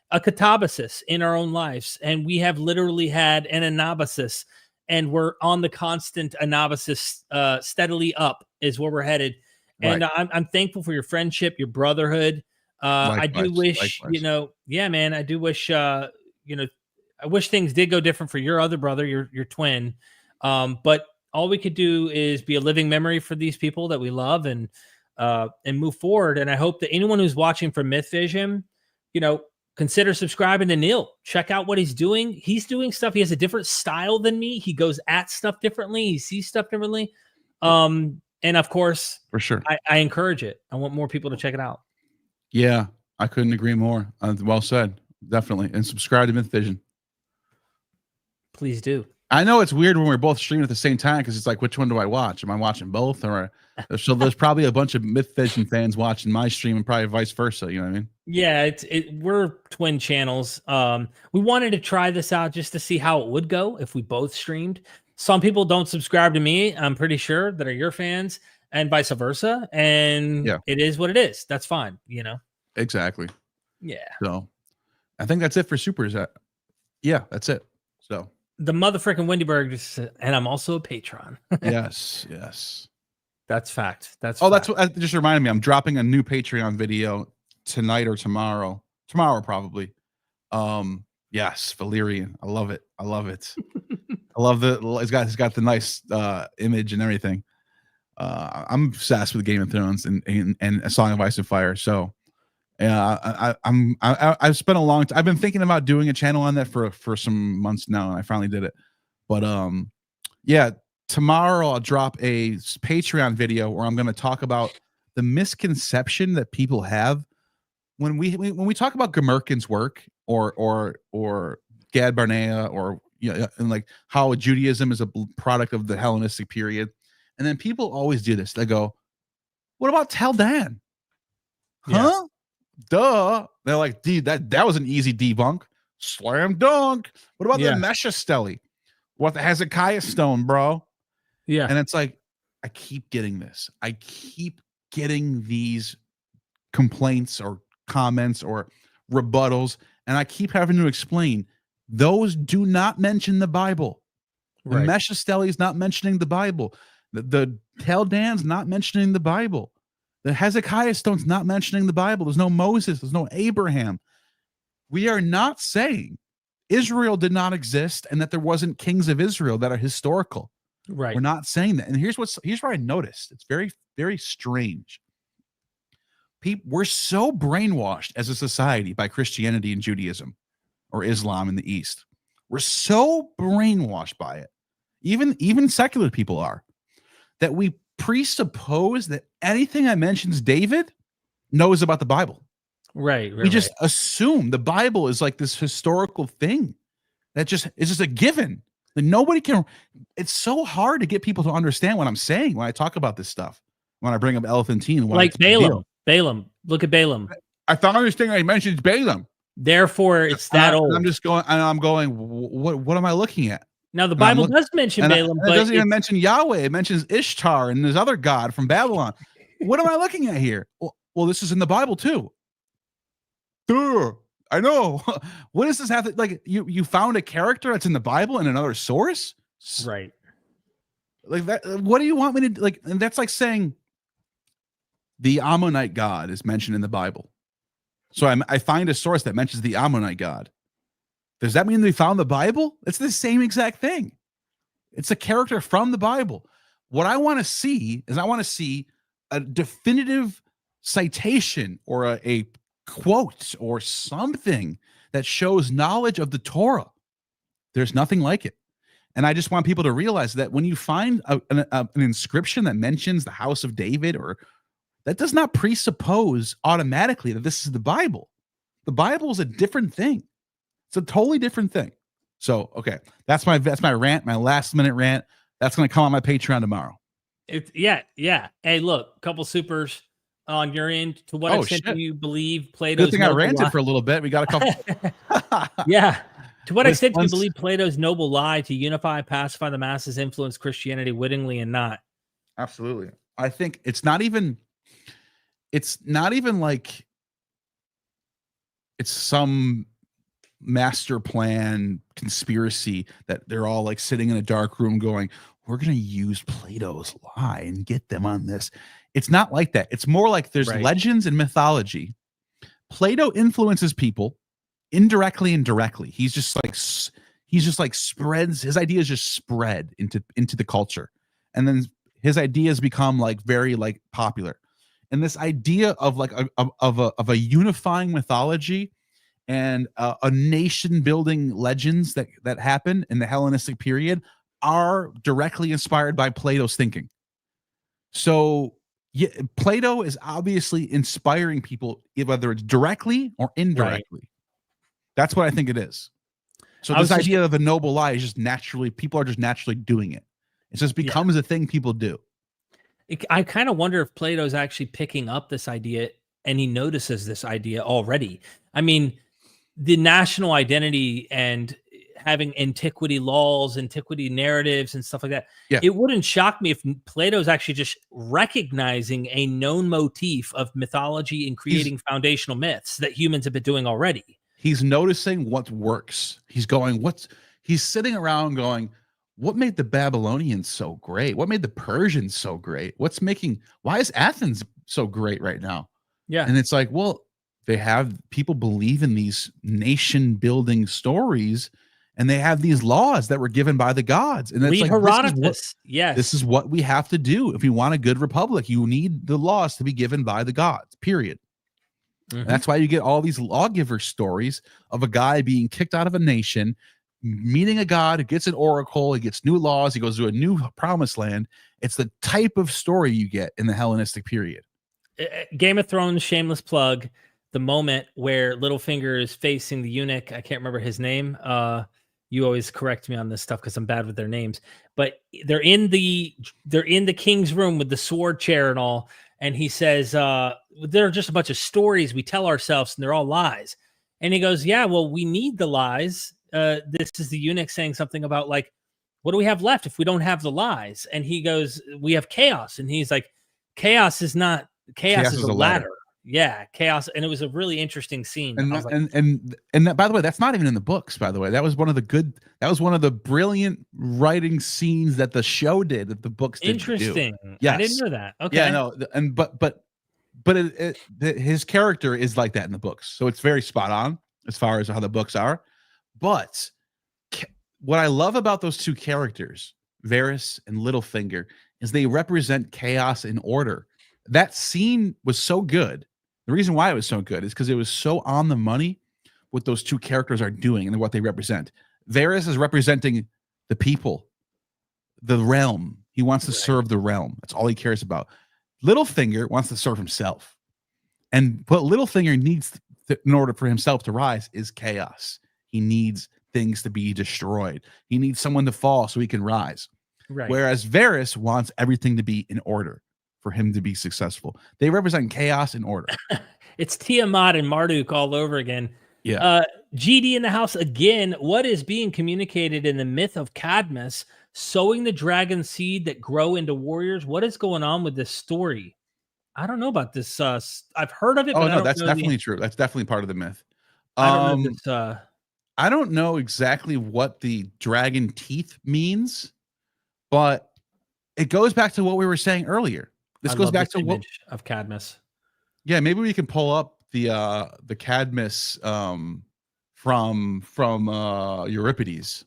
a catabasis in our own lives. And we have literally had an anabasis, and we're on the constant anabasis, steadily up is where we're headed. And Right. I'm thankful for your friendship, your brotherhood. I do wish, yeah, man, I do wish, I wish things did go different for your other brother, your twin. But all we could do is be a living memory for these people that we love and move forward. And I hope that anyone who's watching from Mythvision, consider subscribing to Neil. Check out what he's doing. He's doing stuff. He has a different style than me. He goes at stuff differently. He sees stuff differently. And of course, For sure. I encourage it. I want more people to check it out. Yeah, I couldn't agree more. Well said. Definitely. And subscribe to Mythvision. Please do. I know it's weird when we're both streaming at the same time because it's like, which one do I watch? Am I watching both? Or so there's probably a bunch of Mythvision fans watching my stream and probably vice versa. You know what I mean? Yeah, we're twin channels. We wanted to try this out just to see how it would go if we both streamed. Some people don't subscribe to me, I'm pretty sure, that are your fans, and vice versa. And Yeah. It is what it is. That's fine, Exactly. Yeah. So I think that's it for supers. Yeah, that's it. So The motherfucking Wendyberg just said, and I'm also a patron. yes. That's fact. That's That's what that just reminded me. I'm dropping a new Patreon video tonight or tomorrow. Tomorrow, probably. Yes, Valyrian. I love it. I love it's got the nice image and everything. I'm obsessed with Game of Thrones and A Song of Ice and Fire. So yeah, I've spent a long time. I've been thinking about doing a channel on that for some months now, and I finally did it. But yeah, tomorrow I'll drop a Patreon video where I'm going to talk about the misconception that people have when we talk about Gomurkin's work or Gad Barnea or and like how Judaism is a product of the Hellenistic period, and then people always do this. They go, "What about Taldan?" Yeah. Huh? Duh. They're like, "Dude, that was an easy debunk. Slam dunk. What about the Mesha Stele? What the Hezekiah stone, bro?" Yeah. And it's like, I keep getting this. I keep getting these complaints or comments or rebuttals, and I keep having to explain those do not mention the Bible. The Right. Mesha Stele is not mentioning the Bible. The Taldan's not mentioning the Bible. The Hezekiah stone's not mentioning the Bible. There's no Moses. There's no Abraham. We are not saying Israel did not exist and that there wasn't kings of Israel that are historical. Right. We're not saying that. And here's what I noticed. It's very, very strange. We're so brainwashed as a society by Christianity and Judaism or Islam in the East. We're so brainwashed by it. Even secular people are, that we presuppose that anything that mentions David knows about the Bible. Right. We just assume the Bible is like this historical thing that just is just a given. That nobody can. It's so hard to get people to understand what I'm saying when I talk about this stuff. When I bring up elephantine, like Balaam. Balaam. Look at Balaam. I thought I understand. I mentioned Balaam. Therefore, it's that old. I'm just going. And I'm going. What am I looking at? Now the Bible does mention Balaam, but it doesn't even mention Yahweh. It mentions Ishtar and this other god from Babylon. What am I looking at here? Well, this is in the Bible too. Duh, I know. What does this have to like? You found a character that's in the Bible in another source, right? Like that. What do you want me to like? And that's like saying the Ammonite god is mentioned in the Bible. So I find a source that mentions the Ammonite god. Does that mean they found the Bible? It's the same exact thing. It's a character from the Bible. What I want to see is I want to see a definitive citation or a quote or something that shows knowledge of the Torah. There's nothing like it. And I just want people to realize that when you find an inscription that mentions the house of David, or that does not presuppose automatically that this is the Bible. The Bible is a different thing. It's a totally different thing. So, okay, that's my rant, my last minute rant. That's going to come on my Patreon tomorrow. Yeah. Hey, look, a couple supers on your end. To what extent do you believe Plato's? Good thing I ranted for a little bit. We got a couple. Yeah. To what extent do you believe Plato's noble lie to unify, pacify the masses, influence Christianity wittingly and not? Absolutely. I think it's not even like it's some master plan conspiracy that they're all like sitting in a dark room going, we're going to use Plato's lie and get them on this. It's not like that. It's more like there's legends and mythology. Plato influences people indirectly and directly. He's just like spreads his ideas, just spread into the culture, and then his ideas become like very like popular. And this idea of like a unifying mythology and a nation building legends that happen in the Hellenistic period are directly inspired by Plato's thinking. So yeah, Plato is obviously inspiring people, whether it's directly or indirectly. Right. That's what I think it is. So this idea of a noble lie is just naturally, people are just naturally doing it. It just becomes a thing people do. I kind of wonder if Plato's actually picking up this idea and he notices this idea already. I mean, the national identity and having antiquity laws, antiquity narratives and stuff like that. Yeah. It wouldn't shock me if Plato's actually just recognizing a known motif of mythology and creating foundational myths that humans have been doing already. He's noticing what works. He's going, he's sitting around going, what made the Babylonians so great? What made the Persians so great? Why is Athens so great right now? Yeah. And it's like, well, people believe in these nation building stories, and they have these laws that were given by the gods. And it's like, Herodotus. This is what we have to do. If you want a good republic, you need the laws to be given by the gods, period. Mm-hmm. That's why you get all these lawgiver stories of a guy being kicked out of a nation, meeting a god who gets an oracle, he gets new laws, he goes to a new promised land. It's the type of story you get in the Hellenistic period. Game of Thrones, shameless plug, the moment where Littlefinger is facing the eunuch, I can't remember his name. You always correct me on this stuff because I'm bad with their names, but they're in the king's room with the sword chair and all. And he says, there are just a bunch of stories we tell ourselves and they're all lies. And he goes, yeah, well, we need the lies. This is the eunuch saying something about like, what do we have left if we don't have the lies? And he goes, we have chaos. And he's like, chaos is not, chaos is a ladder. Yeah, chaos. And it was a really interesting scene. And that, by the way, that's not even in the books, by the way. That was one of the brilliant writing scenes that the show did that the books didn't Interesting. do. Yes. I didn't know that. Okay. Yeah, no, and but his character is like that in the books. So it's very spot on as far as how the books are. But what I love about those two characters, Varys and Littlefinger, is they represent chaos and order. That scene was so good. The reason why it was so good is because it was so on the money what those two characters are doing and what they represent. Varus is representing the people, the realm. He wants to serve the realm. That's all he cares about. Littlefinger wants to serve himself. And what Littlefinger needs in order for himself to rise is chaos. He needs things to be destroyed. He needs someone to fall so he can rise. Right. Whereas Varus wants everything to be in order for him to be successful. They represent chaos and order. It's Tiamat and Marduk all over again. Yeah. GD in the house again. What is being communicated in the myth of Cadmus, sowing the dragon seed that grow into warriors? What is going on with this story? I don't know about this. I've heard of it. Oh, but no, I don't that's know definitely true. That's definitely part of the myth. I don't know this, I don't know exactly what the dragon teeth means, but it goes back to what we were saying earlier. This goes back to what of Cadmus. Yeah, maybe we can pull up the Cadmus from Euripides,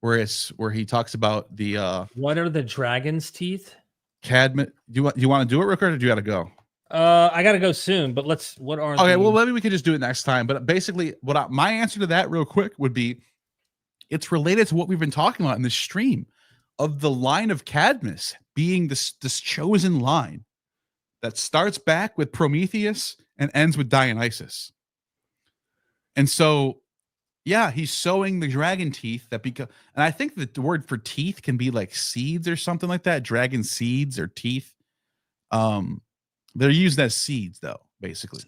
where he talks about the what are the dragon's teeth? Cadmus. Do you want to do it, Rick, or do you got to go? I gotta go soon, but what are okay? Well, maybe we could just do it next time. But basically, my answer to that, real quick, would be it's related to what we've been talking about in this stream of the line of Cadmus being this chosen line that starts back with Prometheus and ends with Dionysus. And so, yeah, he's sowing the dragon teeth and I think that the word for teeth can be like seeds or something like that. Dragon seeds or teeth. They're used as seeds, though, basically.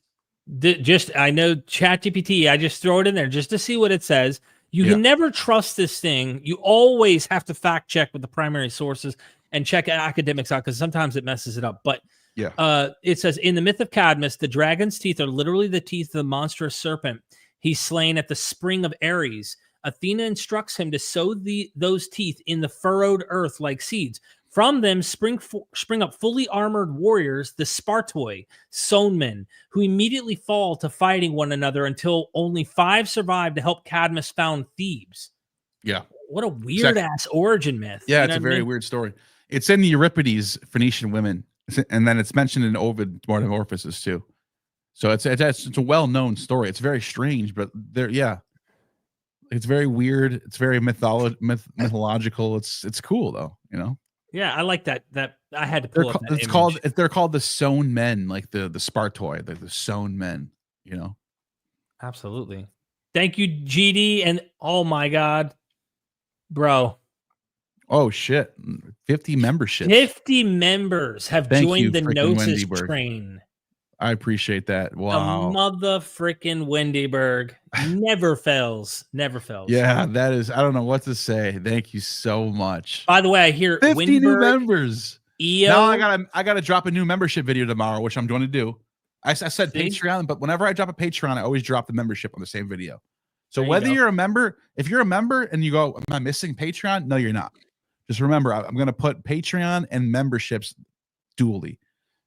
I know ChatGPT. I just throw it in there just to see what it says. You can never trust this thing. You always have to fact check with the primary sources and check academics out because sometimes it messes it up. But it says in the myth of Cadmus, the dragon's teeth are literally the teeth of the monstrous serpent. He's slain at the spring of Ares. Athena instructs him to sow those teeth in the furrowed earth like seeds. From them spring up fully armored warriors, the Spartoi, sown men, who immediately fall to fighting one another until only 5 survive to help Cadmus found Thebes. Yeah. What a weird-ass origin myth. Yeah, it's a very weird story. It's in the Euripides, Phoenician women, and then it's mentioned in Ovid, Metamorphoses, too. So it's a well-known story. It's very strange, but it's very weird. It's very mythological. It's cool, though, you know? Yeah, I like that. I had to pull up that image. They're called the sown men, like the Spartoi, the sown men, you know? Absolutely. Thank you, GD. And oh my God, bro. Oh shit. 50 memberships. 50 members have joined the Gnosis train. I appreciate that. Wow. The mother-frickin' Wendyberg never fails. Never fails. Yeah, that is, I don't know what to say. Thank you so much. By the way, I hear 50 Wendyberg, new members. EO. Now I gotta drop a new membership video tomorrow, which I'm going to do. I said Patreon, but whenever I drop a Patreon, I always drop the membership on the same video. So whether you're a member, if you're a member and you go, am I missing Patreon? No, you're not. Just remember, I'm going to put Patreon and memberships dually.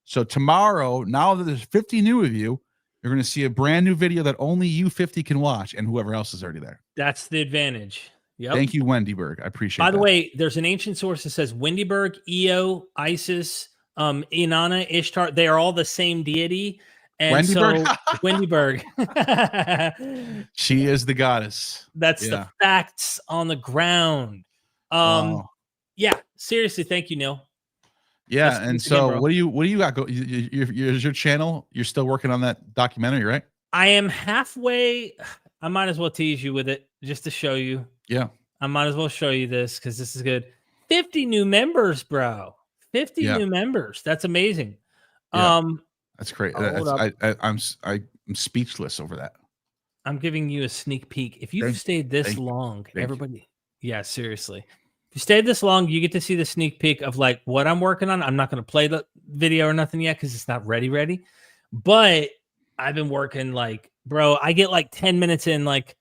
So tomorrow, now that there's 50 new of you, you're going to see a brand new video that only you 50 can watch and whoever else is already there. That's the advantage. Yep. Thank you, Wendyberg. I appreciate it. By the way, there's an ancient source that says Wendyberg, Io, Isis, Inanna, Ishtar, they are all the same deity. And Wendyberg? so Wendyberg. She is the goddess. That's the facts on the ground. Wow. Yeah, seriously, thank you, Neil. Yeah, and so again, what do you got? Your channel? You're still working on that documentary, right? I am halfway. I might as well tease you with it just to show you. Yeah, I might as well show you this because this is good. 50 new members, bro. 50 new members. That's amazing. Yeah. That's great. I'm speechless over that. I'm giving you a sneak peek. If you've stayed this long, everybody. Yeah, seriously. If you stayed this long, you get to see the sneak peek of like what I'm working on. I'm not going to play the video or nothing yet because it's not ready. But I've been working like, bro, I get like 10 minutes in, like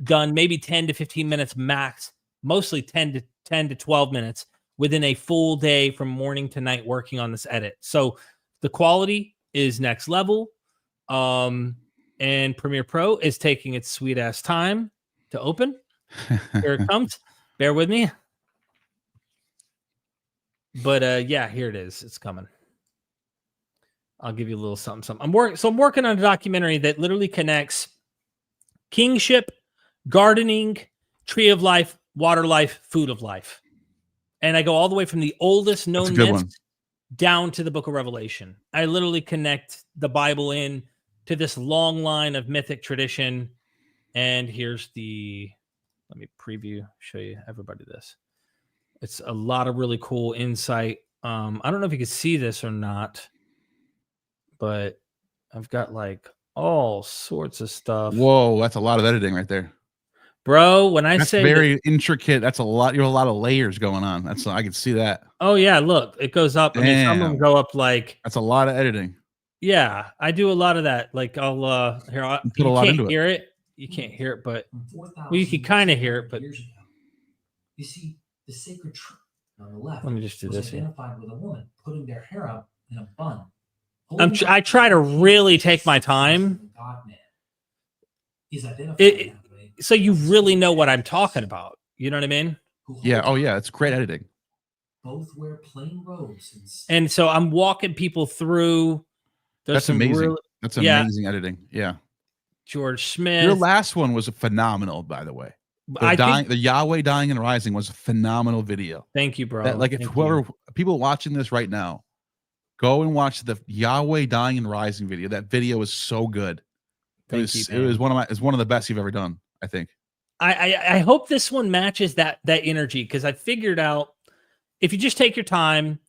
done, maybe 10 to 15 minutes max, mostly 10 to 12 minutes within a full day from morning to night working on this edit. So the quality is next level. And Premiere Pro is taking its sweet ass time to open. Here it comes. Bear with me. But yeah, here it is. It's coming. I'll give you a little something. I'm working on a documentary that literally connects kingship, gardening, tree of life, water life, food of life. And I go all the way from the oldest That's a known good myths one. down to the book of Revelation. I literally connect the Bible in to this long line of mythic tradition. And here's let me preview, show you everybody this. It's a lot of really cool insight. I don't know if you can see this or not, but I've got like all sorts of stuff. Whoa, that's a lot of editing right there. Bro, when I That's say very intricate. That's a lot. You have a lot of layers going on. I can see that. oh yeah, look, it goes up. I mean, some of them Damn. go up like That's a lot of editing. yeah, I do a lot of that. Like I'll here You put a lot can't into it. hear it. You can't hear it, but well, you can kind of hear it, but years ago, you see the sacred tree on the left. let me just do was this here. identified with a woman putting their hair up in a bun. I try to really take my time. God-man is identified It- that way. So you really know what I'm talking about. You know what I mean? Who Yeah. hold Oh yeah. It's great editing. Both wear plain robes and And so I'm walking people through. There's That's some amazing. real That's yeah. amazing editing. Yeah. George Smith. Your last one was phenomenal, by the way. The Yahweh dying and rising was a phenomenal video. Thank you, bro. That, like if Thank whoever you. people watching this right now, go and watch the Yahweh dying and rising video. That video is so good. Thank you, It was one of the best you've ever done, I think. I hope this one matches that energy because I figured out if you just take your time,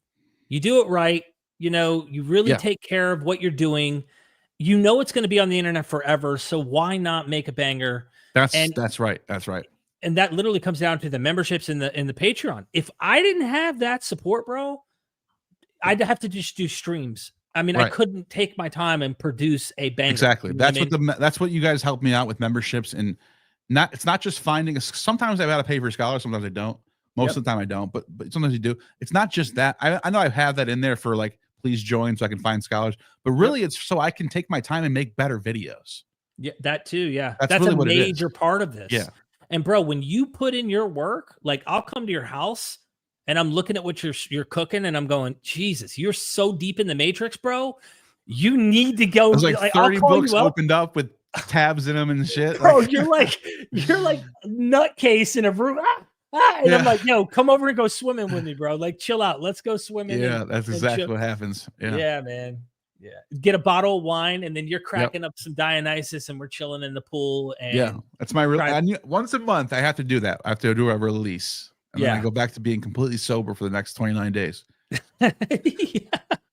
you do it right, you know, you really Yeah. take care of what you're doing. You know it's going to be on the internet forever, so why not make a banger? That's right. That's right. And that literally comes down to the memberships in the Patreon. If I didn't have that support, bro, I'd have to just do streams. I mean, I Right. couldn't take my time and produce a banger. Exactly. You know That's that's what you guys helped me out with memberships, and it's not just finding. Sometimes I've got to pay for a scholar. Sometimes I don't. Most of the time I don't, but sometimes you do. It's not just that. I know I have that in there for like, please join so I can find scholars, but really it's so I can take my time and make better videos. Yeah, that too. Yeah, That's that's really a what it is. major part of this. Yeah. And bro, when you put in your work, like I'll come to your house and I'm looking at what you're cooking, and I'm going, Jesus, you're so deep in the matrix, bro. You need to go. There's like I'll 30 call books you up. opened up with tabs in them and shit. Bro, Like, you're like nutcase in a room. And Yeah. I'm like, yo, come over and go swimming with me, bro. Like, chill out. Let's go swimming. yeah, and- that's and exactly chill. what happens. Yeah. Yeah, man. Yeah. Get a bottle of wine, and then you're cracking up some Dionysus, and we're chilling in the pool. And Yeah, that's my try- once a month I have to do that. I have to do a release, and then I Yeah. go back to being completely sober for the next 29 days. Yeah.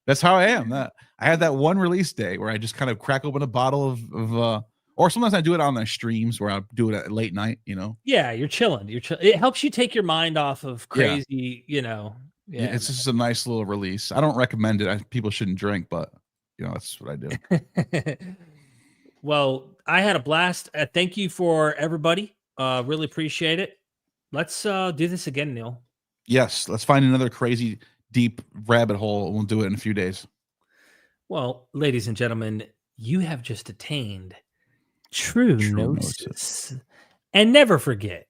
That's how I am. I had that one release day where I just kind of crack open a bottle of or sometimes I do it on my streams where I'll do it at late night, you know. Yeah, you're chilling. It helps you take your mind off of crazy, you know. Yeah, Yeah, it's just a nice little release. I don't recommend it. People shouldn't drink, but you know, that's what I do. Well, I had a blast. Thank you for everybody. Really appreciate it. Let's do this again, Neil. Yes, let's find another crazy deep rabbit hole. We'll do it in a few days. Well, ladies and gentlemen, you have just attained true gnosis. And never forget,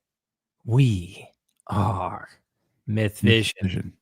we are Mythvision. Vision.